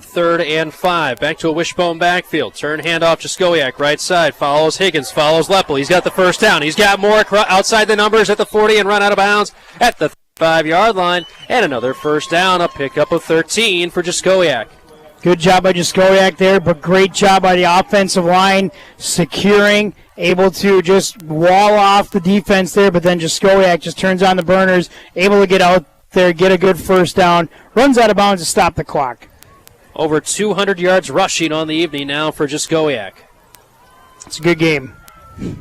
3rd and 5. Back to a wishbone backfield. Turn handoff to Jaskowiak. Right side. Follows Higgins. Follows Leppel. He's got the first down. He's got more outside the numbers at the 40 and run out of bounds at the 5-yard line. And another first down. A pickup of 13 for Jaskowiak. Good job by Jaskowiak there, but great job by the offensive line securing, able to just wall off the defense there, but then Jaskowiak just turns on the burners, able to get out there, get a good first down, runs out of bounds to stop the clock. Over 200 yards rushing on the evening now for Jaskowiak. It's a good game.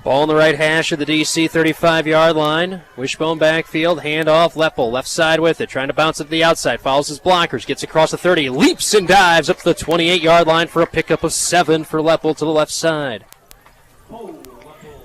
Ball on the right hash of the DC 35-yard line. Wishbone backfield, handoff, Leppel, left side with it, trying to bounce it to the outside, follows his blockers, gets across the 30, leaps and dives up to the 28-yard line for a pickup of 7 for Leppel to the left side.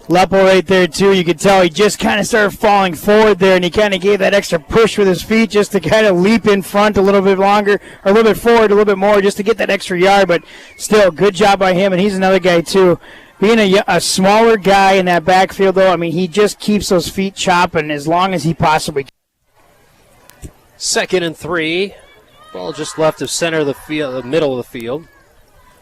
Leppel right there, too. You could tell he just kind of started falling forward there, and he kind of gave that extra push with his feet just to kind of leap in front a little bit longer, or a little bit forward, a little bit more, just to get that extra yard. But still, good job by him, and he's another guy, too. Being a smaller guy in that backfield, though, I mean, he just keeps those feet chopping as long as he possibly can. 2nd and 3. Ball just left of center of the field, the middle of the field.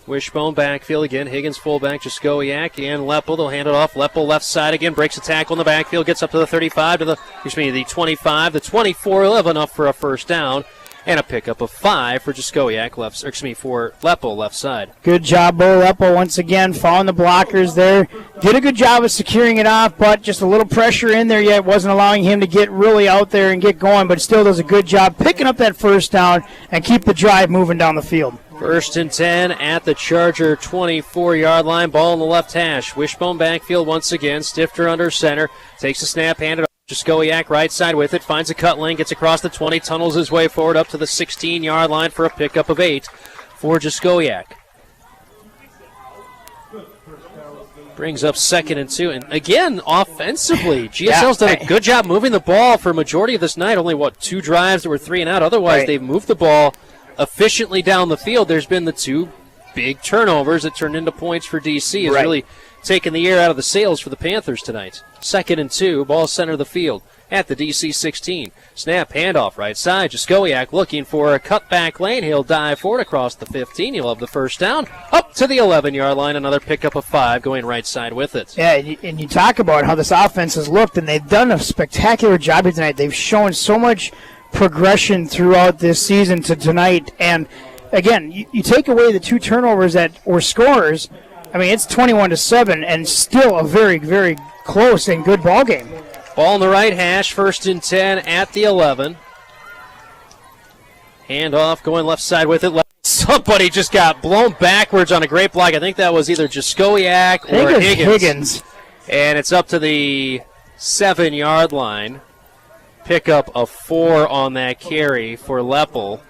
Wishbone backfield again. Higgins fullback, Jaskowiak and Leppel. They'll hand it off. Leppel left side again. Breaks a tackle in the backfield. Gets up to the 35 to the 25. The 24 will have enough for a first down. And a pickup of 5 for Jaskowiak for Leppel left side. Good job, Bo Leppel once again following the blockers there. Did a good job of securing it off, but just a little pressure in there yet wasn't allowing him to get really out there and get going, but still does a good job picking up that first down and keep the drive moving down the field. 1st and 10 at the Charger 24-yard line. Ball on the left hash. Wishbone backfield once again. Stifter under center. Takes a snap, handed off. Jaskowiak right side with it. Finds a cut lane. Gets across the 20. Tunnels his way forward up to the 16-yard line for a pickup of 8 for Jaskowiak. Brings up 2nd and 2. And again, offensively, GSL's done a good job moving the ball for a majority of this night. Only, 2 drives that were 3 and out. Otherwise, they've moved the ball efficiently down the field. There's been the 2 big turnovers that turned into points for DC. Has really taken the air out of the sails for the Panthers tonight. 2nd and 2, ball center of the field at the DC 16. Snap, handoff, right side. Jaskowiak looking for a cutback lane. He'll dive forward across the 15. He'll have the first down. Up to the 11-yard line. Another pickup of 5 going right side with it. Yeah, and you talk about how this offense has looked, and they've done a spectacular job here tonight. They've shown so much progression throughout this season to tonight. And, again, you take away the 2 turnovers that were scorers, I mean, it's 21-7, and still a very, very close and good ball game. Ball on the right hash, 1st and 10 at the 11. Handoff going left side with it. Somebody just got blown backwards on a great block. I think that was either Jaskowiak or Higgins. And it's up to the 7-yard line. Pickup of 4 on that carry for Leppel.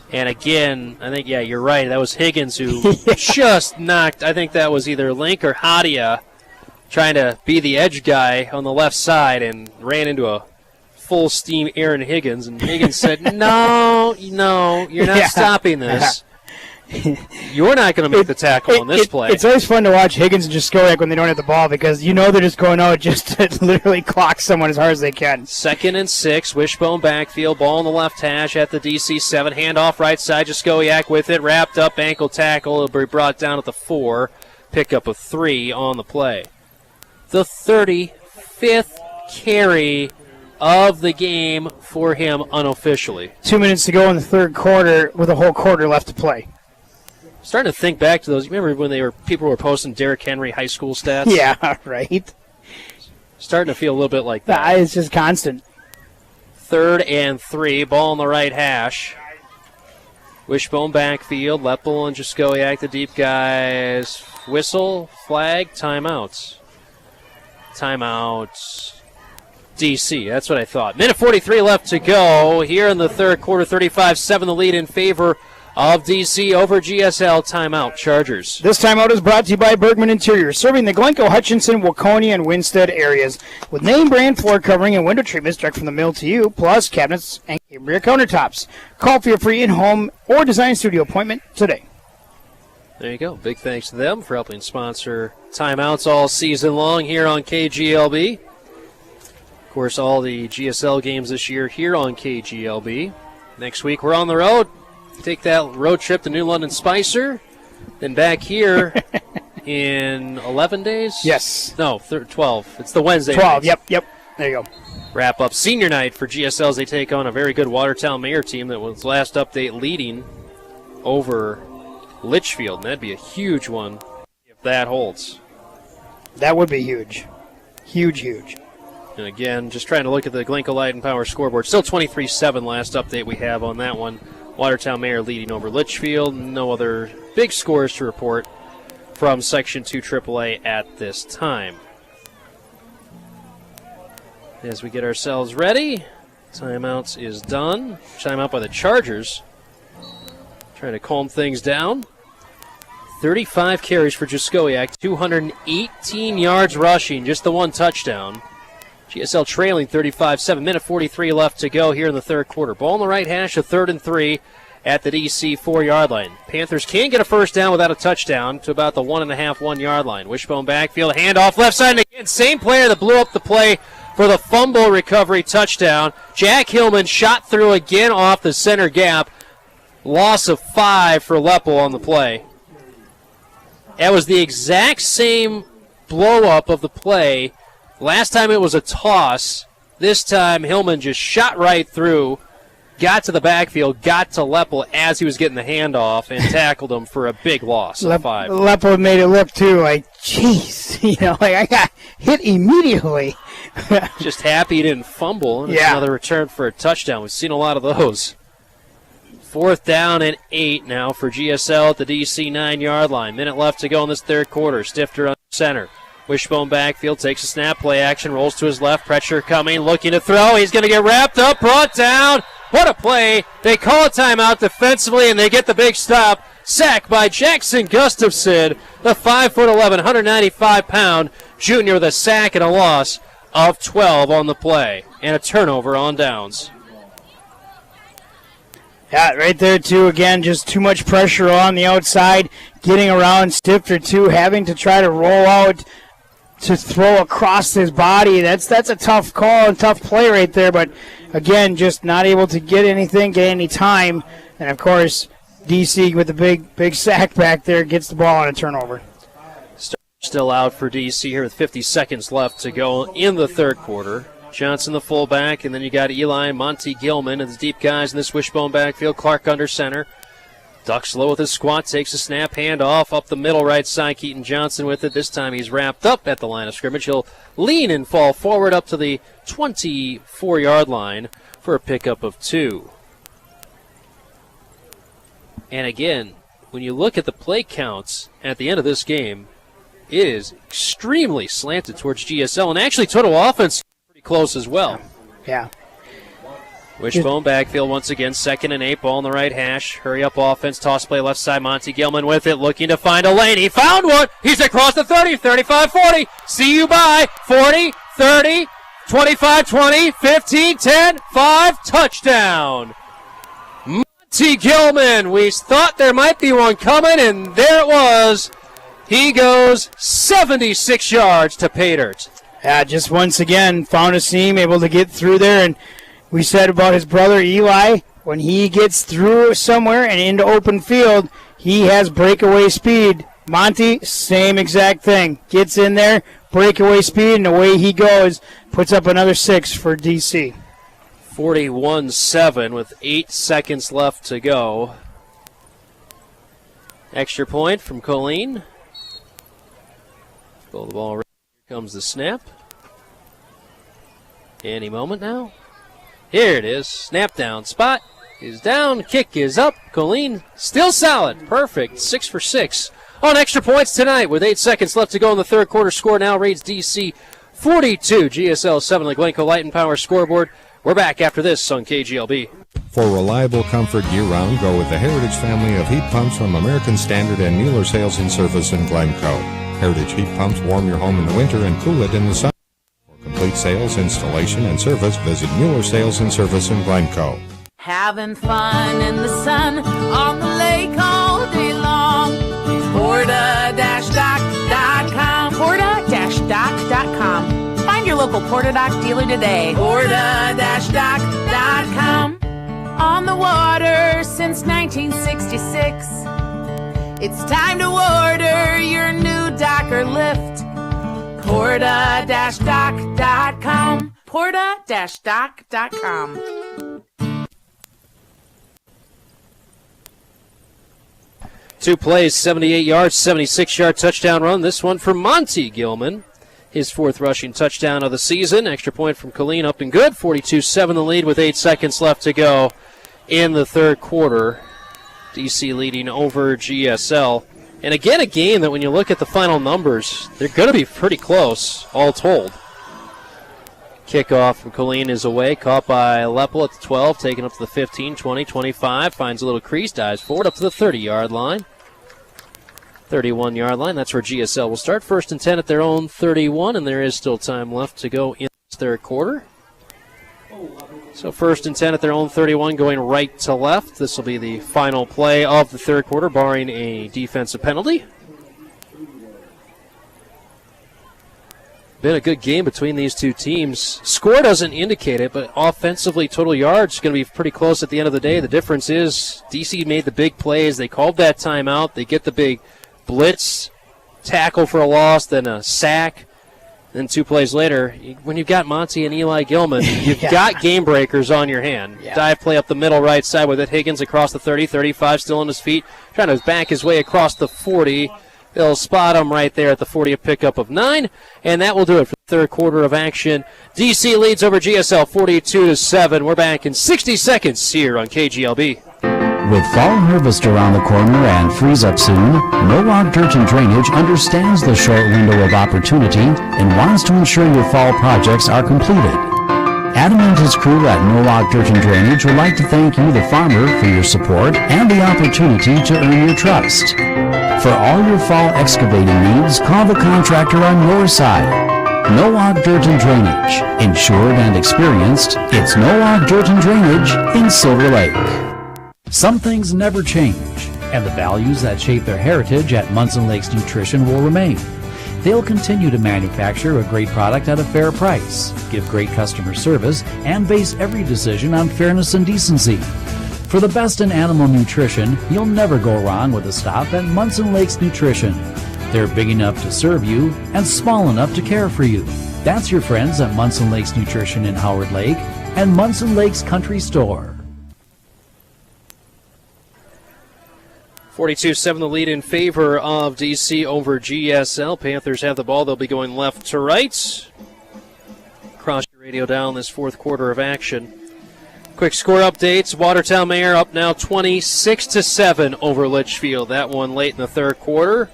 And again, I think, you're right. That was Higgins who just knocked, I think that was either Link or Hadia trying to be the edge guy on the left side and ran into a full steam Aaron Higgins. And Higgins said, no, you're not stopping this. You're not going to make the tackle on this play. It's always fun to watch Higgins and Jaskowiak when they don't have the ball because you know they're just going out just to literally clock someone as hard as they can. 2nd and 6, wishbone backfield, ball on the left hash at the DC 7, handoff right side, Jaskowiak with it, wrapped up, ankle tackle, it'll be brought down at the 4, pickup of 3 on the play. The 35th carry of the game for him unofficially. 2 minutes to go in the third quarter with a whole quarter left to play. Starting to think back to those. You remember when people were posting Derrick Henry high school stats? Yeah, right. Starting to feel a little bit like that. It's just constant. 3rd and 3, ball on the right hash. Wishbone backfield, Lepel and Jaskowiak, the deep guys. Whistle, flag, timeouts. Timeouts. DC, that's what I thought. Minute 43 left to go here in the third quarter. 35-7 the lead in favor of DC over GSL. Timeout, Chargers. This timeout is brought to you by Bergman Interior, serving the Glencoe, Hutchinson, Waconia, and Winstead areas with name brand floor covering and window treatments direct from the mill to you, plus cabinets and Cambria countertops. Call for your free in-home or design studio appointment today. There you go. Big thanks to them for helping sponsor timeouts all season long here on KGLB. Of course, all the GSL games this year here on KGLB. Next week we're on the road. Take that road trip to New London Spicer. Then back here in 11 days? Yes. No, 12. It's the Wednesday 12, night. yep. There you go. Wrap up senior night for GSL as they take on a very good Watertown Mayor team that was last update leading over Litchfield. And that'd be a huge one if that holds. That would be huge. Huge. And again, just trying to look at the Glencoe Light and Power scoreboard. Still 23-7 last update we have on that one. Watertown Mayor leading over Litchfield. No other big scores to report from Section 2 AAA at this time. As we get ourselves ready, timeouts is done. Timeout by the Chargers. Trying to calm things down. 35 carries for Jaskowiak, 218 yards rushing, just the one touchdown. GSL trailing 35-7, minute 43 left to go here in the third quarter. Ball on the right hash, a 3rd and 3 at the DC 4-yard line. Panthers can get a first down without a touchdown to about the 1.5-1-yard line. Wishbone backfield, handoff left side, and again, same player that blew up the play for the fumble recovery touchdown. Jack Hillman shot through again off the center gap. Loss of 5 for Lepel on the play. That was the exact same blow-up of the play. Last time it was a toss. This time Hillman just shot right through, got to the backfield, got to Lepel as he was getting the handoff, and tackled him for a big loss of 5. Lepel made it look, too, like, jeez. I got hit immediately. Just happy he didn't fumble, and it's another return for a touchdown. We've seen a lot of those. 4th down and 8 now for GSL at the DC 9-yard line. Minute left to go in this third quarter. Stifter under center. Wishbone backfield, takes a snap, play action, rolls to his left, pressure coming, looking to throw. He's going to get wrapped up, brought down. What a play. They call a timeout defensively, and they get the big stop. Sack by Jackson Gustafson, the 5'11", 195-pound junior with a sack and a loss of 12 on the play, and a turnover on downs. Yeah, right there, too. Again, just too much pressure on the outside, getting around Stifter, too, having to try to roll out to throw across his body. That's a tough call and tough play right there, but again, just not able to get anything, get any time. And of course, DC with the big sack back there gets the ball on a turnover. Still out for DC here with 50 seconds left to go in the third quarter. Johnson the fullback, and then you got Eli, Monty Gilman, and the deep guys in this wishbone backfield. Clark under center. Ducks low with his squat, takes a snap, hand off up the middle right side. Keaton Johnson with it. This time he's wrapped up at the line of scrimmage. He'll lean and fall forward up to the 24-yard line for a pickup of 2. And again, when you look at the play counts at the end of this game, it is extremely slanted towards GSL, and actually total offense pretty close as well. Yeah. Wishbone backfield once again, 2nd and 8, ball on the right hash. Hurry up offense, toss play left side. Monty Gilman with it, looking to find a lane. He found one. He's across the 30, 35, 40. See you by 40, 30, 25, 20, 15, 10, 5. Touchdown. Monty T. Gilman. We thought there might be one coming, and there it was. He goes 76 yards to pay dirt. Yeah, just once again found a seam, able to get through there. And we said about his brother Eli, when he gets through somewhere and into open field, he has breakaway speed. Monty, same exact thing. Gets in there, breakaway speed, and away he goes. Puts up another 6 for DC. 41-7 with 8 seconds left to go. Extra point from Colleen. Pull the ball. Here comes the snap. Any moment now. Here it is. Snap down. Spot is down. Kick is up. Colleen still solid. Perfect. 6 for 6 on extra points tonight with 8 seconds left to go in the third quarter. Score now reads DC 42. GSL 7 the Glencoe Light and Power scoreboard. We're back after this on KGLB. For reliable comfort year-round, go with the Heritage family of heat pumps from American Standard and Mueller Sales and Service in Glencoe. Heritage heat pumps warm your home in the winter and cool it in the summer. For complete sales, installation, and service, visit Mueller Sales and Service in Glencoe. Having fun in the sun on the lake all day long. Porta-dock.com. Porta-dock.com. Find your local Porta-Dock dealer today. Porta-dock.com. On the water since 1966. It's time to order your new dock or lift. Porta-dock.com. Porta-dock.com. Two plays, 78 yards, 76-yard touchdown run. This one for Monty Gilman. His 4th rushing touchdown of the season. Extra point from Colleen up and good. 42-7 the lead with 8 seconds left to go in the third quarter. DC leading over GSL. And again, a game that when you look at the final numbers, they're going to be pretty close, all told. Kickoff from Colleen is away, caught by Leppel at the 12, taken up to the 15, 20, 25, finds a little crease, dives forward up to the 30-yard line. 31-yard line, that's where GSL will start. 1st and 10 at their own 31, and there is still time left to go in this third quarter. So 1st and 10 at their own 31, going right to left. This will be the final play of the third quarter, barring a defensive penalty. Been a good game between these two teams. Score doesn't indicate it, but offensively, total yards going to be pretty close at the end of the day. The difference is DC made the big plays. They called that timeout. They get the big blitz, tackle for a loss, then a sack. Then 2 plays later, when you've got Monty and Eli Gilman, you've got game breakers on your hand. Yeah. Dive play up the middle right side with it. Higgins across the 30, 35, still on his feet, trying to back his way across the 40. They'll spot him right there at the 40, a pickup of 9, and that will do it for the third quarter of action. DC leads over GSL 42-7. We're back in 60 seconds here on KGLB. With fall harvest around the corner and freeze up soon, Norwalk Dirt and Drainage understands the short window of opportunity and wants to ensure your fall projects are completed. Adam and his crew at Norwalk Dirt and Drainage would like to thank you, the farmer, for your support and the opportunity to earn your trust. For all your fall excavating needs, call the contractor on your side. Norwalk Dirt and Drainage. Insured and experienced, it's Norwalk Dirt and Drainage in Silver Lake. Some things never change, and the values that shape their heritage at Munson Lakes Nutrition will remain. They'll continue to manufacture a great product at a fair price, give great customer service, and base every decision on fairness and decency. For the best in animal nutrition, you'll never go wrong with a stop at Munson Lakes Nutrition. They're big enough to serve you and small enough to care for you. That's your friends at Munson Lakes Nutrition in Howard Lake and Munson Lakes Country Store. 42-7 the lead in favor of DC over GSL. Panthers have the ball. They'll be going left to right. Cross your radio down this fourth quarter of action. Quick score updates. Watertown Mayor up now 26-7 over Litchfield. That one late in the third quarter.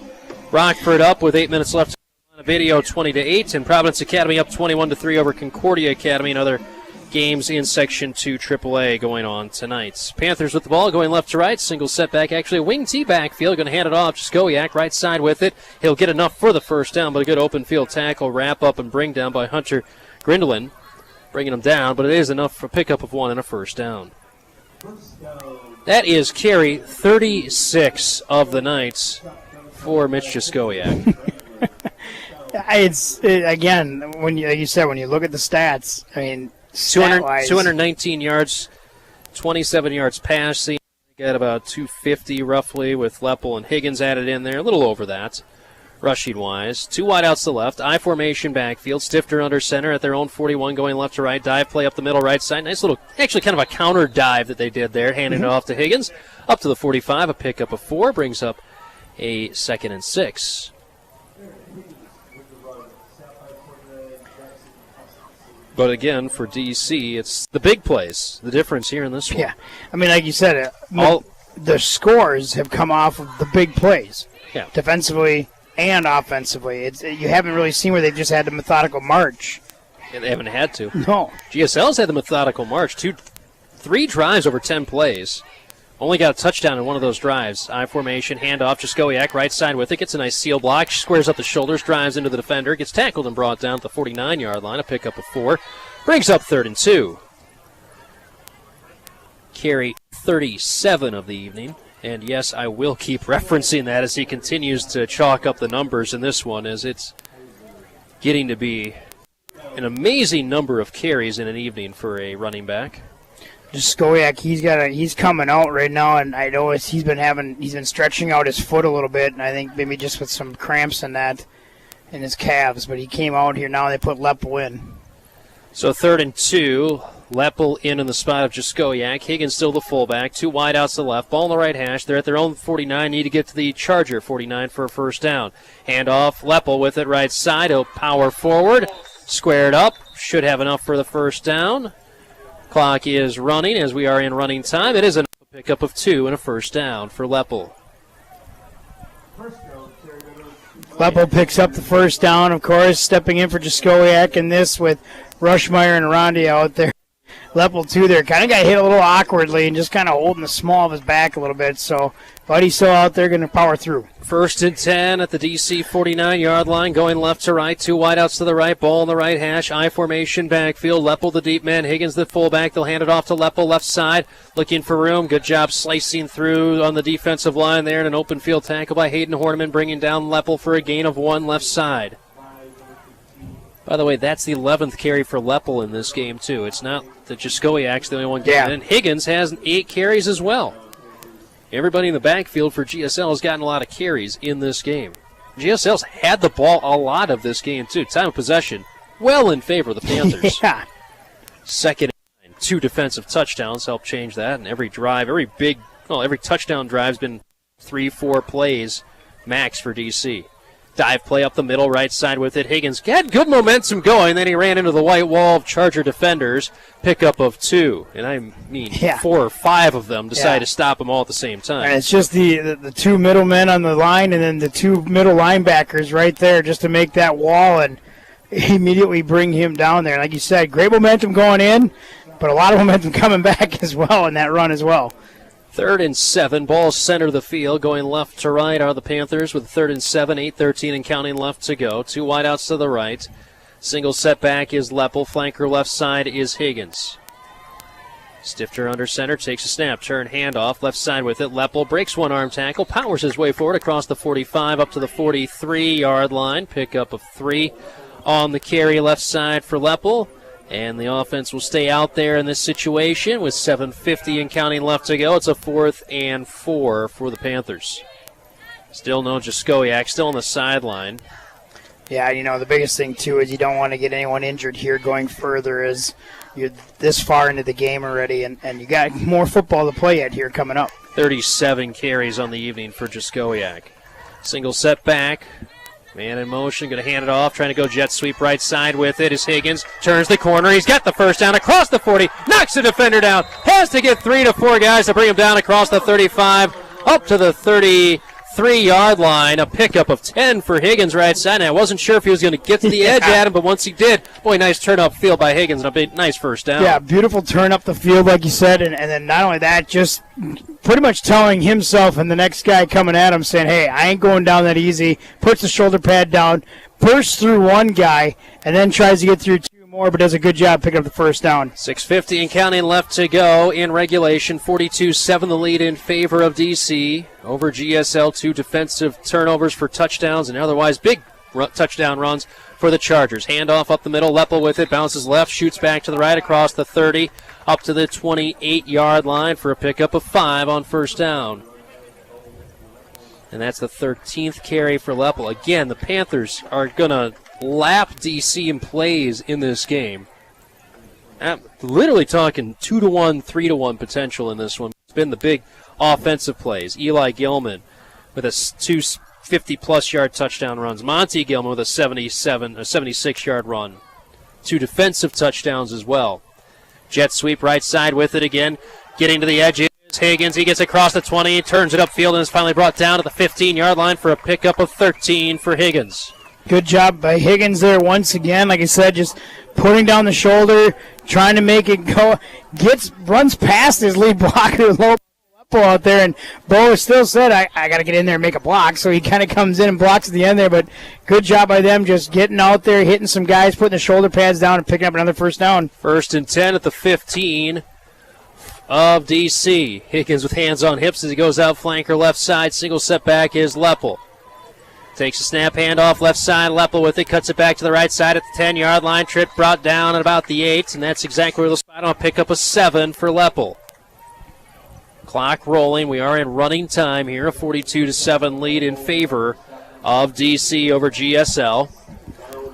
Rockford up with 8 minutes left on a video, 20-8. And Providence Academy up 21-3 over Concordia Academy. Another games in Section 2 AAA going on tonight. Panthers with the ball going left to right. Single setback, actually a wing T backfield. Going to hand it off. Skoyak right side with it. He'll get enough for the first down, but a good open field tackle, wrap up and bring down by Hunter Grindelin. Bringing him down, but it is enough for a pickup of 1 and a first down. That is carry 36 of the night for Mitch Jaskowiak. Again, when like you said, when you look at the stats, I mean, 219 yards, 27 yards passing. Got about 250 roughly with Leppel and Higgins added in there, a little over that, rushing-wise. 2 wideouts to the left, I formation backfield, Stifter under center at their own 41 going left to right, dive play up the middle right side. Nice little, actually kind of a counter dive that they did there, handing it off to Higgins. Up to the 45, a pickup of 4, brings up a 2nd and 6. But again, for DC, it's the big plays, the difference here in this one. Yeah, I mean, like you said, the scores have come off of the big plays, defensively and offensively. You haven't really seen where they've just had the methodical march. Yeah, they haven't had to. No. GSL's had the methodical march, 3 drives over 10 plays. Only got a touchdown in one of those drives. I formation, handoff, Jaskowiak, right side with it. Gets a nice seal block, squares up the shoulders, drives into the defender, gets tackled and brought down at the 49-yard line. A pickup of 4. Brings up 3rd and 2. Carry 37 of the evening. And yes, I will keep referencing that as he continues to chalk up the numbers in this one, as it's getting to be an amazing number of carries in an evening for a running back. Jaskowiak, he's coming out right now, and I know he's been stretching out his foot a little bit, and I think maybe just with some cramps in his calves. But he came out here now. And they put Leppel in. So 3rd and 2, Leppel in the spot of Jaskowiak. Higgins still the fullback. 2 wide outs to the left. Ball on the right hash. They're at their own 49. Need to get to the Charger 49 for a first down. Handoff. Leppel with it right side. He'll power forward. Squared up. Should have enough for the first down. Clock is running as we are in running time. It is a pickup of 2 and a first down for Leppel. Leppel picks up the first down, of course, stepping in for Jaskowiak, and this with Rushmeyer and Rondi out there. Leppel, too, there kind of got hit a little awkwardly and just kind of holding the small of his back a little bit. So, but he's still out there going to power through. 1st and 10 at the DC 49-yard line, going left to right. 2 wideouts to the right, ball on the right hash. I formation backfield. Leppel the deep man, Higgins the fullback. They'll hand it off to Leppel left side, looking for room. Good job slicing through on the defensive line there, and an open field tackle by Hayden Horniman, bringing down Leppel for a gain of 1 left side. By the way, that's the 11th carry for Leppel in this game, too. It's not that Jaskowiak's the only one getting it. And Higgins has 8 carries as well. Everybody in the backfield for GSL has gotten a lot of carries in this game. GSL's had the ball a lot of this game, too. Time of possession, well in favor of the Panthers. 2nd and 9. 2 defensive touchdowns help change that. And every drive, every touchdown drive's been 3-4 plays max for DC. Dive play up the middle, right side with it. Higgins had good momentum going, then he ran into the white wall of Charger defenders. Pickup of 2. And I mean 4 or 5 of them decided to stop them all at the same time. And it's just the 2 middlemen on the line and then the 2 middle linebackers right there just to make that wall and immediately bring him down there. Like you said, great momentum going in, but a lot of momentum coming back as well in that run as well. 3rd and 7, ball center of the field, going left to right are the Panthers with 3rd and 7, 8:13 and counting left to go. 2 wideouts to the right. Single setback is Leppel, flanker left side is Higgins. Stifter under center, takes a snap, turn, handoff, left side with it. Leppel breaks one arm tackle, powers his way forward across the 45 up to the 43-yard line. Pickup of 3 on the carry left side for Leppel. And the offense will stay out there in this situation with 7:50 and counting left to go. It's a 4th and 4 for the Panthers. Still no Jaskowiak, still on the sideline. Yeah, the biggest thing, too, is you don't want to get anyone injured here going further as you're this far into the game already, and you got more football to play at here coming up. 37 carries on the evening for Jaskowiak. Single setback. Man in motion, going to hand it off, trying to go jet sweep right side with it is Higgins. Turns the corner, he's got the first down across the 40, knocks the defender down, has to get 3 to 4 guys to bring him down across the 35, up to the 33-yard line. A pickup of 10 for Higgins right side. And I wasn't sure if he was going to get to the edge at him, but once he did, boy, nice turn up field by Higgins and a big, nice first down. Yeah, beautiful turn up the field, like you said, and then not only that, just pretty much telling himself and the next guy coming at him, saying, hey, I ain't going down that easy, puts the shoulder pad down, bursts through one guy, and then tries to get through 2 more, but does a good job picking up the first down. 6:50 and counting left to go in regulation. 42-7 the lead in favor of DC over GSL. 2 defensive turnovers for touchdowns and otherwise big touchdown runs for the Chargers. Handoff up the middle. Leppel with it. Bounces left. Shoots back to the right across the 30 up to the 28-yard line for a pickup of 5 on first down. And that's the 13th carry for Leppel. Again, the Panthers are going to lap DC in plays in this game. I'm literally talking 2-to-1, 3-to-1 potential in this one. It's been the big offensive plays. Eli Gilman with a 250-plus yard touchdown runs. Monty Gilman with a 76-yard run. 2 defensive touchdowns as well. Jet sweep right side with it again. Getting to the edge is Higgins. He gets across the 20, turns it upfield, and is finally brought down to the 15-yard line for a pickup of 13 for Higgins. Good job by Higgins there once again. Like I said, just putting down the shoulder, trying to make it go. Runs past his lead blocker, Leppel out there, and Bo still said, I got to get in there and make a block. So he kind of comes in and blocks at the end there. But good job by them just getting out there, hitting some guys, putting the shoulder pads down, and picking up another first down. 1st and 10 at the 15 of DC. Higgins with hands on hips as he goes out flanker left side. Single setback is Leppel. Takes a snap, handoff left side. Leppel with it, cuts it back to the right side at the 10-yard line. Trip brought down at about the 8, and that's exactly where the spot on a pickup of 7 for Leppel. Clock rolling. We are in running time here. A 42-7 lead in favor of DC over GSL.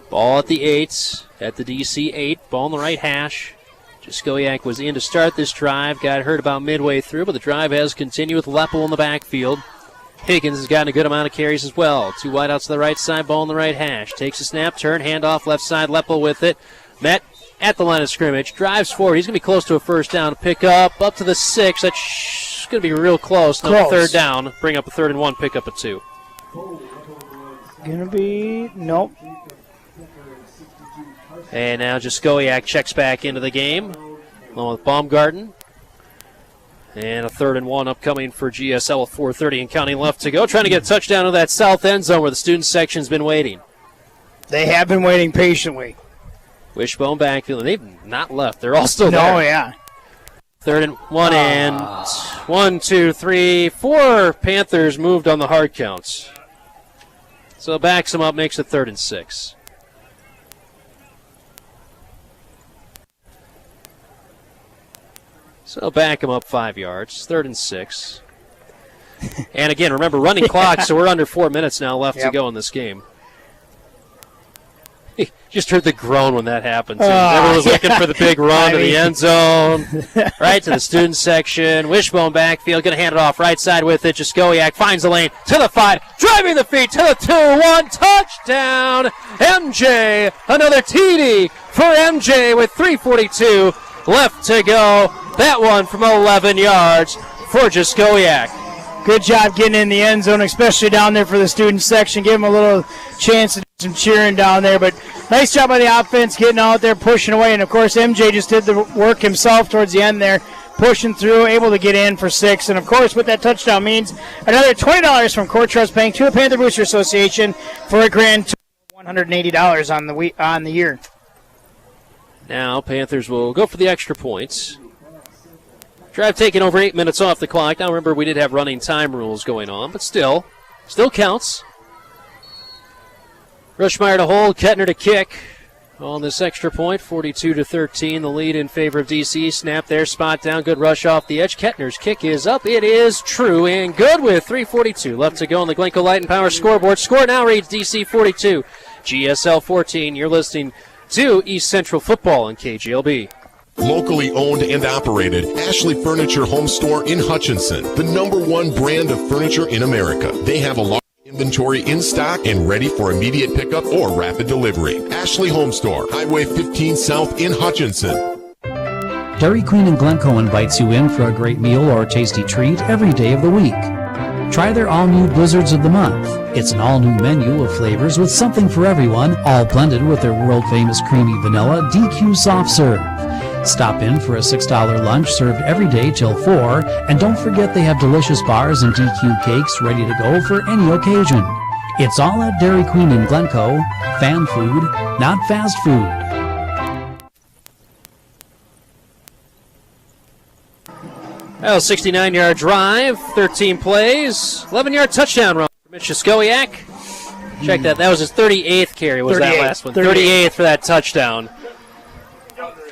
Ball at the 8, at the DC 8. Ball on the right hash. Jaskowiak was in to start this drive. Got hurt about midway through, but the drive has continued with Leppel in the backfield. Higgins has gotten a good amount of carries as well. 2 wideouts to the right side, ball on the right hash. Takes a snap, turn, handoff left side. Leppel with it. Met at the line of scrimmage. Drives forward. He's going to be close to a first down. Pick up to the 6. That's going to be real close. No, 3rd down. Bring up a 3rd and 1. Pick up a 2. Going to be, nope. And now Jaskowiak checks back into the game along with Baumgarten. And a 3rd and 1 upcoming for GSL with 4:30 and counting left to go. Trying to get a touchdown to that south end zone where the student section's been waiting. They have been waiting patiently. Wishbone backfield. They've not left. They're all still there. Oh, yeah. 3rd and 1 and 1, 2, 3, 4 Panthers moved on the hard counts. So backs them up, makes it 3rd and 6. So back him up 5 yards, 3rd and 6. And again, remember, running clock, so we're under 4 minutes now left to go in this game. Just heard the groan when that happened, too. Everyone was looking for the big run to the end zone, right to the student section. Wishbone backfield, going to hand it off right side with it. Jaskowiak finds the lane to the 5, driving the feet to the 2-1, touchdown, MJ. Another TD for MJ with 3:42 left to go. That one from 11 yards for Jaskowiak. Good job getting in the end zone, especially down there for the student section. Give them a little chance to do some cheering down there. But nice job by the offense getting out there, pushing away. And, of course, MJ just did the work himself towards the end there, pushing through, able to get in for 6. And, of course, what that touchdown means, another $20 from Core Trust Bank to the Panther Booster Association for a grand total of $180 on the year. Now Panthers will go for the extra points. Drive taking over 8 minutes off the clock. Now remember, we did have running time rules going on, but still counts. Rushmeyer to hold, Kettner to kick on this extra point. 42-13, the lead in favor of DC. Snap there, spot down, good rush off the edge. Kettner's kick is up. It is true and good with 3:42 left to go on the Glencoe Light and Power scoreboard. Score now reads DC 42, GSL 14. You're listening to East Central Football on KGLB. Locally owned and operated, Ashley Furniture Home Store in Hutchinson, the #1 brand of furniture in America. They have a large inventory in stock and ready for immediate pickup or rapid delivery. Ashley Home Store, Highway 15 South in Hutchinson. Dairy Queen in Glencoe invites you in for a great meal or a tasty treat every day of the week. Try their all-new Blizzards of the Month. It's an all-new menu of flavors with something for everyone, all blended with their world-famous creamy vanilla DQ soft serve. Stop in for a $6 lunch served every day till 4, and don't forget they have delicious bars and DQ cakes ready to go for any occasion. It's all at Dairy Queen in Glencoe. Fan food, not fast food. Well, 69-yard drive, 13 plays, 11-yard touchdown run for Mitch Skowiak. Check that. That was his 38th carry, was that last one? 38th for that touchdown.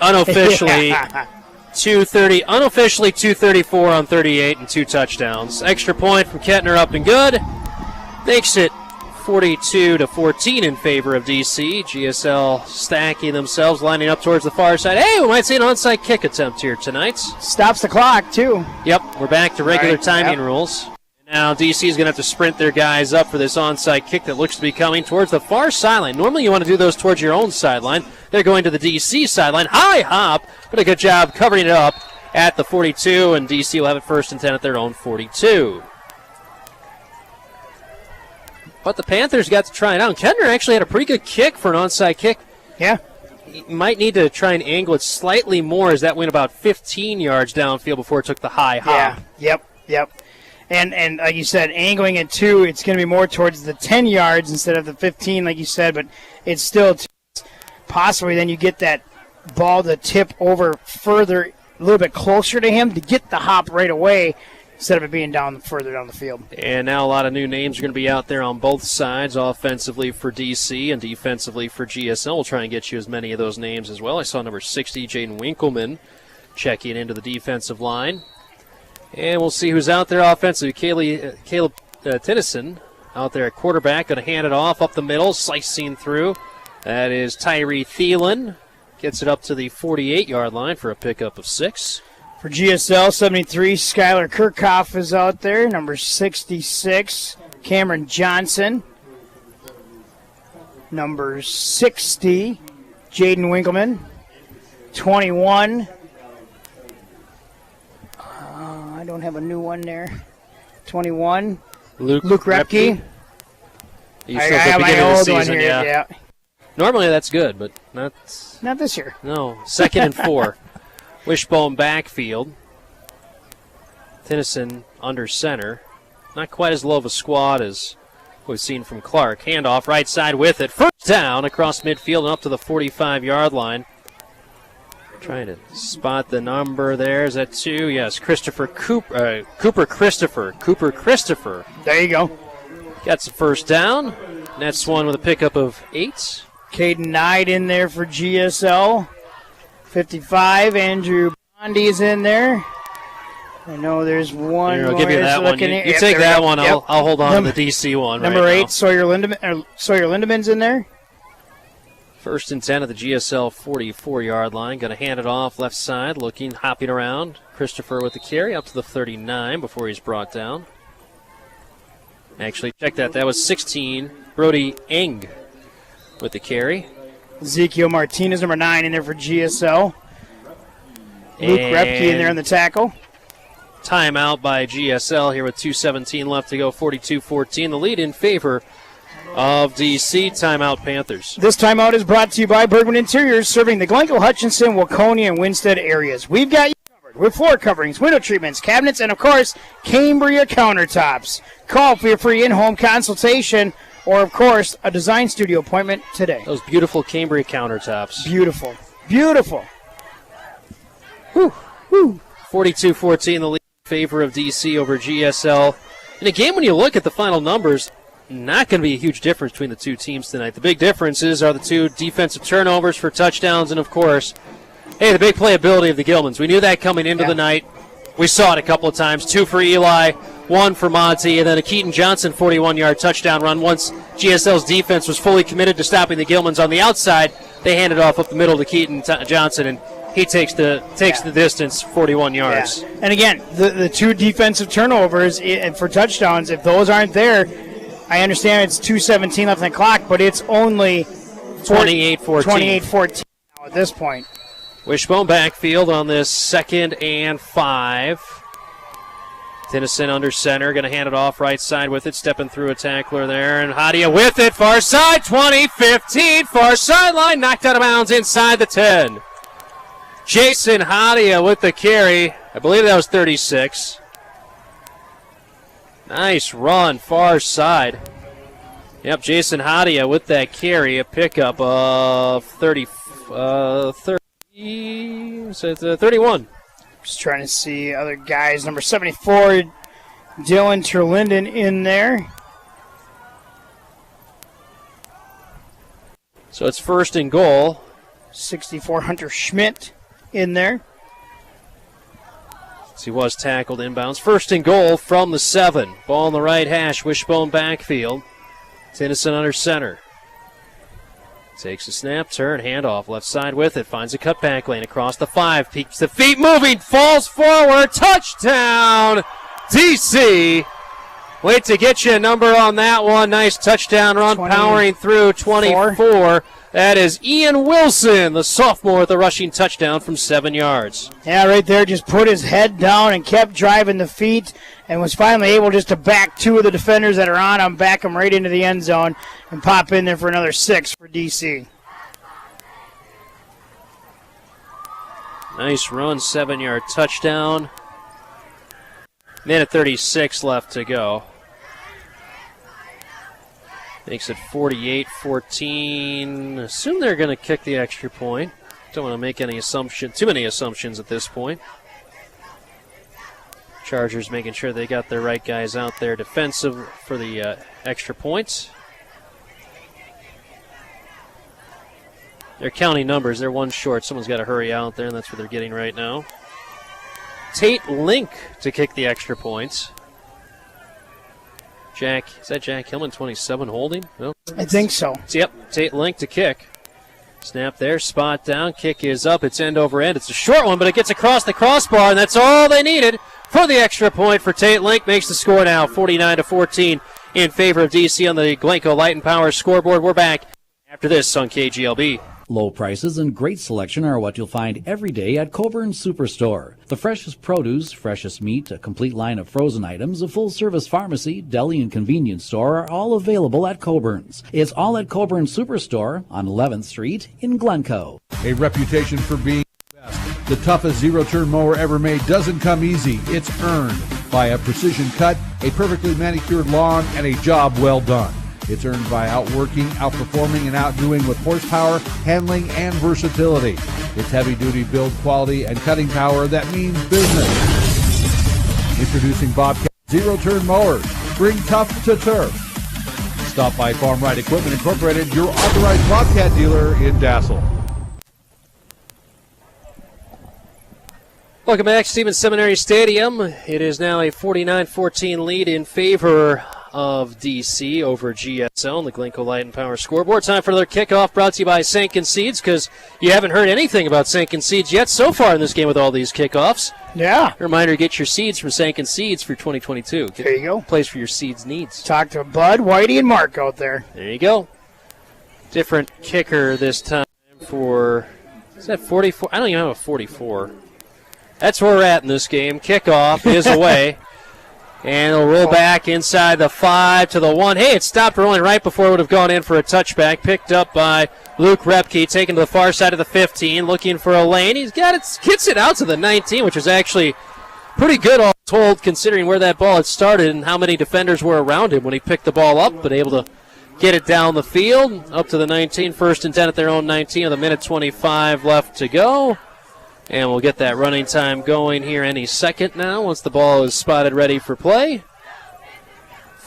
Unofficially, 230. Unofficially, 234 on 38 and 2 touchdowns. Extra point from Kettner up and good. Makes it 42-14 in favor of DC. GSL stacking themselves, lining up towards the far side. Hey, we might see an onside kick attempt here tonight. Stops the clock, too. Yep, we're back to regular timing rules. Now DC is going to have to sprint their guys up for this onside kick that looks to be coming towards the far sideline. Normally you want to do those towards your own sideline. They're going to the DC sideline. High hop, but a good job covering it up at the 42, and DC will have it first and 10 at their own 42. But the Panthers got to try it out. Kettner actually had a pretty good kick for an onside kick. Yeah. He might need to try and angle it slightly more as that went about 15 yards downfield before it took the high hop. Yeah, yep. And like you said, angling it too, it's going to be more towards the 10 yards instead of the 15, like you said, but it's still possibly then you get that ball to tip over further, a little bit closer to him to get the hop right away instead of it being further down the field. And now a lot of new names are going to be out there on both sides, offensively for DC and defensively for GSL. We'll try and get you as many of those names as well. I saw number 60, Jaden Winkleman, checking into the defensive line. And we'll see who's out there offensively. Caleb Tennyson out there at quarterback, going to hand it off up the middle, slicing through. That is Tyree Thielen. Gets it up to the 48-yard line for a pickup of 6. For GSL, 73, Skylar Kickoff is out there. Number 66, Cameron Johnson. Number 60, Jaden Winkleman. 21, I don't have a new one there. 21, Luke Repke. You still at the beginning of the season, yeah. Normally that's good, but not this year. No, 2nd and 4. Wishbone backfield. Tennyson under center. Not quite as low of a squad as we've seen from Clark. Handoff right side with it. First down across midfield and up to the 45-yard line. Trying to spot the number there. Is that 2? Yes, Cooper Christopher. There you go. Got some first down. That's one with a pickup of 8. Caden Knight in there for GSL. 55, Andrew Bondi is in there. I know there's one. Here, I'll give you that one. You take that one. Yep. I'll hold on to the DC one. Number right 8, now. Sawyer Lindemann's in there. First and 10 at the GSL 44-yard line. Going to hand it off left side, hopping around. Christopher with the carry up to the 39 before he's brought down. Actually, check that. That was 16. Brody Eng with the carry. Ezekiel Martinez, number 9, in there for GSL. Luke Repke in there on the tackle. Timeout by GSL here with 2:17 left to go, 42-14. The lead in favor of DC. Timeout Panthers. This timeout is brought to you by Bergman Interiors, serving the Glencoe, Hutchinson, Waconia, and Winstead areas. We've got you covered with floor coverings, window treatments, cabinets, and, of course, Cambria countertops. Call for your free in-home consultation or, of course, a design studio appointment today. Those beautiful Cambria countertops. Beautiful. Beautiful. Whew. 42-14, the lead in favor of DC over GSL. In a game, when you look at the final numbers, not going to be a huge difference between the two teams tonight. The big differences are the 2 defensive turnovers for touchdowns and, of course, the big playability of the Gilmans. We knew that coming into the night. We saw it a couple of times. 2 for Eli, 1 for Monty, and then a Keaton Johnson 41-yard touchdown run. Once GSL's defense was fully committed to stopping the Gilmans on the outside, they handed off up the middle to Keaton Johnson, and he takes the distance, 41 yards. Yeah. And again, the 2 defensive turnovers for touchdowns, if those aren't there, I understand it's 2:17 left on the clock, but it's only 28-14 now at this point. Wishbone backfield on this 2nd and 5. Tennyson under center, going to hand it off right side with it, stepping through a tackler there, and Hadia with it, far side, 20-15, far sideline, knocked out of bounds inside the 10. Jason Hadia with the carry. I believe that was 36. Nice run, far side. Yep, Jason Hadia with that carry, a pickup of 31. Just trying to see other guys. Number 74, Dylan Terlinden in there. So it's first and goal. 64, Hunter Schmidt in there. He was tackled inbounds. First and goal from the 7. Ball in the right hash, wishbone backfield. Tennyson under center. Takes a snap, turn, handoff, left side with it. Finds a cutback lane across the 5. Keeps the feet moving, falls forward. Touchdown, DC. Wait to get you a number on that one. Nice touchdown run, powering through 24. That is Ian Wilson, the sophomore, with a rushing touchdown from 7 yards. Yeah, right there, just put his head down and kept driving the feet and was finally able just to back 2 of the defenders that are on him, back him right into the end zone and pop in there for another 6 for DC. Nice run, 7-yard touchdown. Minute 36 left to go. Makes it 48-14. Assume they're going to kick the extra point. Don't want to make any too many assumptions at this point. Chargers making sure they got their right guys out there defensive for the extra points. They're counting numbers. They're 1 short. Someone's got to hurry out there, and that's what they're getting right now. Tate Link to kick the extra points. Is that Jack Hillman, 27, holding? No? I think so. Yep, Tate Link to kick. Snap there, spot down, kick is up, it's end over end. It's a short one, but it gets across the crossbar, and that's all they needed for the extra point for Tate Link. Makes the score now 49-14 in favor of DC on the Glencoe Light and Power scoreboard. We're back after this on KGLB. Low prices and great selection are what you'll find every day at Coburn Superstore. The freshest produce, freshest meat, a complete line of frozen items, a full-service pharmacy, deli, and convenience store are all available at Coburn's. It's all at Coburn Superstore on 11th Street in Glencoe. A reputation for being the best. The toughest zero-turn mower ever made doesn't come easy. It's earned by a precision cut, a perfectly manicured lawn, and a job well done. It's earned by outworking, outperforming, and outdoing with horsepower, handling, and versatility. It's heavy-duty build quality and cutting power that means business. Introducing Bobcat zero-turn mowers. Bring tough to turf. Stop by Farm Right Equipment Incorporated, your authorized Bobcat dealer in Dassel. Welcome back to Stevens Seminary Stadium. It is now a 49-14 lead in favor of DC over GSL on the Glencoe Light and Power scoreboard. Time for another kickoff brought to you by Sankin Seeds, because you haven't heard anything about Sankin Seeds yet so far in this game with all these kickoffs. Yeah. Reminder, get your seeds from Sankin Seeds for 2022. There you go. Place for your seeds needs. Talk to Bud, Whitey, and Mark out there. There you go. Different kicker this time for, is that 44? I don't even have a 44. That's where we're at in this game. Kickoff is away. And it'll roll back inside the 5 to the 1. Hey, it stopped rolling right before it would have gone in for a touchback. Picked up by Luke Repke, taken to the far side of the 15, looking for a lane. He's got it, gets it out to the 19, which is actually pretty good all told, considering where that ball had started and how many defenders were around him when he picked the ball up, but able to get it down the field up to the 19. First and 10 at their own 19 with a minute 25 left to go. And we'll get that running time going here any second now once the ball is spotted ready for play.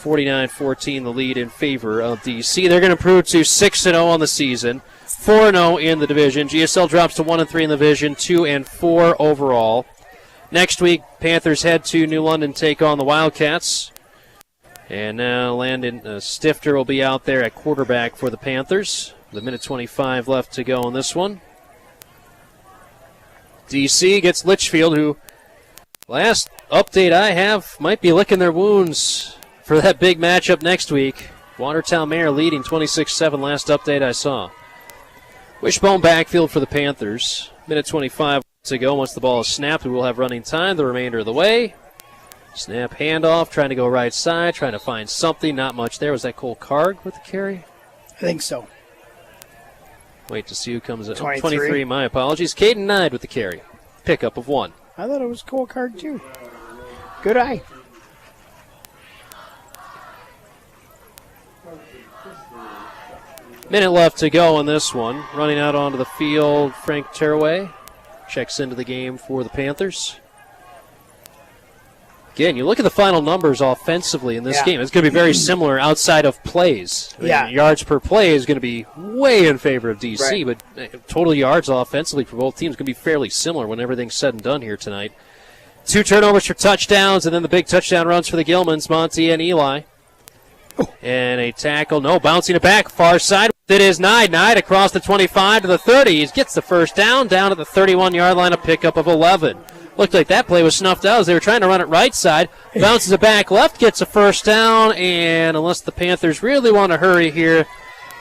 49-14 the lead in favor of DC. They're going to improve to 6-0 on the season, 4-0 in the division. GSL drops to 1-3 in the division, 2-4 overall. Next week, Panthers head to New London, take on the Wildcats. And now Landon Stifter will be out there at quarterback for the Panthers. The minute 25 left to go on this one. DC gets Litchfield, who, last update I have, might be licking their wounds for that big matchup next week. Watertown Mayor leading 26-7 last update I saw. Wishbone backfield for the Panthers. Minute 25 to go. Once the ball is snapped, we will have running time the remainder of the way. Snap handoff, trying to go right side, trying to find something. Not much there. Was that Cole Karg with the carry? I think so. Wait to see who comes in. 23. My apologies. Caden Nide with the carry. Pickup of 1. I thought it was Cole Card too. Good eye. Minute left to go on this one. Running out onto the field, Frank Teraway checks into the game for the Panthers. Again, you look at the final numbers offensively in this game. It's going to be very similar outside of plays. I mean, yards per play is going to be way in favor of DC, but total yards offensively for both teams is going to be fairly similar when everything's said and done here tonight. 2 turnovers for touchdowns, and then the big touchdown runs for the Gilmans, Monty and Eli. And a tackle, bouncing it back, far side. It is Knight across the 25 to the 30. He gets the first down at the 31-yard line, a pickup of 11. Looked like that play was snuffed out as they were trying to run it right side. Bounces it back left, gets a first down, and unless the Panthers really want to hurry here,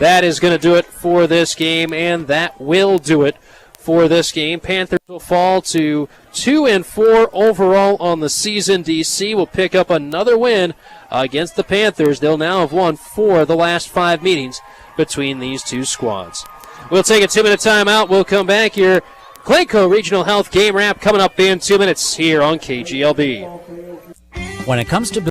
that is going to do it for this game, and that will do it for this game. Panthers will fall to 2-4 overall on the season. DC will pick up another win against the Panthers. They'll now have won 4 of the last 5 meetings between these two squads. We'll take a 2-minute timeout. We'll come back here. Glencoe Regional Health game wrap coming up in 2 minutes here on KGLB. When it comes to